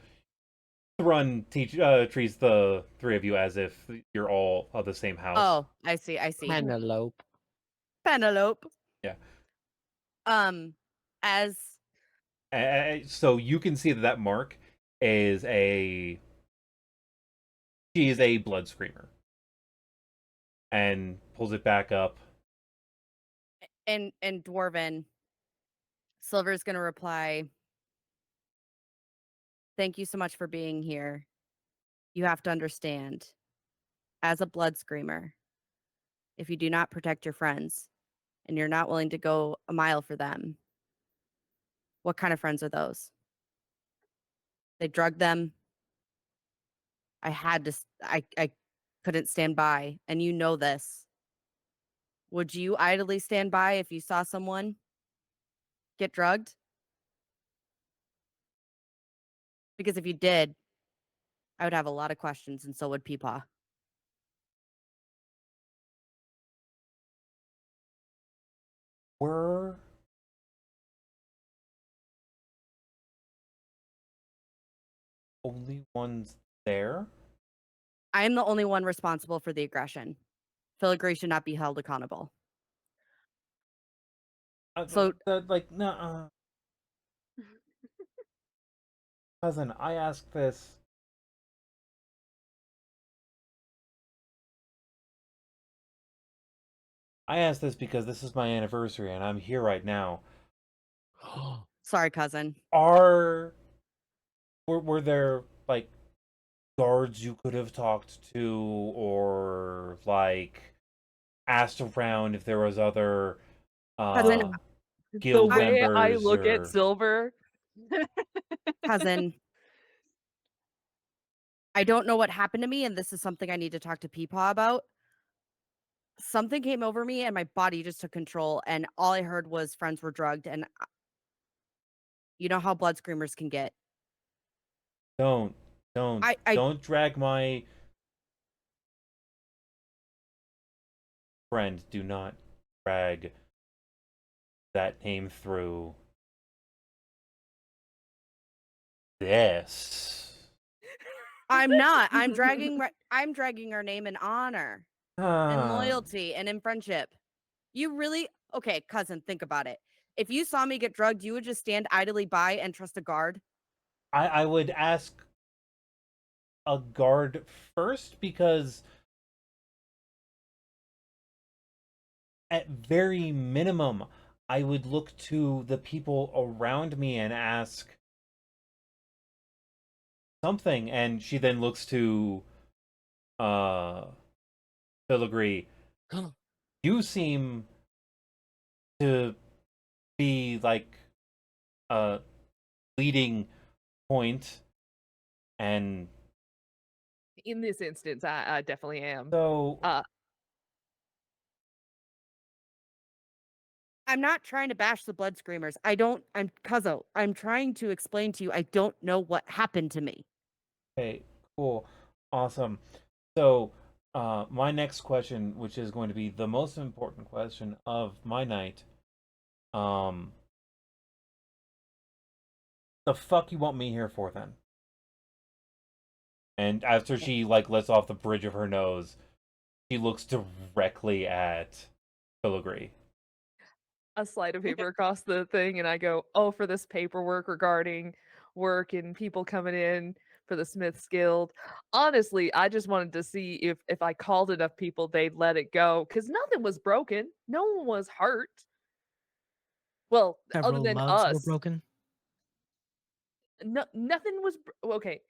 treats the three of you as if you're all of the same house. Oh, I see. Penelope. Penelope. Yeah. As So you can see that mark is she is a blood screamer, and pulls it back up. in Dwarven, Silver's gonna reply, "Thank you so much for being here. You have to understand, as a blood screamer, if you do not protect your friends and you're not willing to go a mile for them, what kind of friends are those? They drugged them. I had to. I couldn't stand by, and you know this. Would you idly stand by if you saw someone get drugged? Because if you did, I would have a lot of questions, and so would Peepaw." We're only ones there. I am the only one responsible for the aggression. Filigree should not be held accountable. So Like, no, cousin, I asked this. I asked this because this is my anniversary, and I'm here right now. sorry, cousin. Were there like guards you could have talked to, or like asked around if there was other Cousin, The guild way I members look at or Silver, cousin, I don't know what happened to me, and this is something I need to talk to Peepaw about. Something came over me, and my body just took control, and all I heard was friends were drugged, and you know how blood screamers can get. don't I don't drag my friend. Do not drag that name through this. I'm not. I'm dragging our name in honor and Ah, loyalty and in friendship. You really okay, cousin, think about it. If you saw me get drugged, you would just stand idly by and trust a guard? I would ask a guard first, because at very minimum I would look to the people around me and ask something. And she then looks to Filigree. You seem to be like a leading point, and In this instance, I definitely am. So I'm not trying to bash the blood screamers. I'm Cuzzo. I'm trying to explain to you, I don't know what happened to me. okay, cool, awesome. So my next question, which is going to be the most important question of my night, the fuck you want me here for then? And after she like lets off the bridge of her nose, she looks directly at Filigree. A slide of paper across the thing, and I go, "Oh, for this paperwork regarding work and people coming in for the Smith's Guild." Honestly, I just wanted to see if I called enough people, they'd let it go, because nothing was broken. No one was hurt. Well, other Several than mugs were us. broken. No, nothing was okay.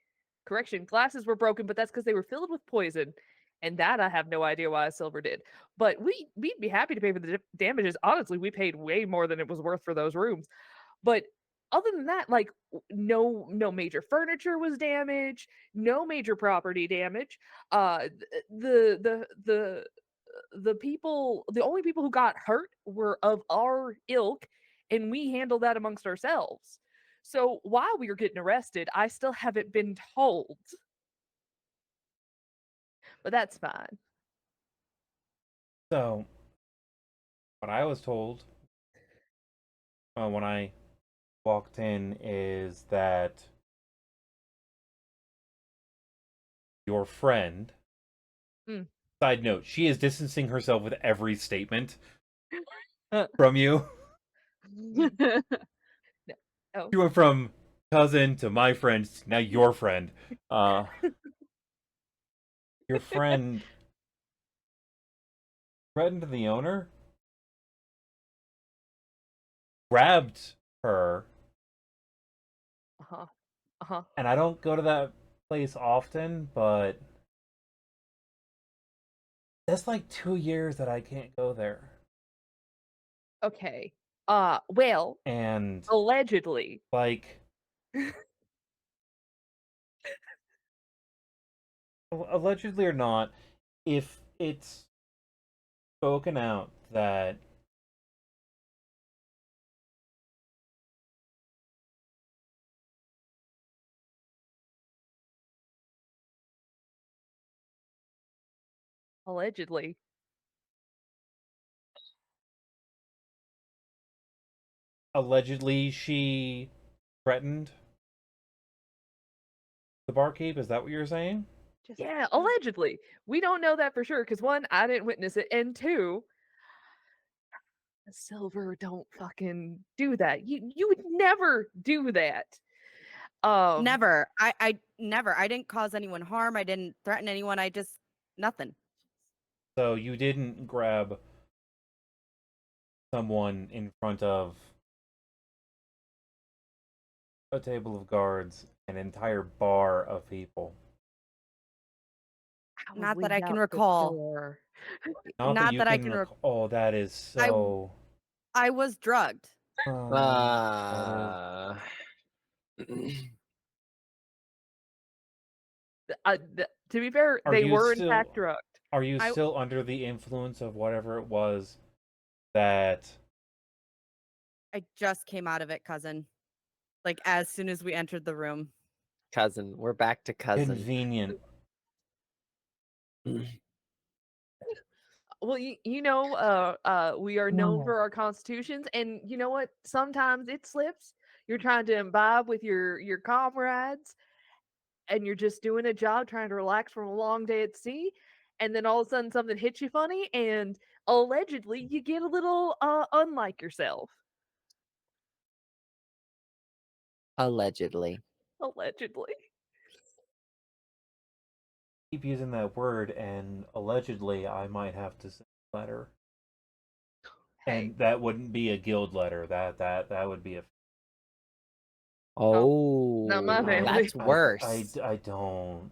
Correction, glasses were broken, but that's because they were filled with poison, and that I have no idea why Silver did. But we'd be happy to pay for the damages. Honestly, we paid way more than it was worth for those rooms. But other than that, like no major furniture was damaged, no major property damage. The people, the only people who got hurt were of our ilk, and we handled that amongst ourselves. So while we were getting arrested, I still haven't been told. But that's fine. So what I was told when I walked in is that your friend. Mm. Side note: she is distancing herself with every statement Uh, from you. oh, She went from cousin to my friend, now your friend. Your friend threatened the owner, grabbed her, uh-huh. Uh-huh. and I don't go to that place often, but that's like 2 years that I can't go there. Okay. Well, And allegedly. like allegedly or not, if it's spoken out that Allegedly. allegedly she threatened the barkeep, is that what you're saying? Yeah, allegedly. We don't know that for sure because one, I didn't witness it, and two, Silver don't fucking do that. You would never do that. Never. I never. I didn't cause anyone harm. I didn't threaten anyone. I just nothing. So you didn't grab someone in front of a table of guards, an entire bar of people. Not that I can recall. Not that Not you that I can can rec- Oh, that is so. I was drugged. Oh, To be fair, Are they you were in still- fact drugged. Are you I- still under the influence of whatever it was that? I just came out of it, cousin. Like as soon as we entered the room. Cousin. We're back to cousin. Convenient. Well, we are known for our constitutions, and you know what? Sometimes it slips. You're trying to imbibe with your comrades, and you're just doing a job, trying to relax from a long day at sea, and then all of a sudden something hits you funny, and allegedly you get a little unlike yourself. Allegedly. Allegedly. Keep using that word, and allegedly, I might have to send a letter. Hey. And that wouldn't be a guild letter. That would be a. Oh, not my family. that's worse. I don't.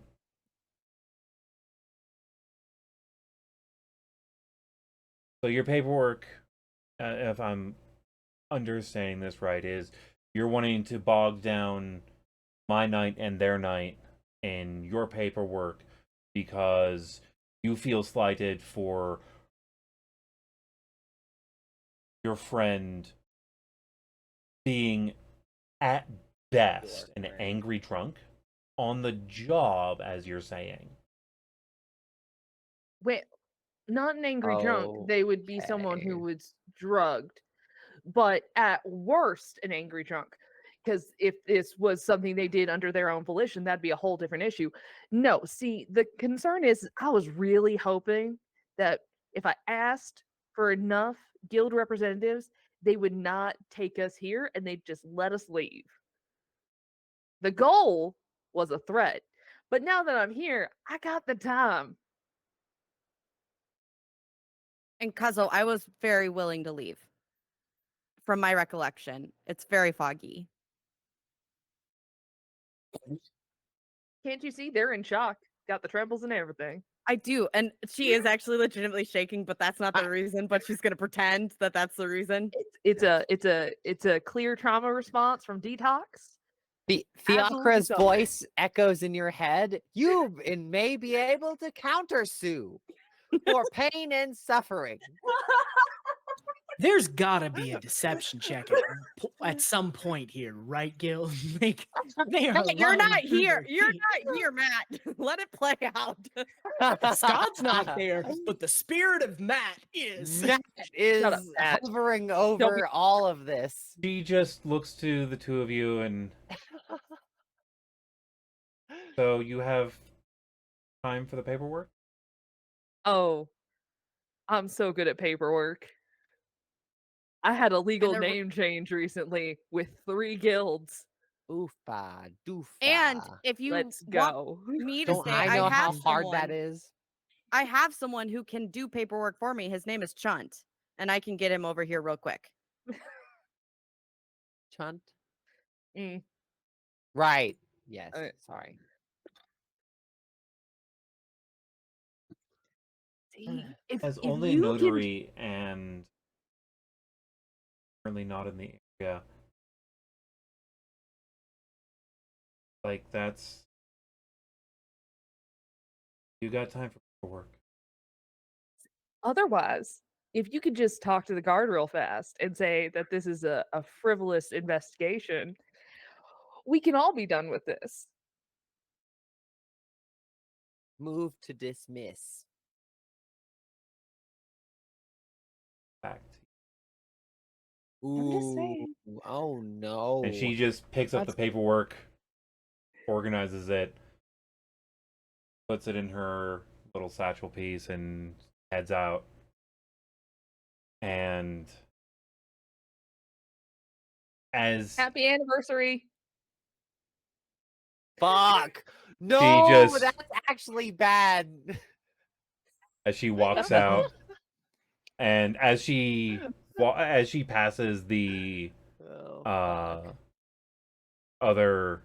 So your paperwork, if I'm understanding this right, is you're wanting to bog down my night and their night in your paperwork because you feel slighted for your friend being at best an angry drunk on the job, as you're saying. Wait, not an angry drunk. They would be someone who was drugged, but at worst, an angry drunk. Because if this was something they did under their own volition, that'd be a whole different issue. No, see, the concern is I was really hoping that if I asked for enough guild representatives, they would not take us here and they'd just let us leave. The goal was a threat, but now that I'm here, I got the time. And Kazo, I was very willing to leave. From my recollection, it's very foggy. Can't you see? They're in shock. Got the trembles and everything. I do, and she is actually legitimately shaking, but that's not the reason. But she's gonna pretend that that's the reason. It's a clear trauma response from detox. Fiacre's something. voice echoes in your head. You may be able to counter sue for pain and suffering. There's gotta be a deception check at some point here, right, Gil? Like, they are Matt, you're lying not through here. their You're teeth. not here, Matt. Let it play out. Scott's not there, but the spirit of Matt is. Matt is Shut up, Matt. hovering be- over all of this. She just looks to the two of you, and so you have time for the paperwork? Oh, I'm so good at paperwork. I had a legal there were- name change recently with 3 guilds. Oofa, doofa. And if you Let's want go. me to Don't stay, I know how have hard someone, that is? I have someone who can do paperwork for me. His name is Chunt, and I can get him over here real quick. Chunt? Mm. Right. Yes. Alright. Sorry. See, if As if only a you can notary and currently not in the area. Like, that's... You got time for paperwork. otherwise, if you could just talk to the guard real fast and say that this is a frivolous investigation, we can all be done with this. Move to dismiss. Fact. I'm just Ooh. saying. Oh no. And she just picks up the That's- paperwork, organizes it, puts it in her little satchel piece, and heads out. And as Happy anniversary. Fuck. No, just- that's actually bad. as she walks out, and as she passes the Oh, fuck. other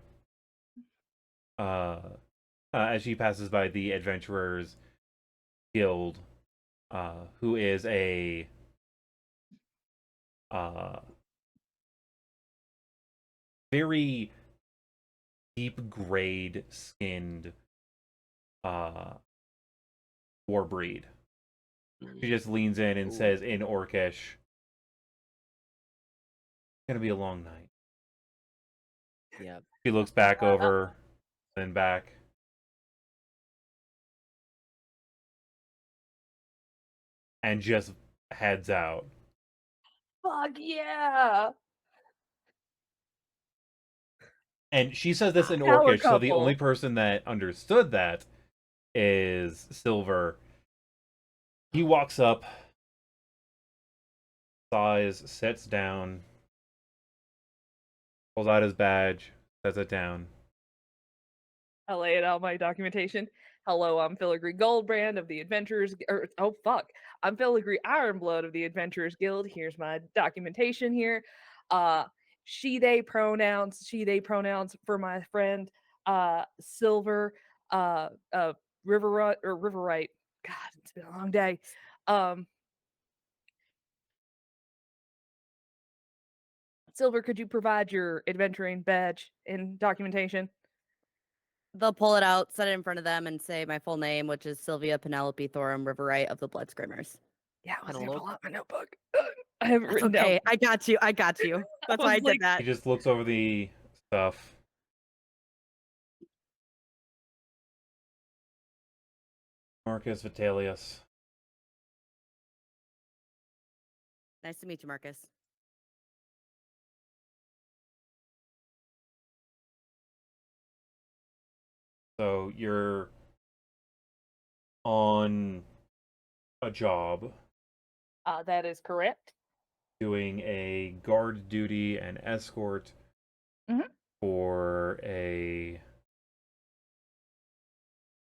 as she passes by the adventurers guild, who is a very deep grade skinned war breed. She just leans in and Ooh. says in Orcish, "It's gonna be a long night." Yep. She looks back over, then back. And just heads out. Fuck yeah. And she says this in Power Orcish, so the couple. only person that understood that is Silver. He walks up, sighs, sits down, pulls out his badge, sets it down. I lay out my documentation. Hello, I'm Filigree Goldbrand of the Adventurers. Oh fuck, I'm Filigree Ironblood of the Adventurers Guild. Here's my documentation here. She/they pronouns. She/they pronouns for my friend. Silver. Riverite. God, it's been a long day. Silver, could you provide your adventuring badge and documentation? They'll pull it out, set it in front of them, and say my full name, which is Sylvia Penelope Thorum Riverite of the Blood Screamers. Yeah, I was Kinda gonna look- pull out my notebook. I have it That's written okay. down. I got you. I got you. That's why I was like- did that. He just looks over the stuff. Marcus Vitellius. Nice to meet you, Marcus. So you're on a job That is correct. doing a guard duty and escort Mhm. for a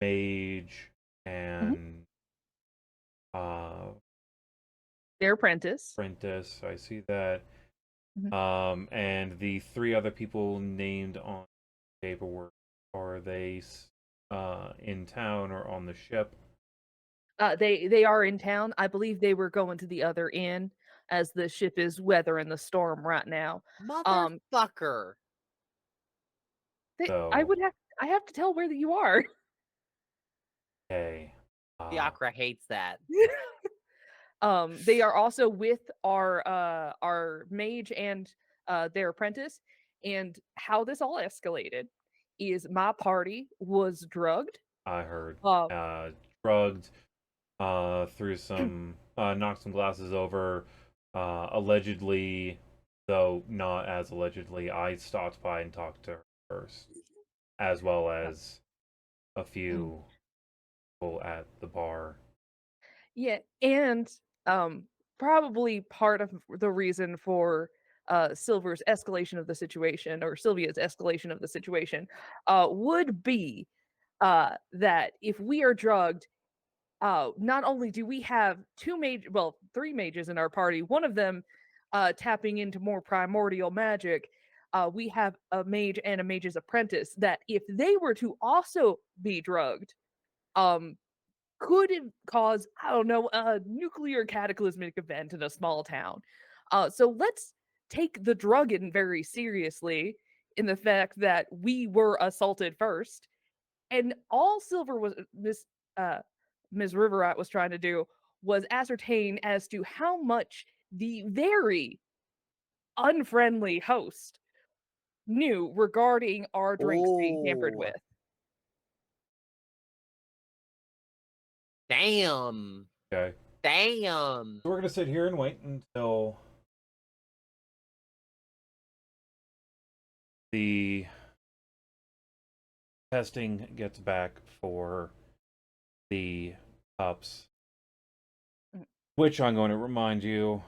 mage and Their apprentice. apprentice. I see that. Mhm. And the 3 other people named on paperwork, are they in town or on the ship? They are in town. I believe they were going to the other inn, as the ship is weathering the storm right now. Motherfucker. I So would have. I have to tell where that you are. okay. Fiacre hates that. They are also with our mage and their apprentice. And how this all escalated is my party was drugged. I heard Um, drugged, threw some, knocked some glasses over. Allegedly, though not as allegedly, I stopped by and talked to her first, as well as a few people at the bar. Yeah, and probably part of the reason for Silver's escalation of the situation, or Sylvia's escalation of the situation, would be that if we are drugged, not only do we have three mages in our party, one of them tapping into more primordial magic. We have a mage and a mage's apprentice that if they were to also be drugged, um, could it cause, I don't know, a nuclear cataclysmic event in a small town. So let's take the drugging very seriously in the fact that we were assaulted first. And all Silver was Ms. Riverite was trying to do was ascertain as to how much the very unfriendly host knew regarding our drinks being tampered Ooh. with. Damn. Okay. Damn. So we're gonna sit here and wait until the testing gets back for the cups, Mm. which I'm going to remind you,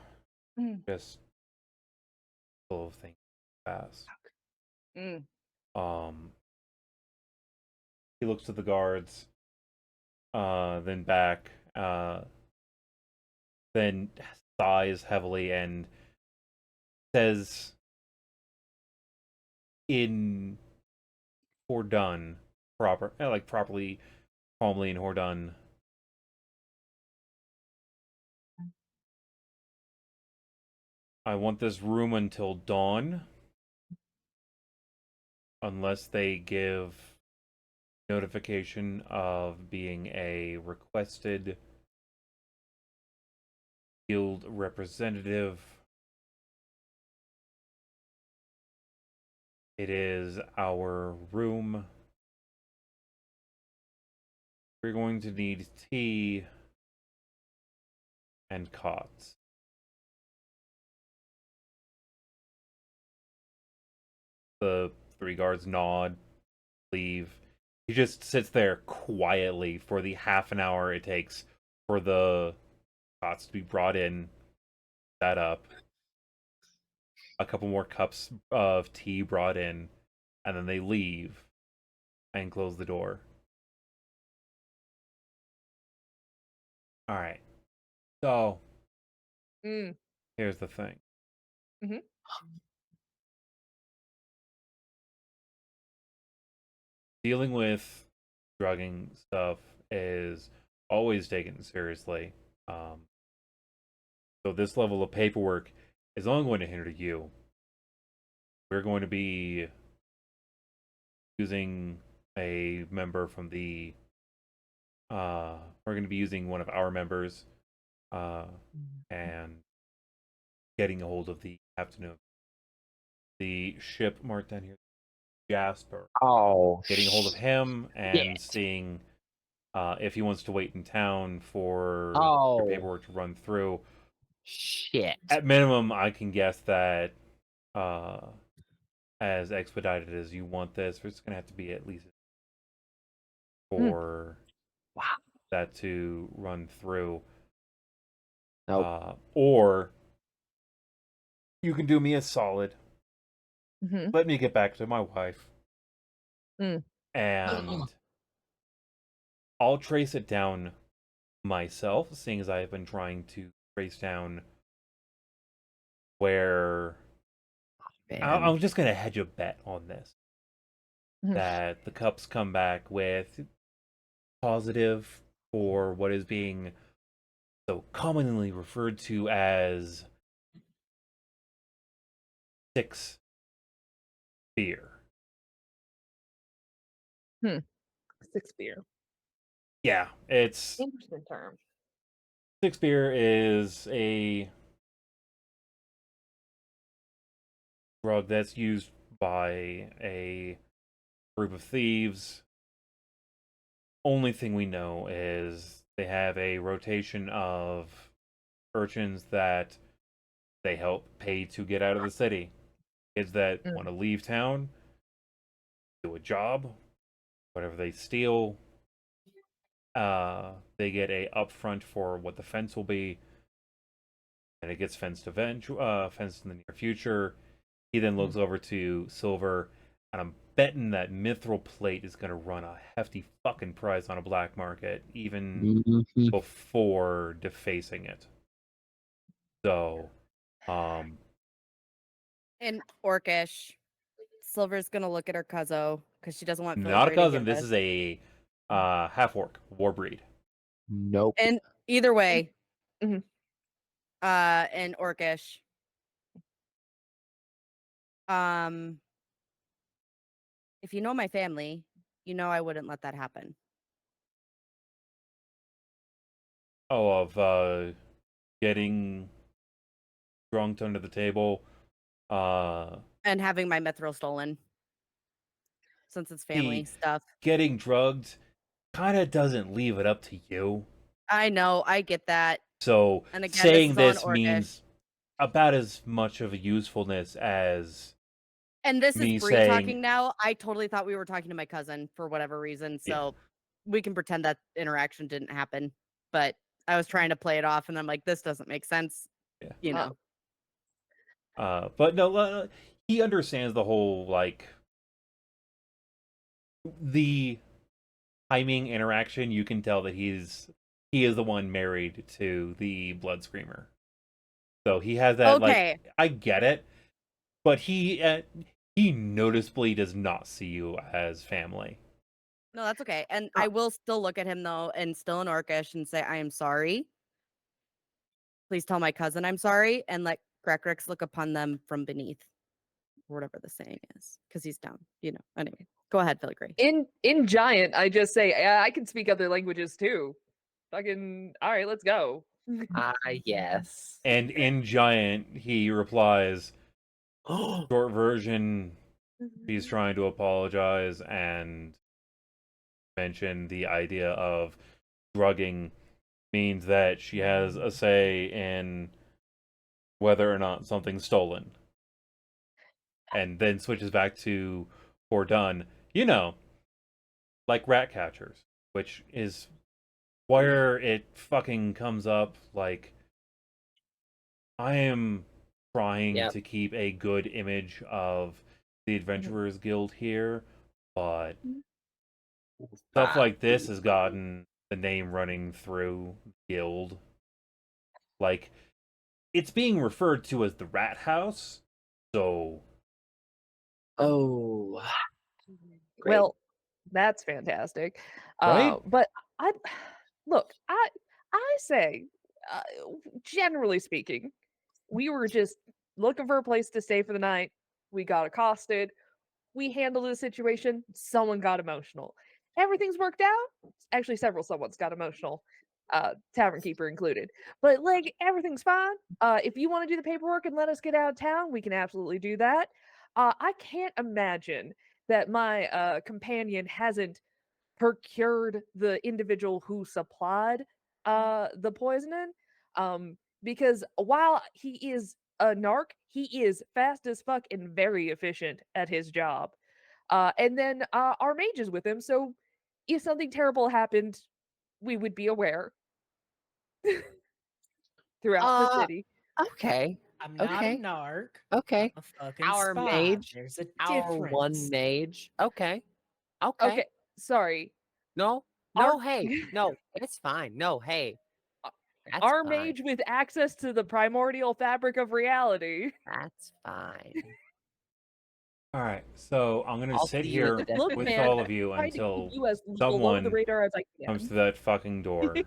Mm. just full of things fast. Mm. He looks to the guards, then back, then sighs heavily and says in Hordun, properly, calmly in Hordun, I want this room until dawn, unless they give notification of being a requested guild representative. It is our room. We're going to need tea and cots. The 3 guards nod, leave. He just sits there quietly for the half an hour it takes for the cots to be brought in, set up, a couple more cups of tea brought in, and then they leave and close the door. Alright. So, Mm. here's the thing. Mhm. Dealing with drugging stuff is always taken seriously. So this level of paperwork is only going to hinder you. We're going to be using a member from the we're going to be using one of our members and getting a hold of the captain of the ship marked down here, Jasper. Oh, Getting a hold of him and shit. seeing if he wants to wait in town for your Oh, paperwork to run through. shit. At minimum, I can guess that as expedited as you want this, it's going to have to be at least for Wow. that to run through. Nope. Or you can do me a solid. Mhm. Let me get back to my wife. Mm. And I'll trace it down myself, seeing as I've been trying to trace down where I'm Man. just going to hedge a bet on this. Mhm. That the cups come back with positive for what is being so commonly referred to as 6 beer. 6 beer. Yeah, it's Interesting term. 6 beer is a drug that's used by a group of thieves. Only thing we know is they have a rotation of urchins that they help pay to get out of the city. Kids that Mm. want to leave town, do a job, whatever they steal, they get a upfront for what the fence will be, and it gets fenced fenced in the near future. He then looks over to Silver, and I'm betting that mithril plate is going to run a hefty fucking price on a black market, even Mhm. before defacing it. So, In Orcish, Silver's gonna look at her cousin because she doesn't want not a Filigree to cousin. hear This this. is a half orc war breed. Nope. And either way, Mhm. in Orcish, um, if you know my family, you know I wouldn't let that happen. Oh, of getting drunk under the table. And having my mithril stolen, since it's family stuff. Getting drugged kind of doesn't leave it up to you. I know, I get that. So And again, this saying is on this Orcish. means about as much of a usefulness as And this is me Bree saying, talking now. I totally thought we were talking to my cousin for whatever reason. So we can pretend that interaction didn't happen. But I was trying to play it off and I'm like, this doesn't make sense. Yeah. You know. But no, he understands the whole, like, the timing interaction. You can tell that he is the one married to the Blood Screamer. So he has that, Okay. like, I get it, but he noticeably does not see you as family. No, that's okay. And I will still look at him though and still in Orcish and say, I am sorry. Please tell my cousin I'm sorry and let Grekrix look upon them from beneath. Or whatever the saying is. Because he's down. You know. Anyway. Go ahead, Filigree. In Giant, I just say I can speak other languages too. Fucking all right, let's go. Yes. And in Giant, he replies, short version, he's trying to apologize and mention the idea of drugging means that she has a say in whether or not something's stolen. And then switches back to Done, you know, like rat catchers, which is where it fucking comes up. Like, I am trying Yep. to keep a good image of the Adventurers Guild here, but stuff like this has gotten the name running through the guild. Like, it's being referred to as the Rat House, so Oh. Great. Well, that's fantastic. Right? But I look, I say, uh, generally speaking, we were just looking for a place to stay for the night. We got accosted. we handled the situation. Someone got emotional. Everything's worked out. Actually, several someone's got emotional, tavern keeper included. But like everything's fine. If you want to do the paperwork and let us get out of town, we can absolutely do that. I can't imagine that my companion hasn't procured the individual who supplied the poisoning. Because while he is a narc, he is fast as fuck and very efficient at his job. And then our mage is with him, so if something terrible happened, we would be aware throughout the Uh, city. okay, I'm not okay, a narc. okay. I'm a fucking Our spy. mage, There's a our one difference. mage. Okay, okay. Okay, sorry. No, Our no, hey, no, it's fine. No, hey, that's our fine. mage with access to the primordial fabric of reality. That's fine. All right, so I'm gonna I'll sit see you in here the Look, with desert. man, all of you trying to keep until you as below the someone radar as I comes can. to that fucking door. Yeah.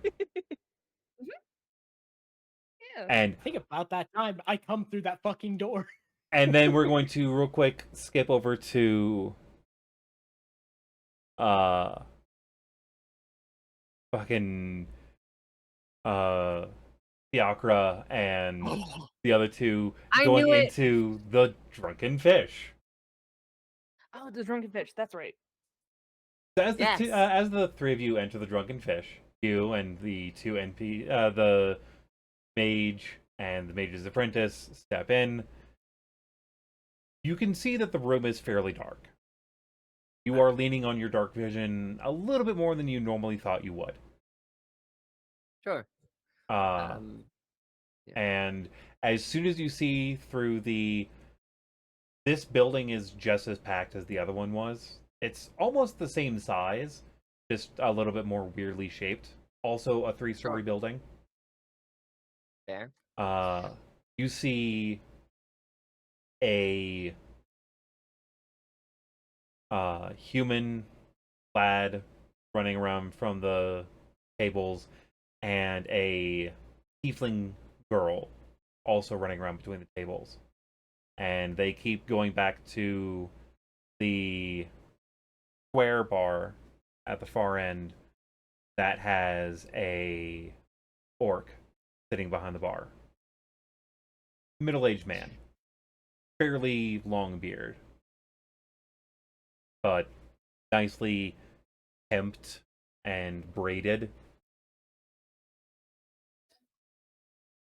and I think about that time I come through that fucking door. and then we're going to real quick skip over to uh fucking Fiacre and the other two I going knew it. into the drunken fish. Oh, the drunken fish. That's right. So as the Yes. as the three of you enter the drunken fish, you and the two the mage and the mage's apprentice step in. You can see that the room is fairly dark. You are leaning on your dark vision a little bit more than you normally thought you would. Sure. Yeah. And as soon as you see through this building is just as packed as the other one was. It's almost the same size, just a little bit more weirdly shaped. Also a 3-story building. There. You see a human lad running around from the tables and a tiefling girl also running around between the tables. And they keep going back to the square bar at the far end that has a orc sitting behind the bar. Middle-aged man. Fairly long beard. But nicely kempt and braided.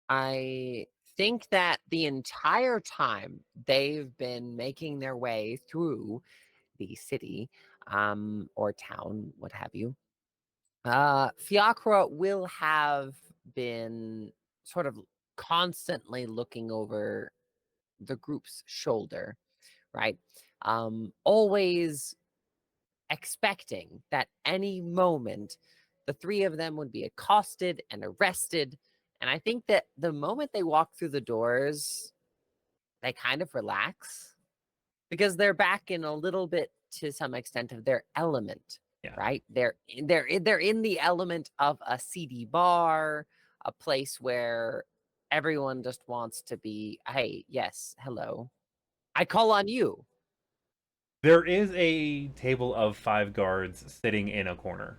I think that the entire time they've been making their way through the city, or town, what have you, Fiacre will have been sort of constantly looking over the group's shoulder, right? Always expecting that any moment the three of them would be accosted and arrested. And I think that the moment they walk through the doors, they kind of relax because they're back in a little bit to some extent of their element, right? They're in the element of a seedy bar, a place where everyone just wants to be, hey, yes, hello. I call on you. There is a table of 5 guards sitting in a corner.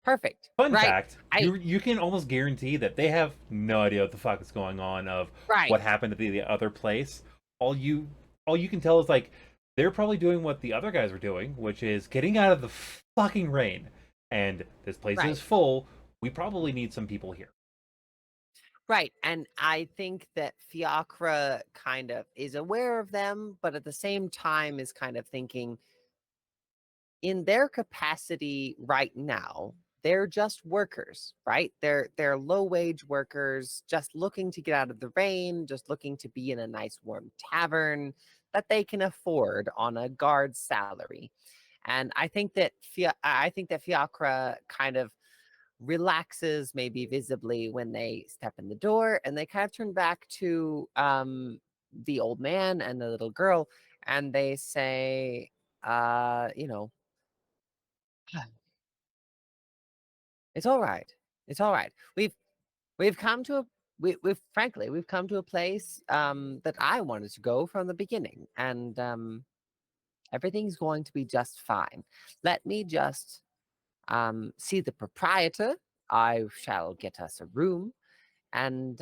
Perfect. Fun right? fact, you can almost guarantee that they have no idea what the fuck is going on of what happened at the other place. All you can tell is like they're probably doing what the other guys are doing, which is getting out of the fucking rain. And this place is full. We probably need some people here. Right. And I think that Fiacre kind of is aware of them, but at the same time is kind of thinking in their capacity right now, they're just workers, right? They're low-wage workers just looking to get out of the rain, just looking to be in a nice warm tavern that they can afford on a guard's salary. And I think that Fiacre kind of relaxes maybe visibly when they step in the door, and they kind of turn back to the old man and the little girl, and they say, it's all right. It's all right. We've come to we've come to a place that I wanted to go from the beginning, and Everything's going to be just fine. Let me just see the proprietor. I shall get us a room, and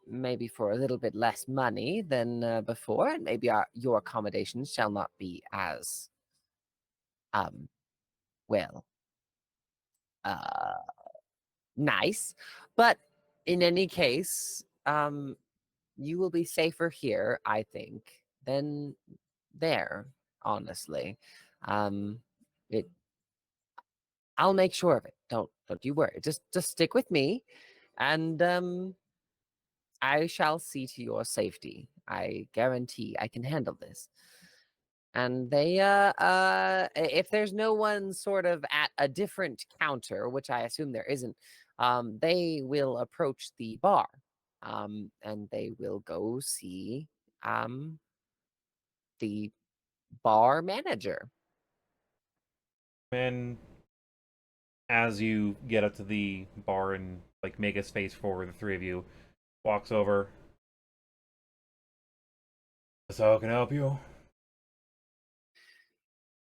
maybe for a little bit less money than before, and maybe your accommodations shall not be as well nice. But in any case, you will be safer here, I think, than there. Honestly, it. I'll make sure of it. Don't you worry. Just stick with me, and I shall see to your safety. I guarantee I can handle this. And they, if there's no one sort of at a different counter, which I assume there isn't, they will approach the bar, and they will go see, the bar manager. And as you get up to the bar and like make a space for the three of you, walks over. So how can I help you?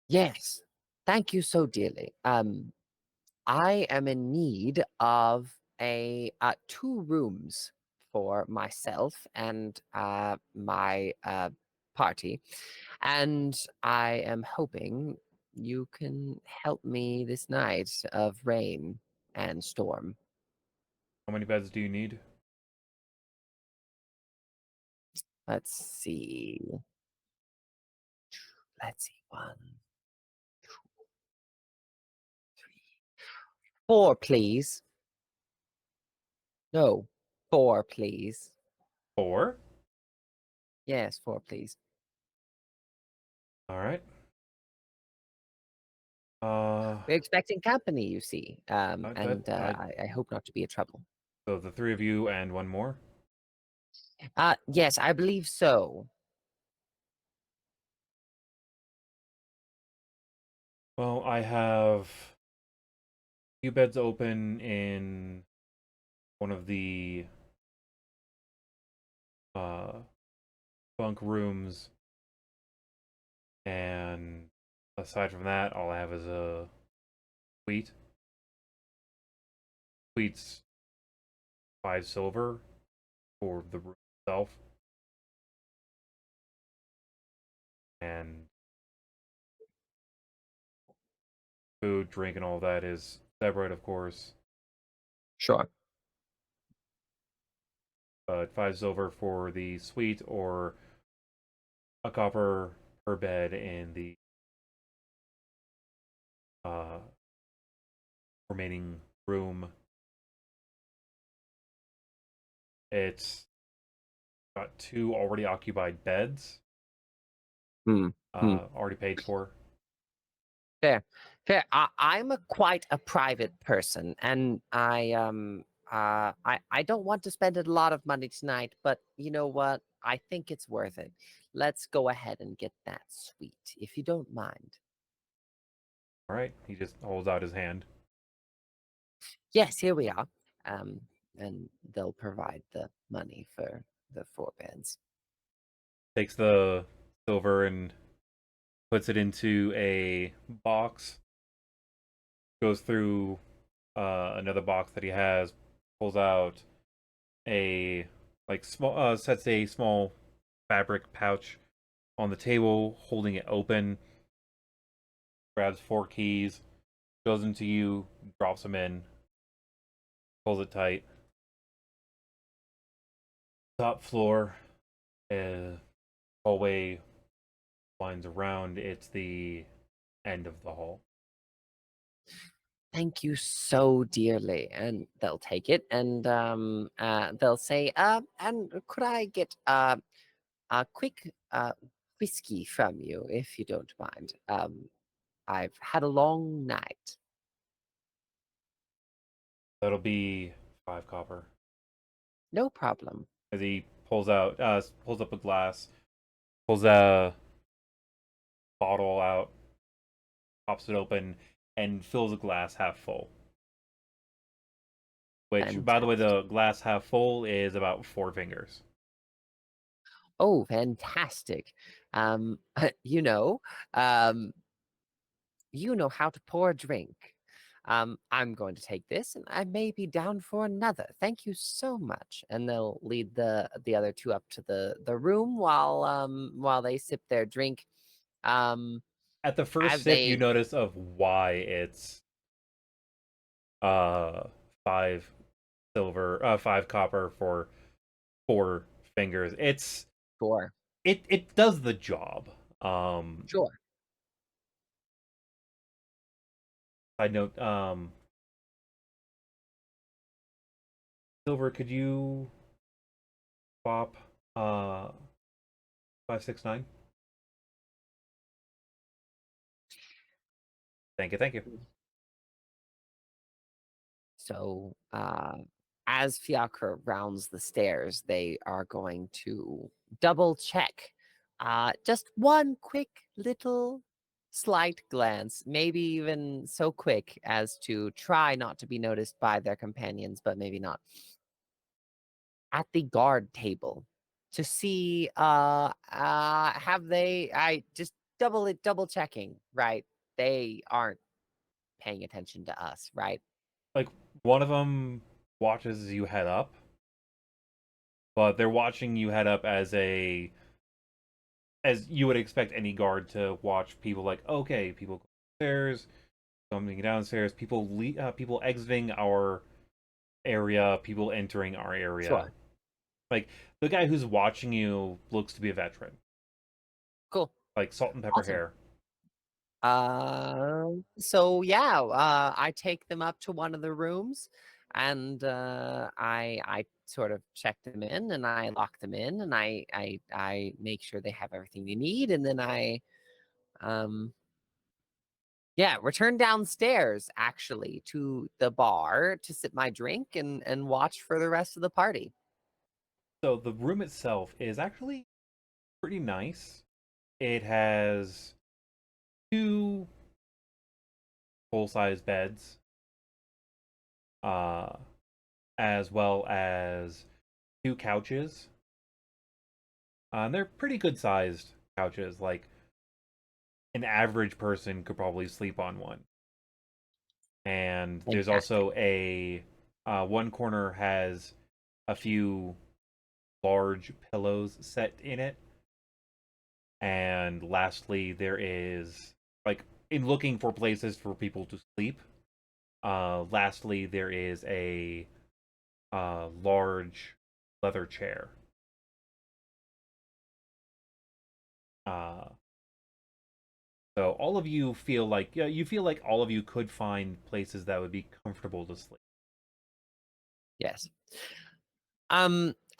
Yes, thank you so dearly. I am in need of a 2 rooms for myself and my party, and I am hoping you can help me this night of rain and storm. How many beds do you need? Let's see. Let's see. 1, 2, 3, 4, please. No, 4, please. 4. Yes, 4, please. All right. We're expecting company, you see, and I I hope not to be a trouble. so the three of you and one more. Yes, I believe so. Well, I have a few beds open in one of the uh bunk rooms, and aside from that, all I have is a suite. Suite's 5 silver for the room itself, and food, drink, and all that is separate, of course. Sure. But 5 silver for the suite, or a copper per bed in the uh remaining room. It's got 2 already occupied beds, Hmm. already paid for. Fair. Fair. I'm quite a private person, and I don't want to spend a lot of money tonight, but you know what? I think it's worth it. Let's go ahead and get that suite, if you don't mind. All right, he just holds out his hand. Yes, here we are. And they'll provide the money for the 4 beds. Takes the silver and puts it into a box. Goes through another box that he has, pulls out a like small sets a small fabric pouch on the table, holding it open. Grabs 4 keys, goes into you, drops them in, pulls it tight. Top floor, hallway winds around. It's the end of the hall. Thank you so dearly. And they'll take it, and they'll say, and could I get a quick whiskey from you, if you don't mind? I've had a long night. That'll be 5 copper. No problem. As he pulls up a glass, pulls a bottle out, pops it open, and fills a glass half full. Which, by the way, the glass half full is about 4 fingers. Oh, fantastic. You know, um, you know how to pour a drink. I'm going to take this, and I may be down for another. Thank you so much. And they'll lead the other two up to the room while they sip their drink. At the first As sip, you they notice of why it's uh 5 copper for 4 fingers. sure, It does the job. sure. Side note, Silver, could you swap 569? Thank you. So, as Fiacre rounds the stairs, they are going to double check. Just one quick little slight glance, maybe even so quick as to try not to be noticed by their companions, but maybe not. At the guard table to see have they I just double checking, right? They aren't paying attention to us, right? Like, one of them watches you head up, but they're watching you head up as you would expect any guard to watch people. Like, okay, people go upstairs, coming downstairs, people exiting our area, people entering our area. Sure. Like, the guy who's watching you looks to be a veteran. Cool. Like, salt and pepper Awesome. hair. So yeah, I take them up to one of the rooms, and I sort of check them in, and I lock them in, and I make sure they have everything they need, and then I um yeah, return downstairs actually to the bar to sip my drink and watch for the rest of the party. So the room itself is actually pretty nice. It has 2 full-size beds, uh, as well as 2 couches. And they're pretty good-sized couches. Like, an average person could probably sleep on one. And there's Fantastic. also one corner has a few large pillows set in it. And lastly, there is, like, in looking for places for people to sleep, lastly, there is a large leather chair. So all of you feel like, yeah, you feel like all of you could find places that would be comfortable to sleep. Yes.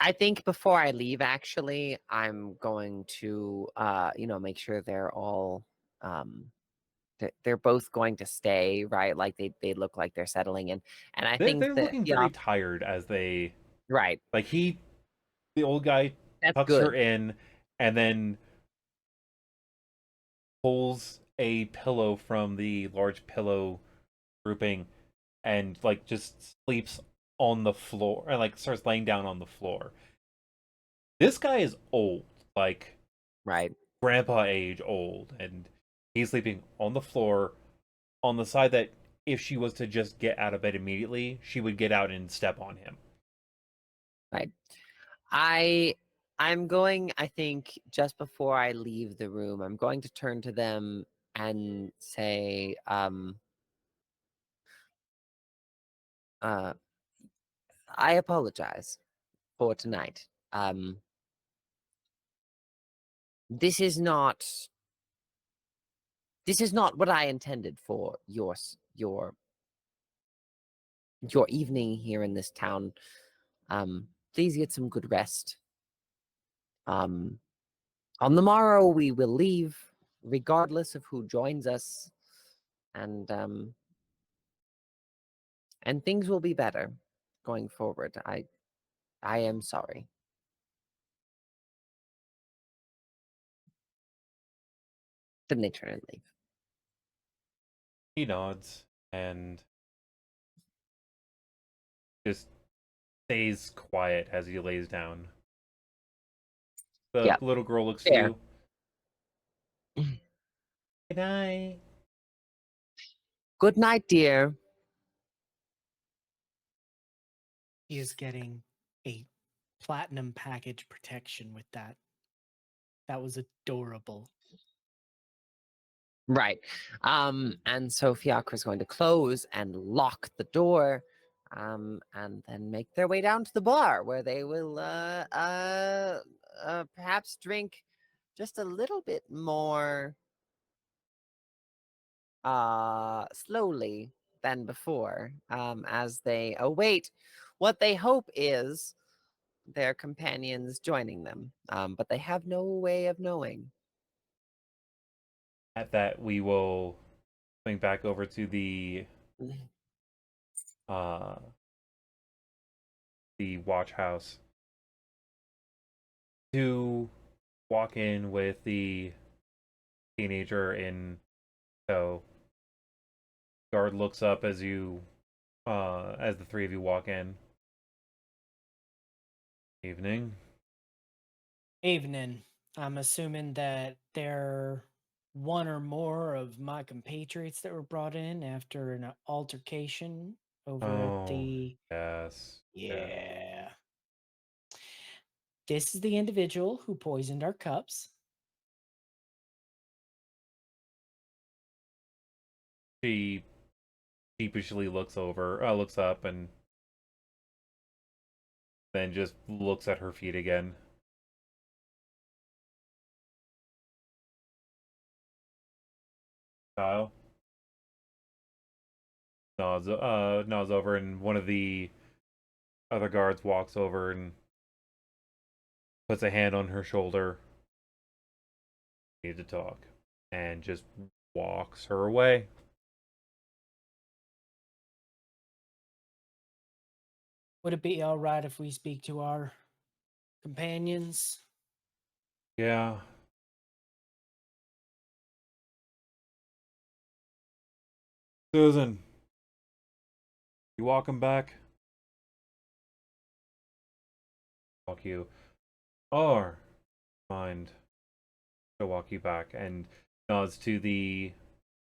I think before I leave, actually, I'm going to make sure they're all they're both going to stay, right? Like they look like they're settling in. And I think They're that looking very tired as they, right. like, the old guy That's tucks her good. in and then pulls a pillow from the large pillow grouping and, like, just sleeps on the floor and, like, starts laying down on the floor. This guy is old, like, Right. grandpa age old, and he's sleeping on the floor on the side that if she was to just get out of bed immediately, she would get out and step on him. Right. I'm going, I think, just before I leave the room, I'm going to turn to them and say, I apologize for tonight. This is not what I intended for your evening here in this town. Please get some good rest. On the morrow we will leave, regardless of who joins us, and things will be better going forward. I am sorry. Then they turn and leave. He nods and just stays quiet as he lays down. The Yep. little girl looks Fair. to you. Good night. Good night, dear. He is getting a platinum package protection with that. That was adorable. Right. And so Fiacre is going to close and lock the door, and then make their way down to the bar where they will perhaps drink just a little bit more slowly than before, as they await what they hope is their companions joining them. But they have no way of knowing. At that, we will swing back over to uh the watch house to walk in with the teenager in tow. Guard looks up as as the three of you walk in. Evening. Evening. I'm assuming that there one or more of my compatriots that were brought in after an altercation over at Oh, the. yes. Yeah. This is the individual who poisoned our cups. She sheepishly looks up, and then just looks at her feet again. Kyle nods over, and one of the other guards walks over and puts a hand on her shoulder. Need to talk, and just walks her away. Would it be all right if we speak to our companions? Yeah. Susan, you walking back? Walk you. Or mind. She'll walk you back, and nods to the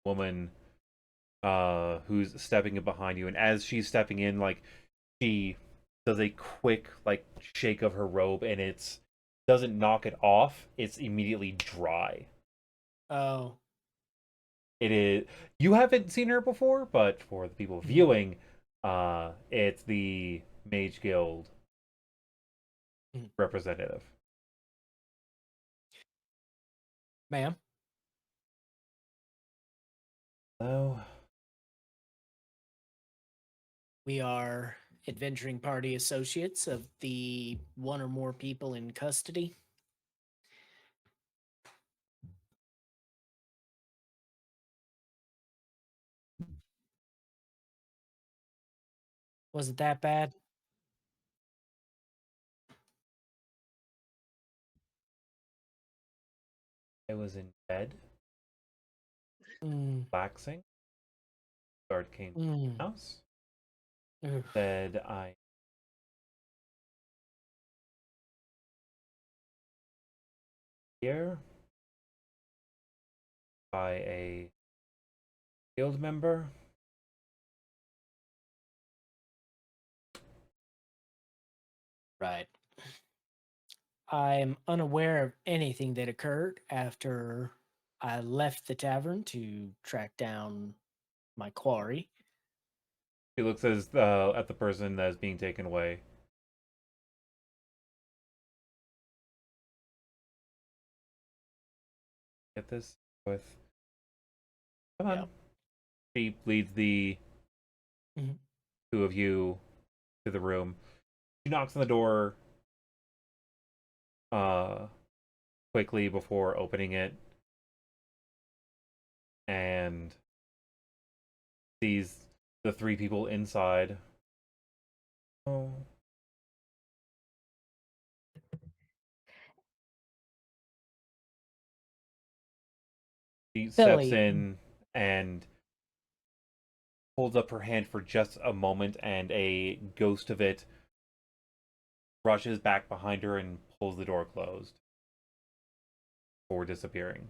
woman who's stepping in behind you. And as she's stepping in, like, she does a quick like shake of her robe, and it's doesn't knock it off. It's immediately dry. Oh. It is. You haven't seen her before, but for the people viewing, it's the Mage Guild representative. Ma'am? Hello. We are adventuring party associates of the one or more people in custody. Was it that bad? I was in bed, Mm, relaxing. Guard came to mm. the house. Ugh. Said I here by a guild member. Right. I'm unaware of anything that occurred after I left the tavern to track down my quarry. He looks at the person that is being taken away. Get this with. Come on. Yep. She leads the Mhm. two of you to the room. She knocks on the door quickly before opening it, and sees the three people inside. Oh. She steps Billy. in and holds up her hand for just a moment, and a ghost of it rushes back behind her and pulls the door closed. for disappearing.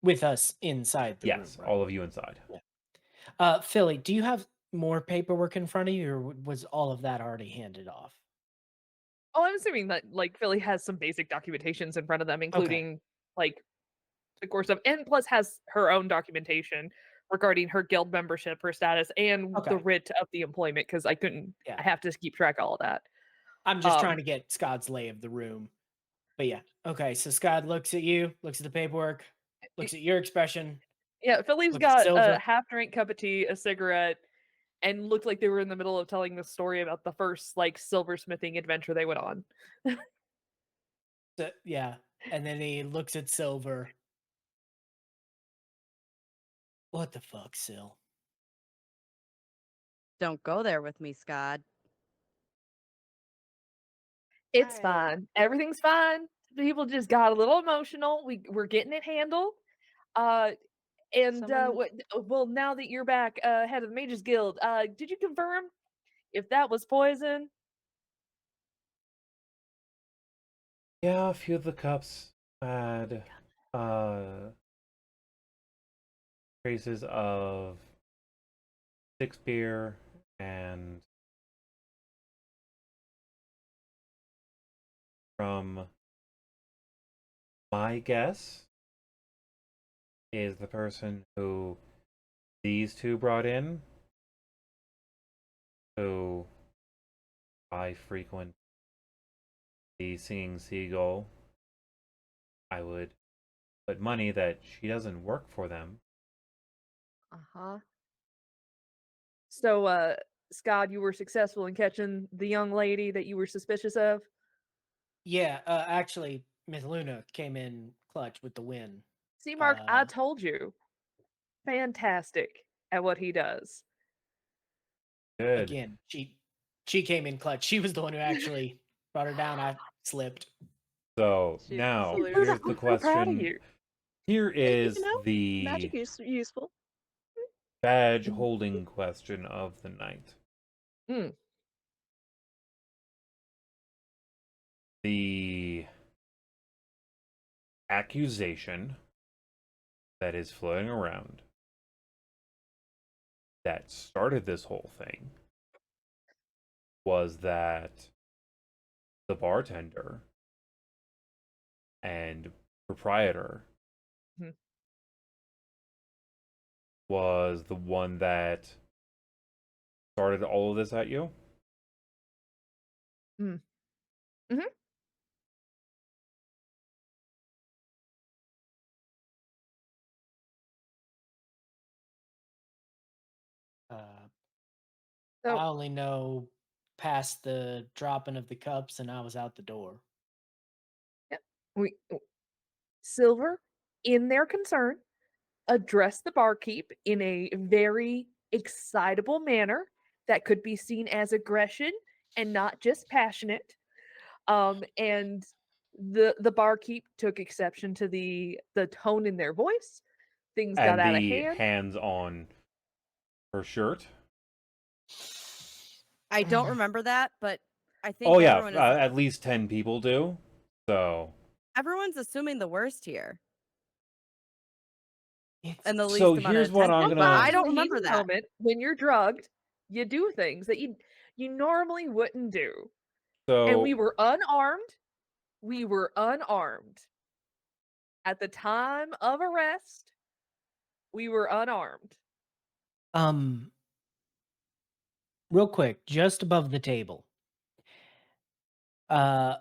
With us inside the room. Yes, Right? all of you inside. Philly, do you have more paperwork in front of you, or was all of that already handed off? Oh, I'm assuming that like Philly has some basic documentations in front of them, including like the core stuff, and plus has her own documentation regarding her guild membership, her status, and the writ of the employment. Because I couldn't, I have to keep track of all of that. I'm just trying to get Scott's lay of the room. But yeah, okay. So Scott looks at you, looks at the paperwork, looks at your expression. Yeah, Philly's looks at got Silver. a half-drink cup of tea, a cigarette, and looked like they were in the middle of telling the story about the first like silversmithing adventure they went on. Yeah, and then he looks at Silver. What the fuck, Sil? Don't go there with me, Skad. It's fine. Everything's fine. People just got a little emotional. We're getting it handled. Well, now that you're back, head of the Mages Guild, did you confirm if that was poison? Yeah, a few of the cups had traces of 6 beer and from my guess is the person who these two brought in, who I frequent the Singing Seagull. I would put money that she doesn't work for them. Uh-huh. So, Scott, you were successful in catching the young lady that you were suspicious of? Yeah, actually, Mithluna came in clutch with the win. See, Mark, I told you. Fantastic at what he does. Good. Again, she came in clutch. She was the one who actually brought her down. I slipped. So now here's the question. Here is the magic useful badge holding question of the night. The accusation that is floating around that started this whole thing was that the bartender and proprietor was the one that started all of this at you? I only know past the dropping of the cups, and I was out the door. Silver, in their concern, addressed the barkeep in a very excitable manner that could be seen as aggression and not just passionate. And the barkeep took exception to the tone in their voice. Things got out of hand. Hands on her shirt. I don't remember that, but I think everyone is... at least 10 people do. So everyone's assuming the worst here. And the least so amount here's of what I'm gonna. I don't remember that. Moment, when you're drugged, you do things that you normally wouldn't do. So and we were unarmed. We were unarmed. At the time of arrest, we were unarmed. Real quick, just above the table.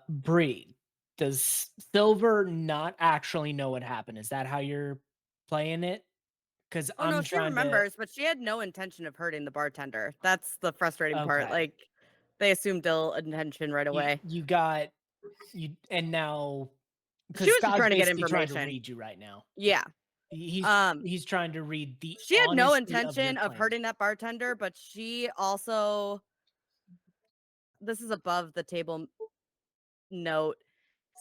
Bree, does Silver not actually know what happened? Is that how you're playing it? Because she remembers, but she had no intention of hurting the bartender. That's the frustrating part. Like, they assumed ill intention right away. And now she was just trying to get information. Trying to read you right now. Yeah, he's trying to read the. She had no intention of hurting that bartender, but she also. This is above the table note.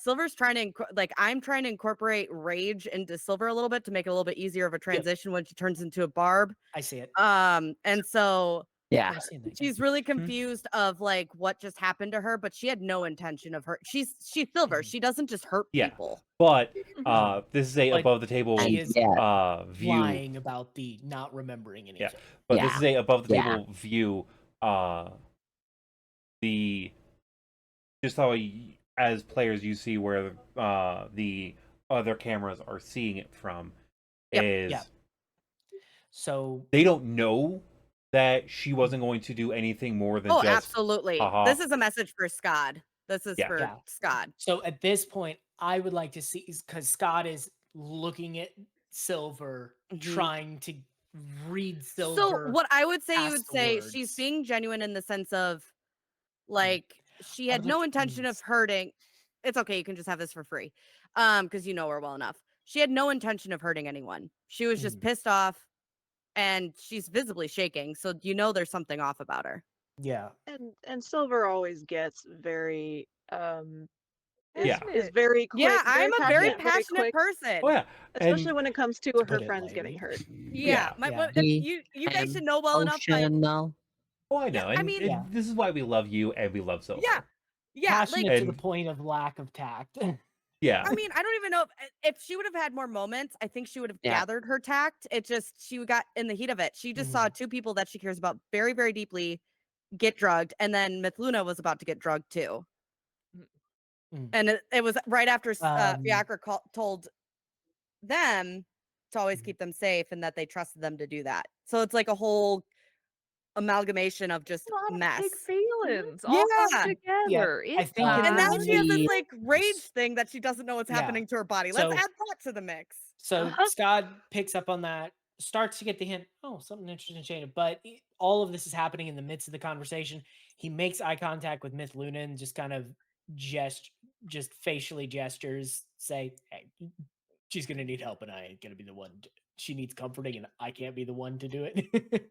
Silver's trying to I'm trying to incorporate rage into Silver a little bit to make it a little bit easier of a transition when she turns into a barb. I see it. And so Yeah. I've seen that, yeah. She's really confused of like what just happened to her, but she had no intention of hurt. She's Silver. She doesn't just hurt Yeah. people. But Mhm. this is a But above the table she And is yeah, view. lying about the not remembering anything. Yeah. But this Yeah. is a above the Yeah. table view. The just how as players you see where the other cameras are seeing it from Yep, is yep. So they don't know that she wasn't going to do anything more than Oh, just absolutely. haha. This is a message for Skad. This is Yeah. for Yeah. Skad. So at this point, I would like to see, because Scott is looking at Silver, Mhm. trying to read So Silver. what I would say, you past would the say she's words. being genuine in the sense of like she Out had of the no intention of trees. hurting. It's okay, you can just have this for free. Because you know her well enough. She had no intention of hurting anyone. She was just pissed off and she's visibly shaking. So you know there's something off about her. Yeah. And Silver always gets very is Yeah. very Yeah, quick, very I'm a very passionate, very passionate quick, person. Oh yeah. especially And when it comes to To her put it friends getting lightly. hurt. Yeah, Yeah. you guys should know well enough. Like, Emotional. oh, I know. I And, mean- and Yeah. this is why we love you and we love Silver. yeah, like Passionate to the And- point of lack of tact. Yeah. I mean, I don't even know if she would have had more moments. I think she would have Yeah. gathered her tact. It just she got in the heat of it. She just saw two people that she cares about very, very deeply get drugged, and then Mithluna was about to get drugged too. And it was right after Fiacre told them to always keep them safe and that they trusted them to do that. So it's like a whole amalgamation of just A lot mess. of big feelings all Yeah. come together. I It's think And now fine. she has this Yeah. like rage thing that she doesn't know what's Yeah. happening to her body. Let's So- add that to the mix. So Scott picks up on that, starts to get the hint, oh, something interesting changed. But all of this is happening in the midst of the conversation. He makes eye contact with Mithluna and just kind of just facially gestures, say, hey, she's going to need help and I ain't going to be the one. She needs comforting and I can't be the one to do it.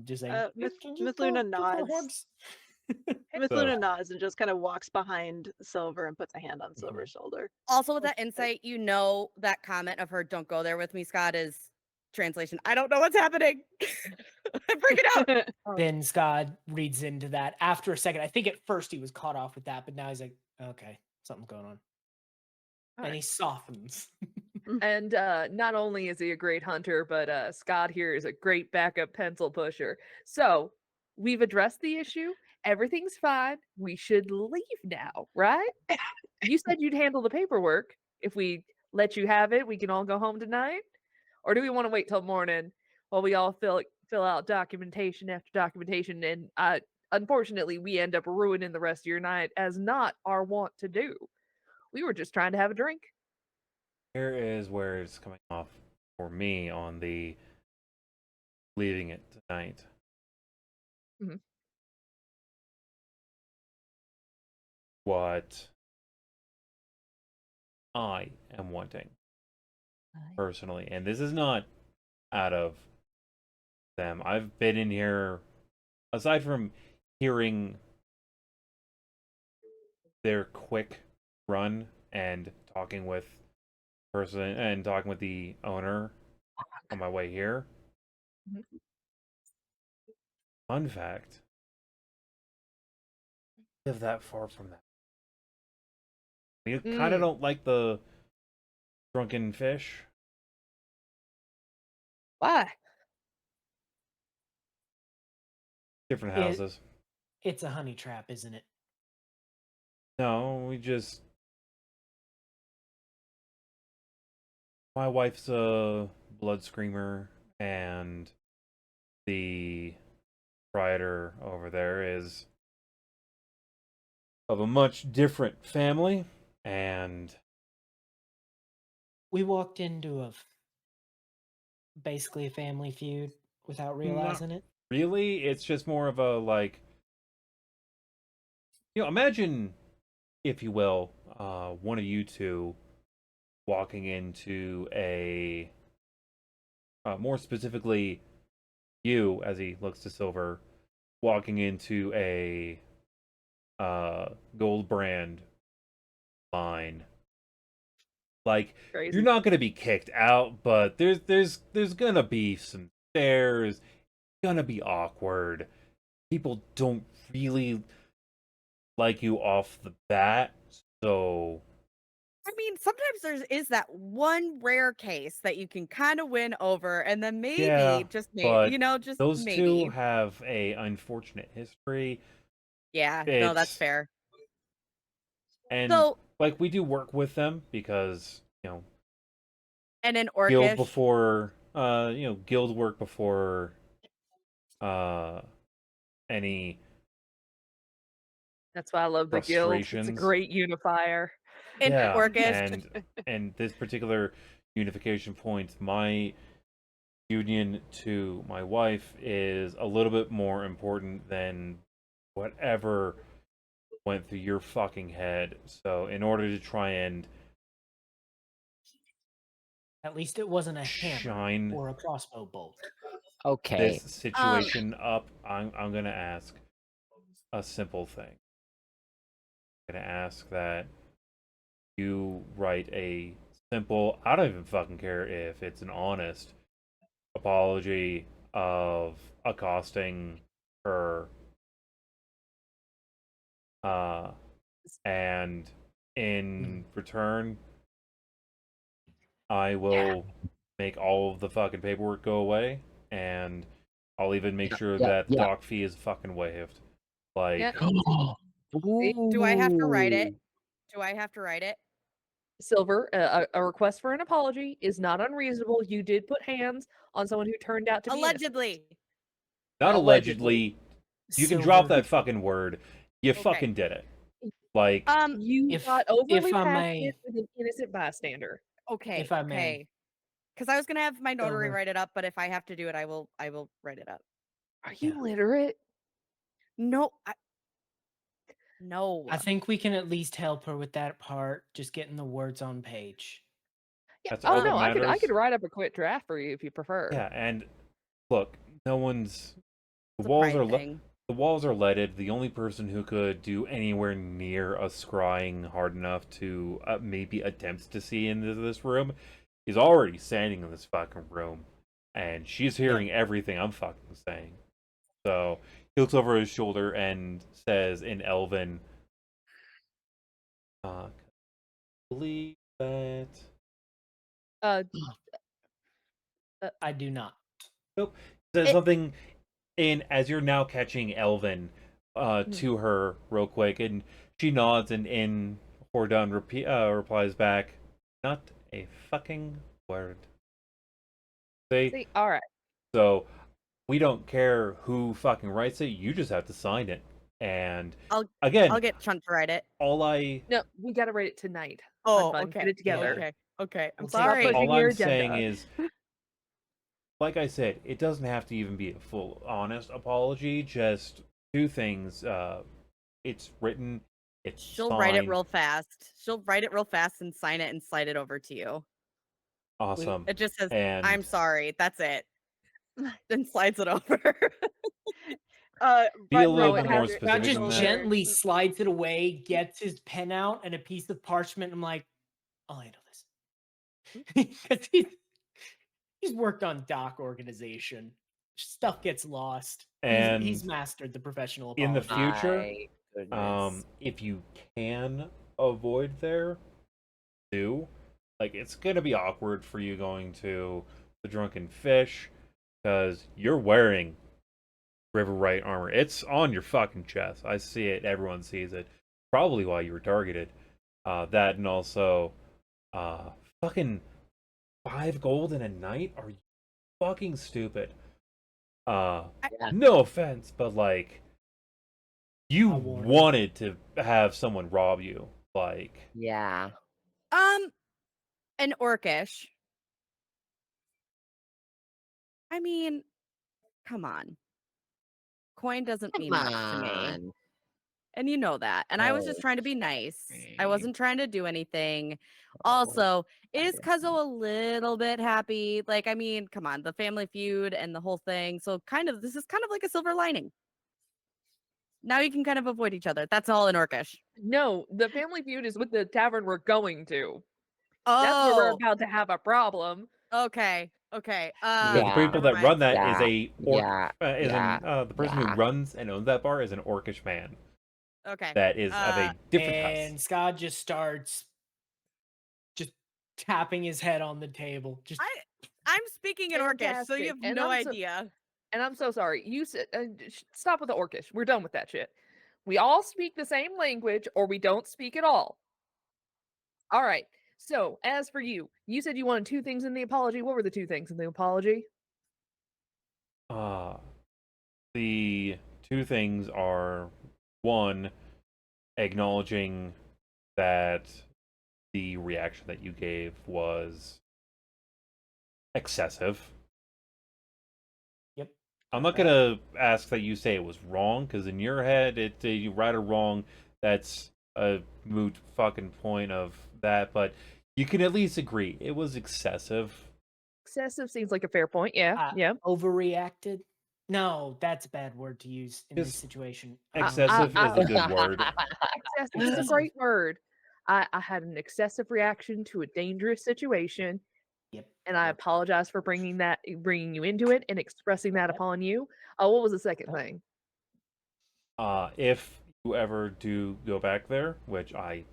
Just saying, Mithluna nods. Mithluna So- nods and just kind of walks behind Silver and puts a hand on Silver's shoulder. Also, with that insight, you know that comment of her "Don't go there with me," Scott, is translation. I don't know what's happening. I'm freaking out. Then Scott reads into that after a second. I think at first he was caught off with that, but now he's like, okay, something's going on. And Alright. he softens. And not only is he a great hunter, but Scott here is a great backup pencil pusher. So we've addressed the issue. Everything's fine. We should leave now, right? You said you'd handle the paperwork. If we let you have it, we can all go home tonight? Or do we want to wait till morning while we all fill out documentation after documentation and unfortunately we end up ruining the rest of your night as not our wont to do. We were just trying to have a drink. Here is where it's coming off for me on the leaving it tonight. Mhm. What I am wanting personally, and this is not out of them. I've been in here, aside from hearing their quick run and talking with the owner on my way here. Mhm. Fun fact, I live that far from that. You kind of don't like the drunken fish. Why? Different It- houses. It's a honey trap, isn't it? No, my wife's a blood screamer, and the proprietor over there is of a much different family, and We walked into basically a family feud without realizing it. really, it's just more of a like, imagine, if you will, one of you two walking into a, more specifically, you, as he looks to Silver, walking into a gold brand line. Like, Crazy. you're not gonna be kicked out, but there's gonna be some stares. gonna be awkward. People don't really like you off the bat, so I mean, sometimes there is that one rare case that you can kind of win over, and then maybe, yeah, just but just those two maybe. have a unfortunate history. Yeah, no, that's It's fair. and So, like we do work with them because and an guild orcish, before guild work before any That's why I love the guild. It's a frustrations. great unifier. an Yeah, orcish. and this particular unification point, my union to my wife is a little bit more important than whatever went through your fucking head. So in order to try and At least it wasn't a hammer shine or a crossbow bolt. Okay. this situation up, I'm gonna ask a simple thing. I'm gonna ask that you write a simple, I don't even fucking care if it's an honest apology of accosting her, and in return I will make all of the fucking paperwork go away, and I'll even make sure that the doc fee is fucking waived. Like, Yep. Do I have to write it? Do I have to write it? Silver, a request for an apology is not unreasonable. You did put hands on someone who turned out to be innocent. Allegedly. not Allegedly. allegedly. You can drop Silver, that fucking word. You Okay. fucking did it. Like, You If- got overly if I passionate may- with an innocent bystander. Okay. If I may. Okay. Because I was gonna have my notary Silver. write it up, but if I have to do it, I will write it up. Are you Yeah. literate? No, no. I think we can at least help her with that part, just getting the words on page. Yeah. That's Oh all that no, I matters. could write up a quick draft for you if you prefer. yeah, and look, no one's the It's a walls pride are thing. the walls are leaded. The only person who could do anywhere near a scrying hard enough to maybe attempt to see into this room is already standing in this fucking room, and she's hearing everything I'm fucking saying. So he looks over his shoulder and says in Elven, believe that. I do not. Nope. Says It- something in as you're now catching Elven to her real quick, and she nods, and in Hordon replies back, "Not a fucking word." See, all right. So we don't care who fucking writes it. You just have to sign it. And I'll again, get Chunt to write it. all I No, we gotta write it tonight. Oh, Fun. okay. Get it together. Okay. Okay. I'm We'll take sorry. pushing all your I'm saying agenda. is, like I said, it doesn't have to even be a full honest apology. Just two things. It's written. It's She'll write it signed. real fast. She'll write it real fast and sign it and slide it over to you. Awesome. It just says, And "I'm sorry." That's it. Then slides it over. Be a But little no, bit it more has- specific Scott just than that. gently slides it away, gets his pen out and a piece of parchment. I'm like, I'll handle this. 'Cause he's worked on doc organization. Stuff gets lost. And he's mastered the professional in the apology. future, My goodness. if you can avoid there, do. Like, it's gonna be awkward for you going to the Drunken Fish because you're wearing River Right armor. It's on your fucking chest. I see it. Everyone sees it. Probably why you were targeted. That and also, fucking 5 gold in a night? Are you fucking stupid? No offense, but like, you I warned you. wanted to have someone rob you. Like, Yeah. An orcish. I mean, come on. Coin doesn't mean Come much to me. on. And you know that. And I was just Oh, trying to be nice. I okay. wasn't trying to do anything. Also, is Cuzzo a little bit happy? Like, I mean, come on, the family feud and the whole thing. So this is kind of like a silver lining. Now you can kind of avoid each other. That's all in Orcish. No, the family feud is with the tavern we're going to. That's where we're Oh, about to have a problem. okay. Okay. Because the Yeah, people never that run mind. that is yeah, a orc. yeah, The person who yeah. runs and owns that bar is an orcish man Okay. that is of a different And house. Scott just starts just tapping his head on the table. Just I'm speaking in Orcish, so you Fantastic, have and no I'm so- idea. And I'm so sorry. You said stop with the Orcish. We're done with that shit. We all speak the same language, or we don't speak at all. All right. So, as for you, you said you wanted 2 things in the apology. What were the 2 things in the apology? The 2 things are, one, acknowledging that the reaction that you gave was excessive. Yep. I'm not gonna ask that you say it was wrong, because in your head, you right or wrong, that's a moot fucking point of that. But you can at least agree it was excessive. Excessive seems like a fair point. Yeah, yeah. Overreacted. No, that's a bad word to use in this Just situation. excessive is a good word. Excessive is a great word. I had an excessive reaction to a dangerous situation, Yep. and I apologize for bringing you into it and expressing that Yep. upon you. What was the second thing? If you ever do go back there, which I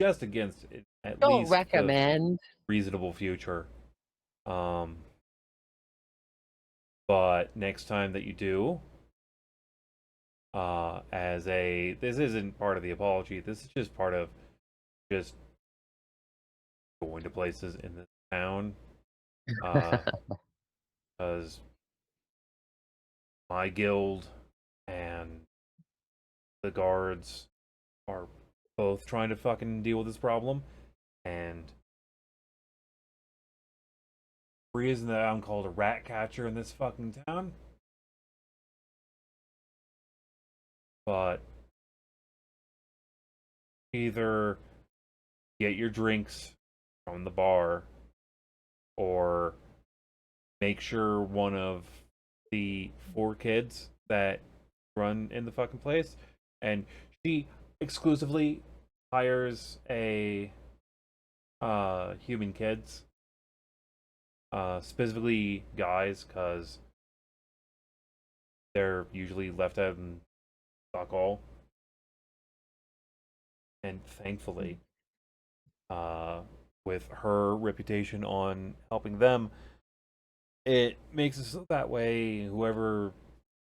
just against it, at Don't least the recommend. reasonable future. But next time that you do, this isn't part of the apology. This is just part of just going to places in this town. Because my guild and the guards are both trying to fucking deal with this problem, and the reason that I'm called a rat catcher in this fucking town. But either get your drinks from the bar, or make sure one of the 4 kids that run in the fucking place, and she exclusively hires a human kids, specifically guys, because they're usually left out in fuck all. And thankfully, with her reputation on helping them, it makes it so that way whoever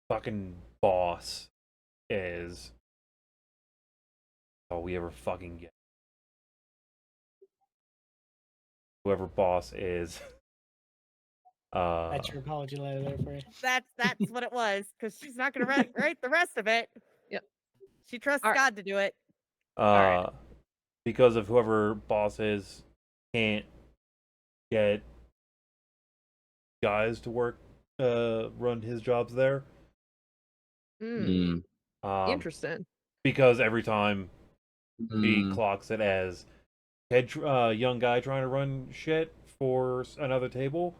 fucking boss is, all we ever fucking get. Whoever boss is. That's your apology letter there for you. That's what it was, because she's not gonna write the rest of it. Yep. She trusts All right. God to do it. right. Because of whoever boss is can't get guys to work, run his jobs there. Interesting. Because every time he Mm. clocks it as young guy trying to run shit for another table,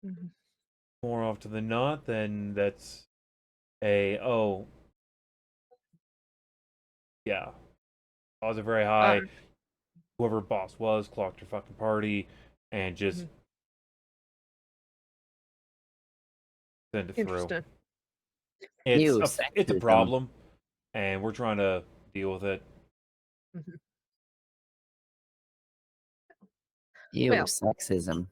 Mhm. more often than not, then that's yeah, odds are very high. Alright. Whoever boss was clocked your fucking party and just send it through. Interesting. It's a Sexism. problem, and we're trying to deal with it. Mhm. Well. Sexism.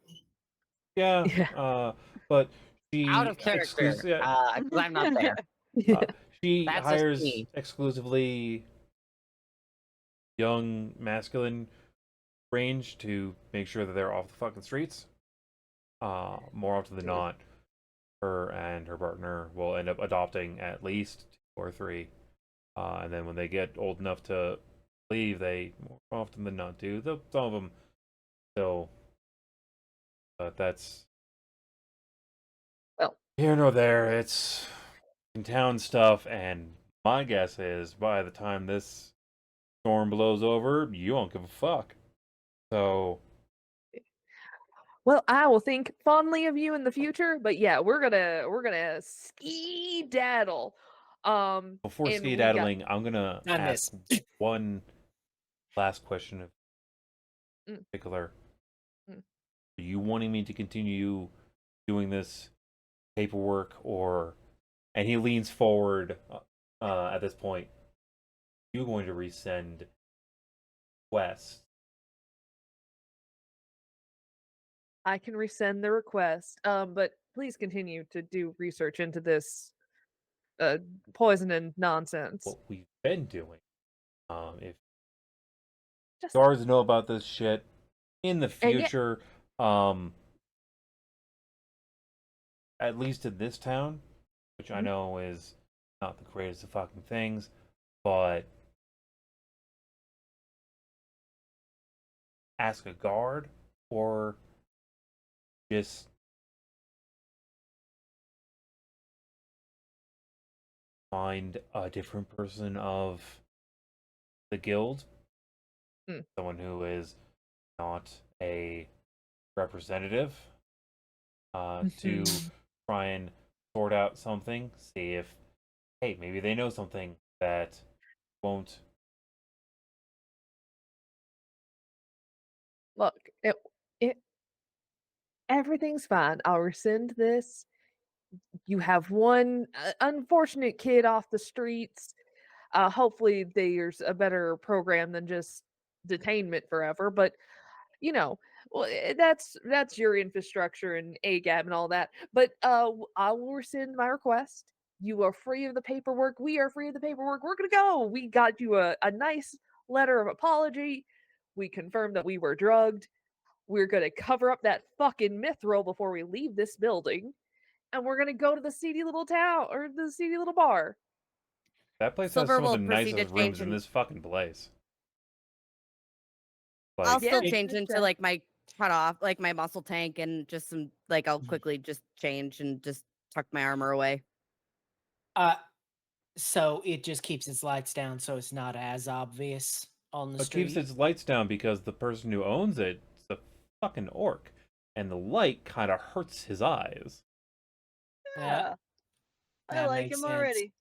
Yeah, Yeah. but she Out of character. Because I'm not there. she That's just hires me. exclusively young masculine range to make sure that they're off the fucking streets. More often than not, her and her partner will end up adopting at least 2 or 3. And then when they get old enough to leave, they more often than not do. Some of them still, but that's Well. here nor there. It's in town stuff, and my guess is by the time this storm blows over, you won't give a fuck. So, Well, I will think fondly of you in the future, but yeah, we're gonna ski-daddle. before And we got skedaddling, I'm gonna Done ask one last question in Mm. particular. Mm. Are you wanting me to continue doing this paperwork, or? And he leans forward. At this point, you're going to resend West. I can resend the request. But please continue to do research into this poison and nonsense. What we've been doing. If Just guards know about this shit in the And yeah- future, at least in this town, which I Mhm. know is not the greatest of fucking things, but ask a guard or just find a different person of the guild, someone who is not a representative, to try and sort out something, see if, hey, maybe they know something that won't. Look, it everything's fine. I'll rescind this. You have one unfortunate kid off the streets. Hopefully, there's a better program than just detainment forever. But you know, well, that's your infrastructure and AGAB and all that. But I will rescind my request. You are free of the paperwork. We are free of the paperwork. We're gonna go. We got you a nice letter of apology. We confirmed that we were drugged. We're gonna cover up that fucking mithril before we leave this building, and we're gonna go to the seedy little town or the seedy little bar. That place has Silver some of will the proceed to nicest change rooms in and this fucking place. I'll Like, still Yeah, change it's, into like my cut off, like my muscle tank, and just some like I'll Mhm. quickly just change and just tuck my armor away. So it just keeps its lights down, so it's not as obvious on the it keeps street. its lights down because the person who owns it is a fucking orc, and the light kind of hurts his eyes. Yeah, I that like makes him sense. already.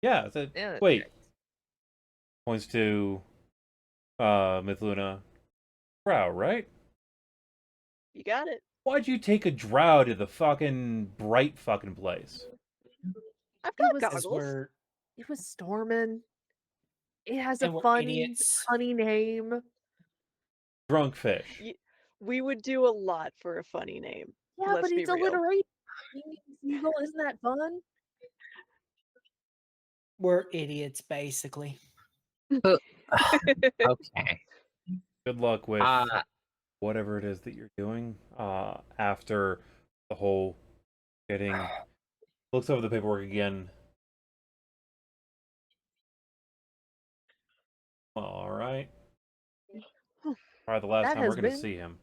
Yeah, yeah, wait. Points to Mithluna. Drow, right? You got it. Why'd you take a drow to the fucking bright fucking place? I've It got was- Because goggles. we're It was storming. It has a and we're fun, idiots. funny name. Drunk fish. We would do a lot for a funny name. Yeah, Let's but be it's real. alliteration. Singing Seagull, isn't that fun? We're idiots, basically. Okay. Good luck with Uh, whatever it is that you're doing. After the whole getting, looks over the paperwork again. All right. Probably the last That time we're has going to been see him.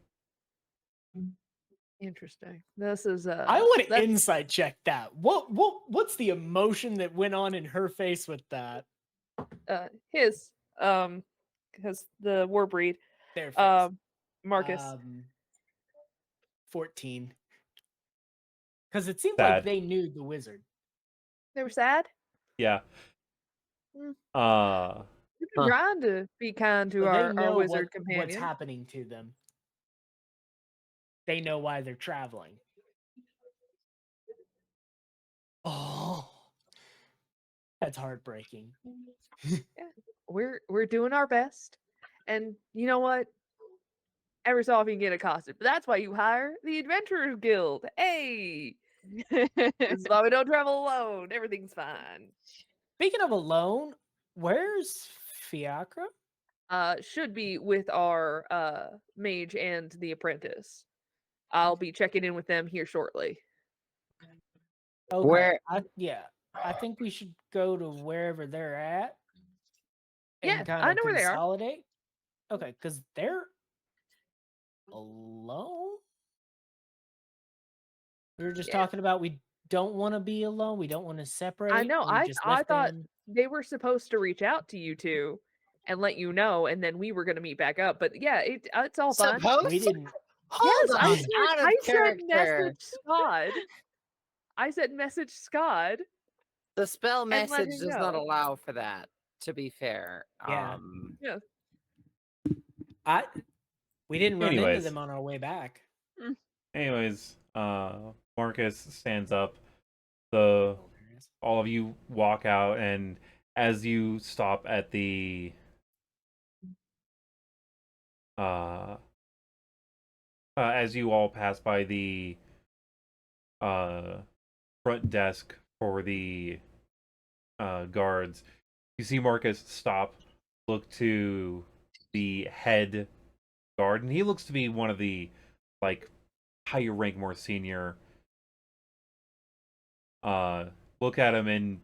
interesting. This is I would that's- insight check that. What's the emotion that went on in her face with that? his because the war breed Their face. Marcus. 14. Because it seemed Sad. like they knew the wizard. They were sad. Yeah. Mm. We've been Huh. trying to be kind to So they our know wizard what's companion. happening to them. They know why they're traveling. Oh, that's heartbreaking. We're doing our best, and you know what? Every so often you get accosted, but that's why you hire the Adventurers Guild. Hey, this is why we don't travel alone. Everything's fine. Speaking of alone, where's Fiacre? Should be with our mage and the apprentice. I'll be checking in with them here shortly. Okay. Where- I think we should go to wherever they're at. Yeah, And kind I of know where they are. consolidate. Okay, because they're alone. We were just Yeah. talking about we don't want to be alone. We don't want to separate. I know. We I just I left thought them. they were supposed to reach out to you two and let you know, and then we were going to meet back up. But yeah, it's all fine. Supposed We to? didn't. Hold Yes, on. Out of I said character. message Skad. I said message Skad. The spell let message him does not know. allow for that, to be fair. Yeah. Yeah. I We didn't run into Anyways. them on our way back. Anyways, Marcus stands up. All of you walk out, and as you stop at the as you all pass by the front desk for the guards, you see Marcus stop, look to the head guard, and he looks to be one of the like higher rank, more senior. Look at him, and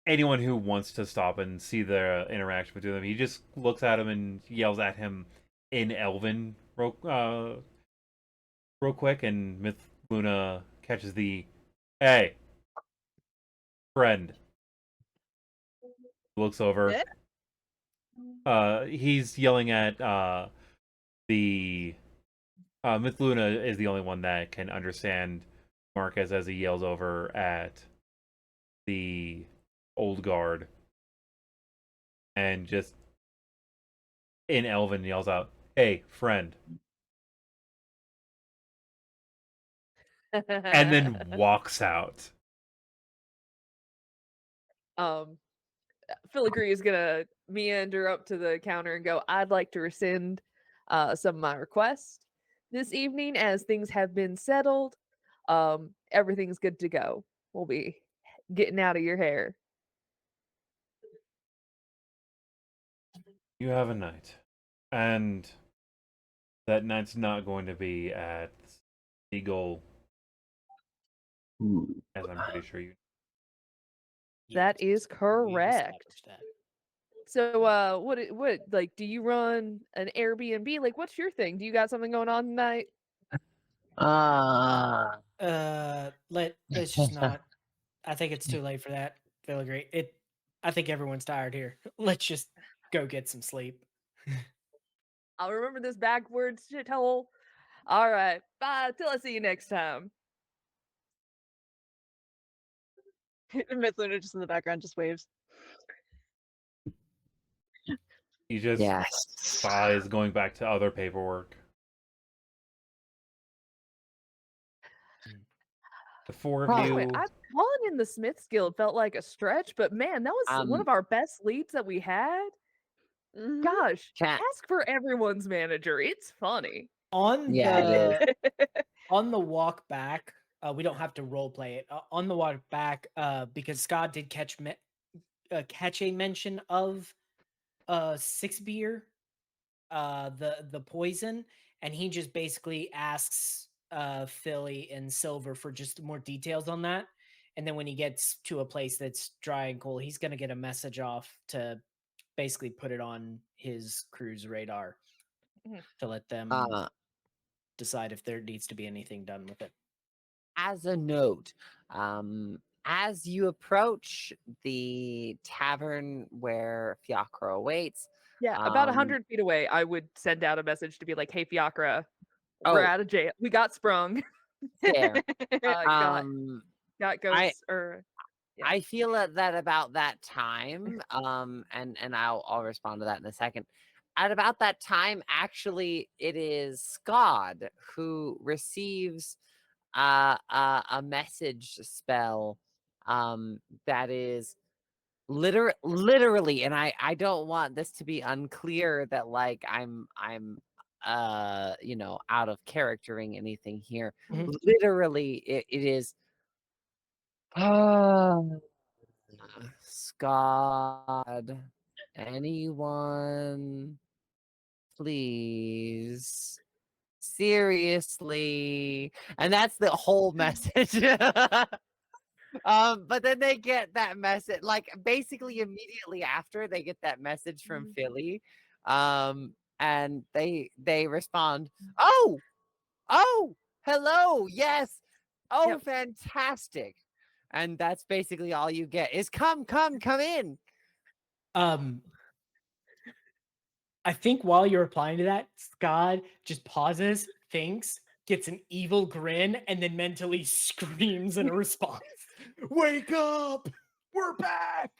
anyone who wants to stop and see the interaction between them, he just looks at him and yells at him in Elven real quick, and Mithluna catches the "Hey, friend." Looks over. He's yelling at the Mithluna is the only one that can understand Marcus as he yells over at the old guard, and just in Elven yells out, "Hey, friend," and then walks out. Filigree is gonna meander up to the counter and go, "I'd like to rescind some of my requests this evening, as things have been settled. Everything's good to go. We'll be getting out of your hair." You have a night, and that night's not going to be at Seagull, as I'm pretty sure you. That is Yes, we correct. established that. So, what like, do you run an Airbnb? Like, what's your thing? Do you got something going on tonight? Let's just not. I think it's too late for that. Filigree. I think everyone's tired here. Let's just go get some sleep. I'll remember this backwards shithole. All right, bye. Till I see you next time. Mithluna just in the background just waves. He just Yes. sighs, going back to other paperwork. The four of Huh. you. Wait, calling in the Smiths Guild felt like a stretch, but man, that was one of our best leads that we had. Mhm. Gosh, Cat. ask for everyone's manager. It's funny. On Yeah, the on the walk back, we don't have to role play it. On the walk back, because Scott did catch a mention of 6 beer, the poison, and he just basically asks Philly and Silver for just more details on that. And then when he gets to a place that's dry and cool, he's gonna get a message off to basically put it on his crew's radar Mhm. to let them decide if there needs to be anything done with it. As a note, as you approach the tavern where Fiacre awaits, Yeah, about 100 feet away, I would send out a message to be like, "Hey, Fiacre, we're Oh. out of jail. We got sprung. there. Got I ghosts or yeah. I feel that about that time, and I'll respond to that in a second. At about that time, actually, it is Skad who receives a message spell that is literally, and I don't want this to be unclear that like I'm out of charactering anything here. Mhm. Literally, it is Skad, anyone, please, seriously, and that's the whole message. But then they get that message, like basically immediately after they get that message from Philly, and they respond, "Oh, hello, yes, oh, Yep. fantastic," and that's basically all you get is come in. I think while you're replying to that, Scott just pauses, thinks, gets an evil grin, and then mentally screams in a response. Wake up! We're back!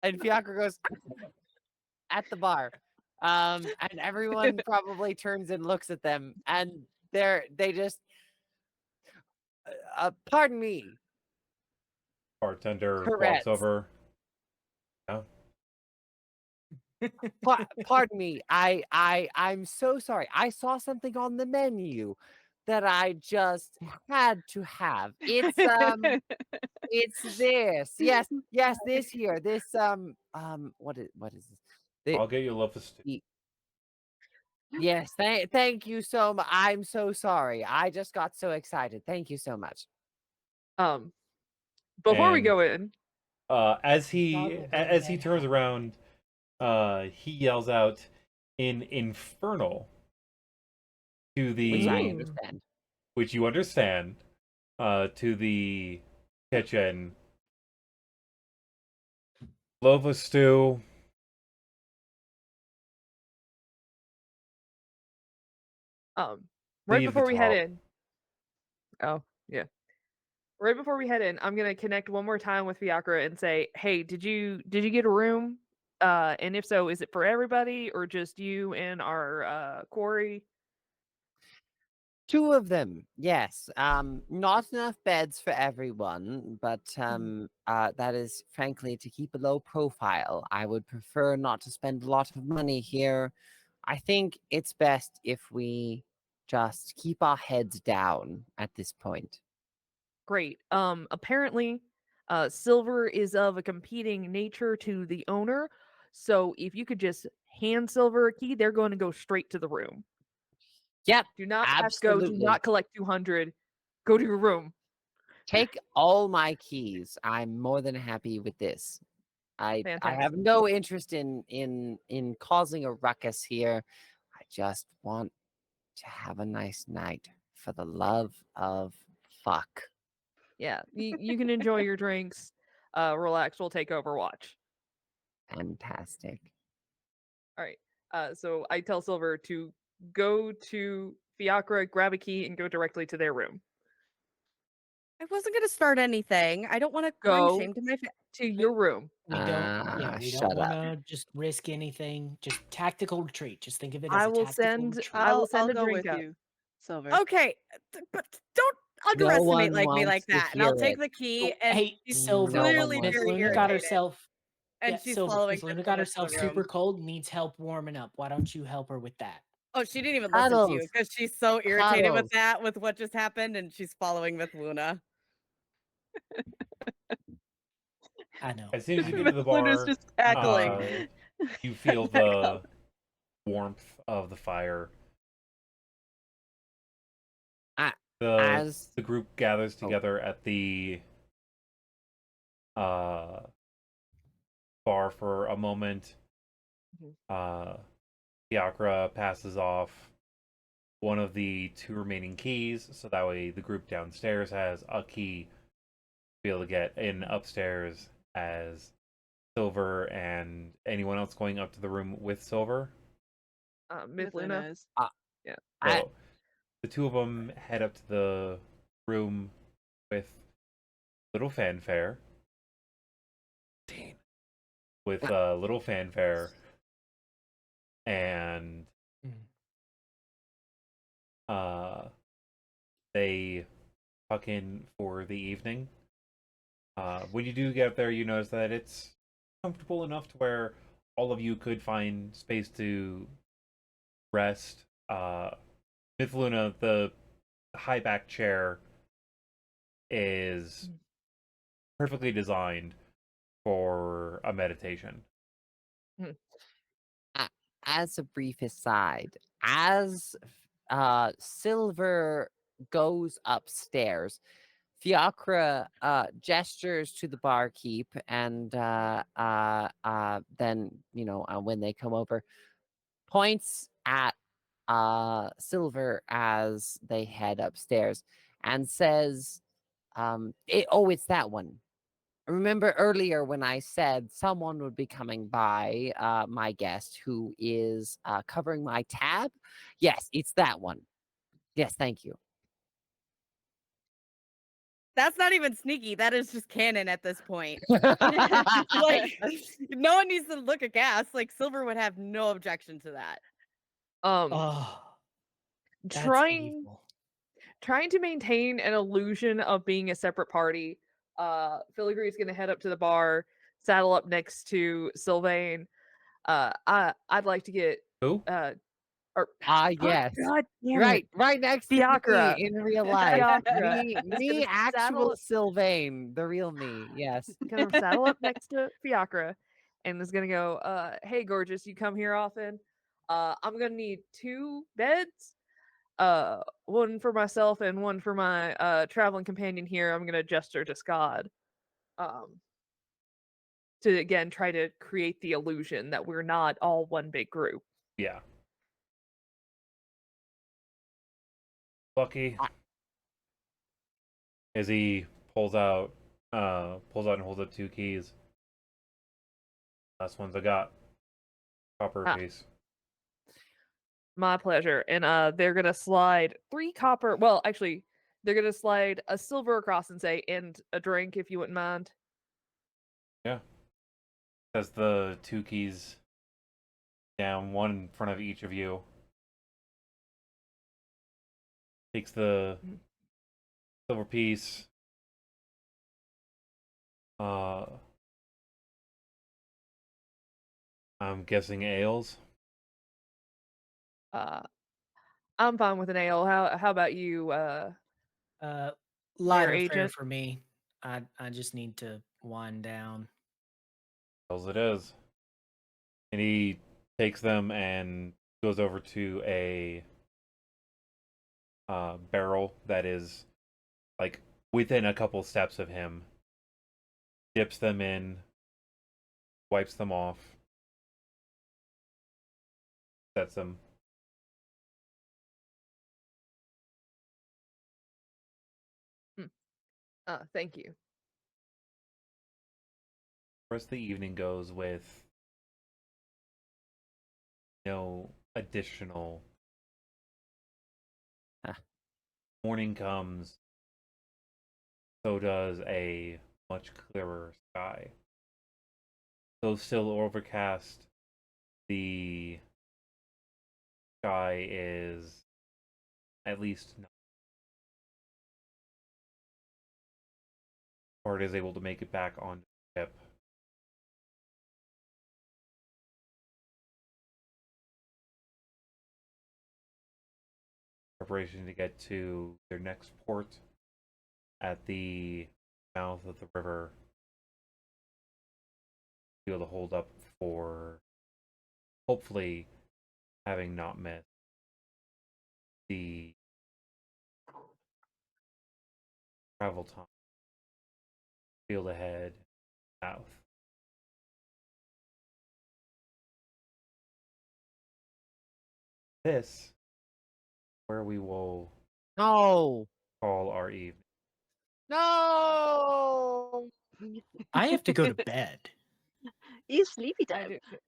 And Fiacre goes at the bar. And everyone probably turns and looks at them, and they just, pardon me, Bartender walks Tourette's. over. Yeah. Pardon me. I'm so sorry. I saw something on the menu that I just had to have. It's this. Yes, this here. This what is this? I'll get you a love of stew. Yes, thank you so much. I'm so sorry. I just got so excited. Thank you so much. Before we And, go in, as Dog he will go as he in turns half. around, he yells out in Infernal to Which I the understand. which you understand, to the kitchen. Love of stew. right Leave the before we head top. in. Oh, yeah. Right before we head in, I'm gonna connect one more time with Fiacre and say, "Hey, did you get a room? And if so, is it for everybody or just you and our quarry?" 2 of them, yes. Not enough beds for everyone, but that is frankly to keep a low profile. I would prefer not to spend a lot of money here. I think it's best if we just keep our heads down at this point. Great. Apparently, silver is of a competing nature to the owner. So if you could just hand Silver a key, they're going to go straight to the room. Yep, Do not pass go. Do absolutely. not collect 200. Go to your room. Take all my keys. I'm more than happy with this. I have Fantastic. no interest in causing a ruckus here. I just want to have a nice night for the love of fuck. Yeah, you can enjoy your drinks. Relax. We'll take over. Watch. Fantastic. All right. So I tell Silver to go to Fiacre, grab a key, and go directly to their room. I wasn't gonna start anything. I don't want to bring Go shame to my to your room. We don't Shut up. want to just risk anything. Just tactical retreat. Just think of it as I a will tactical send. retreat. I will I'll send a go drink with up. you, Silver. Okay, but don't No underestimate one me wants like to that. And I'll hear take it. the key, Oh, and hey, she's Silver. No one clearly wants very to Mithluna hear got it. irritated, herself. and Yeah, she's Silver. following Mithluna Mithluna got to herself the super room. cold. Needs help warming up. Why don't you help her with that? Oh, she didn't even listen to you Cuddles. because she's so irritated with Cuddles. that, with what just happened, and she's following Mithluna. I know. As soon as you get to the Mitluna's bar, just cackling. you feel the warmth of the fire. As The group gathers together at the bar for a moment. Fiacre passes off one of the 2 remaining keys, so that way the group downstairs has a key to be able to get in upstairs as Silver and anyone else going up to the room with Silver. Mithluna. is. Yeah. So the 2 of them head up to the room with little fanfare. With little fanfare. And they tuck in for the evening. When you do get up there, you notice that it's comfortable enough to where all of you could find space to rest. Mithluna, the high back chair is perfectly designed for a meditation. as a brief aside, as Silver goes upstairs, Fiacre gestures to the barkeep, and then when they come over, points at Silver as they head upstairs, and says, "It's that one. Remember earlier when I said someone would be coming by, my guest who is covering my tab? Yes, it's that one. Yes, thank you." That's not even sneaky. That is just canon at this point. Like, no one needs to look aghast. Like, Silver would have no objection to that. Oh, that's trying evil. trying to maintain an illusion of being a separate party. Filigree is gonna head up to the bar, saddle up next to Sylvane. I'd like to get Who? or Yes. God damn it. Right next to Fiacre. me in real life. Fiacre. Me, Saddle actual up- Sylvane, the real me. Yes. Gonna saddle up next to Fiacre and is gonna go, hey gorgeous, you come here often? I'm gonna need 2 beds. One for myself and one for my traveling companion here. I'm gonna gesture to Skad. To again try to create the illusion that we're not all one big group. Yeah. Lucky. As he pulls out and holds up 2 keys. Last ones I got. Copper piece. My pleasure. And they're gonna slide 3 copper. Well, actually, they're gonna slide a silver across and say, "And a drink, if you wouldn't mind." Yeah. Has the 2 keys down, one in front of each of you. Takes the silver piece. I'm guessing ales. I'm fine with an ale. How about you, Lighter fare agent? for me. I just need to wind down. Ales it is. And he takes them and goes over to a barrel that is like within a couple steps of him. Dips them in, wipes them off, sets them. Thank you. The rest of the evening goes with no additional. Morning comes, so does a much clearer sky. Though still overcast, the sky is at least not. Bart is able to make it back on the ship. Preparation to get to their next port at the mouth of the river. Be able to hold up for hopefully having not missed the travel time. Field ahead south. This where we will No. call our evening. No. I have to go to bed. It's sleepy I time. do too.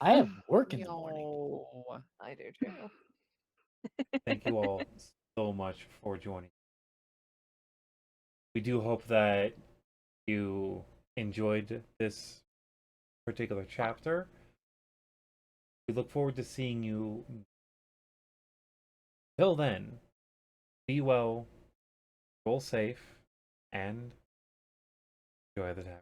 I have work in the morning. No, I do too. Thank you all so much for joining. We do hope that you enjoyed this particular chapter. We look forward to seeing you. Till then, be well, roll safe, and enjoy the tavern.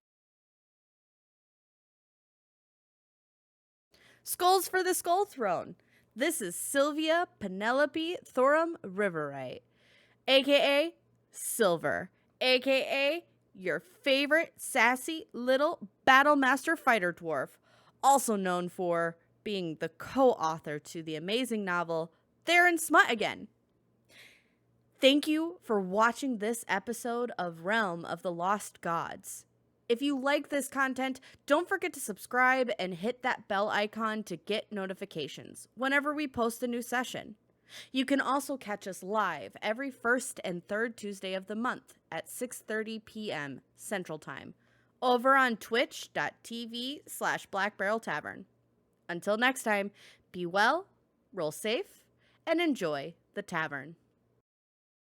Skulls for the Skull Throne. This is Sylvia Penelope Thorum Riverite, aka Silver, aka your favorite sassy little Battlemaster fighter dwarf, also known for being the co-author to the amazing novel Theron Smut Again. Thank you for watching this episode of Realm of the Lost Gods. If you like this content, don't forget to subscribe and hit that bell icon to get notifications whenever we post a new session. You can also catch us live every first and third Tuesday of the month at 6:30 p.m. Central Time over on twitch.tv/BlackBarrelTavern. Until next time, be well, roll safe, and enjoy the tavern.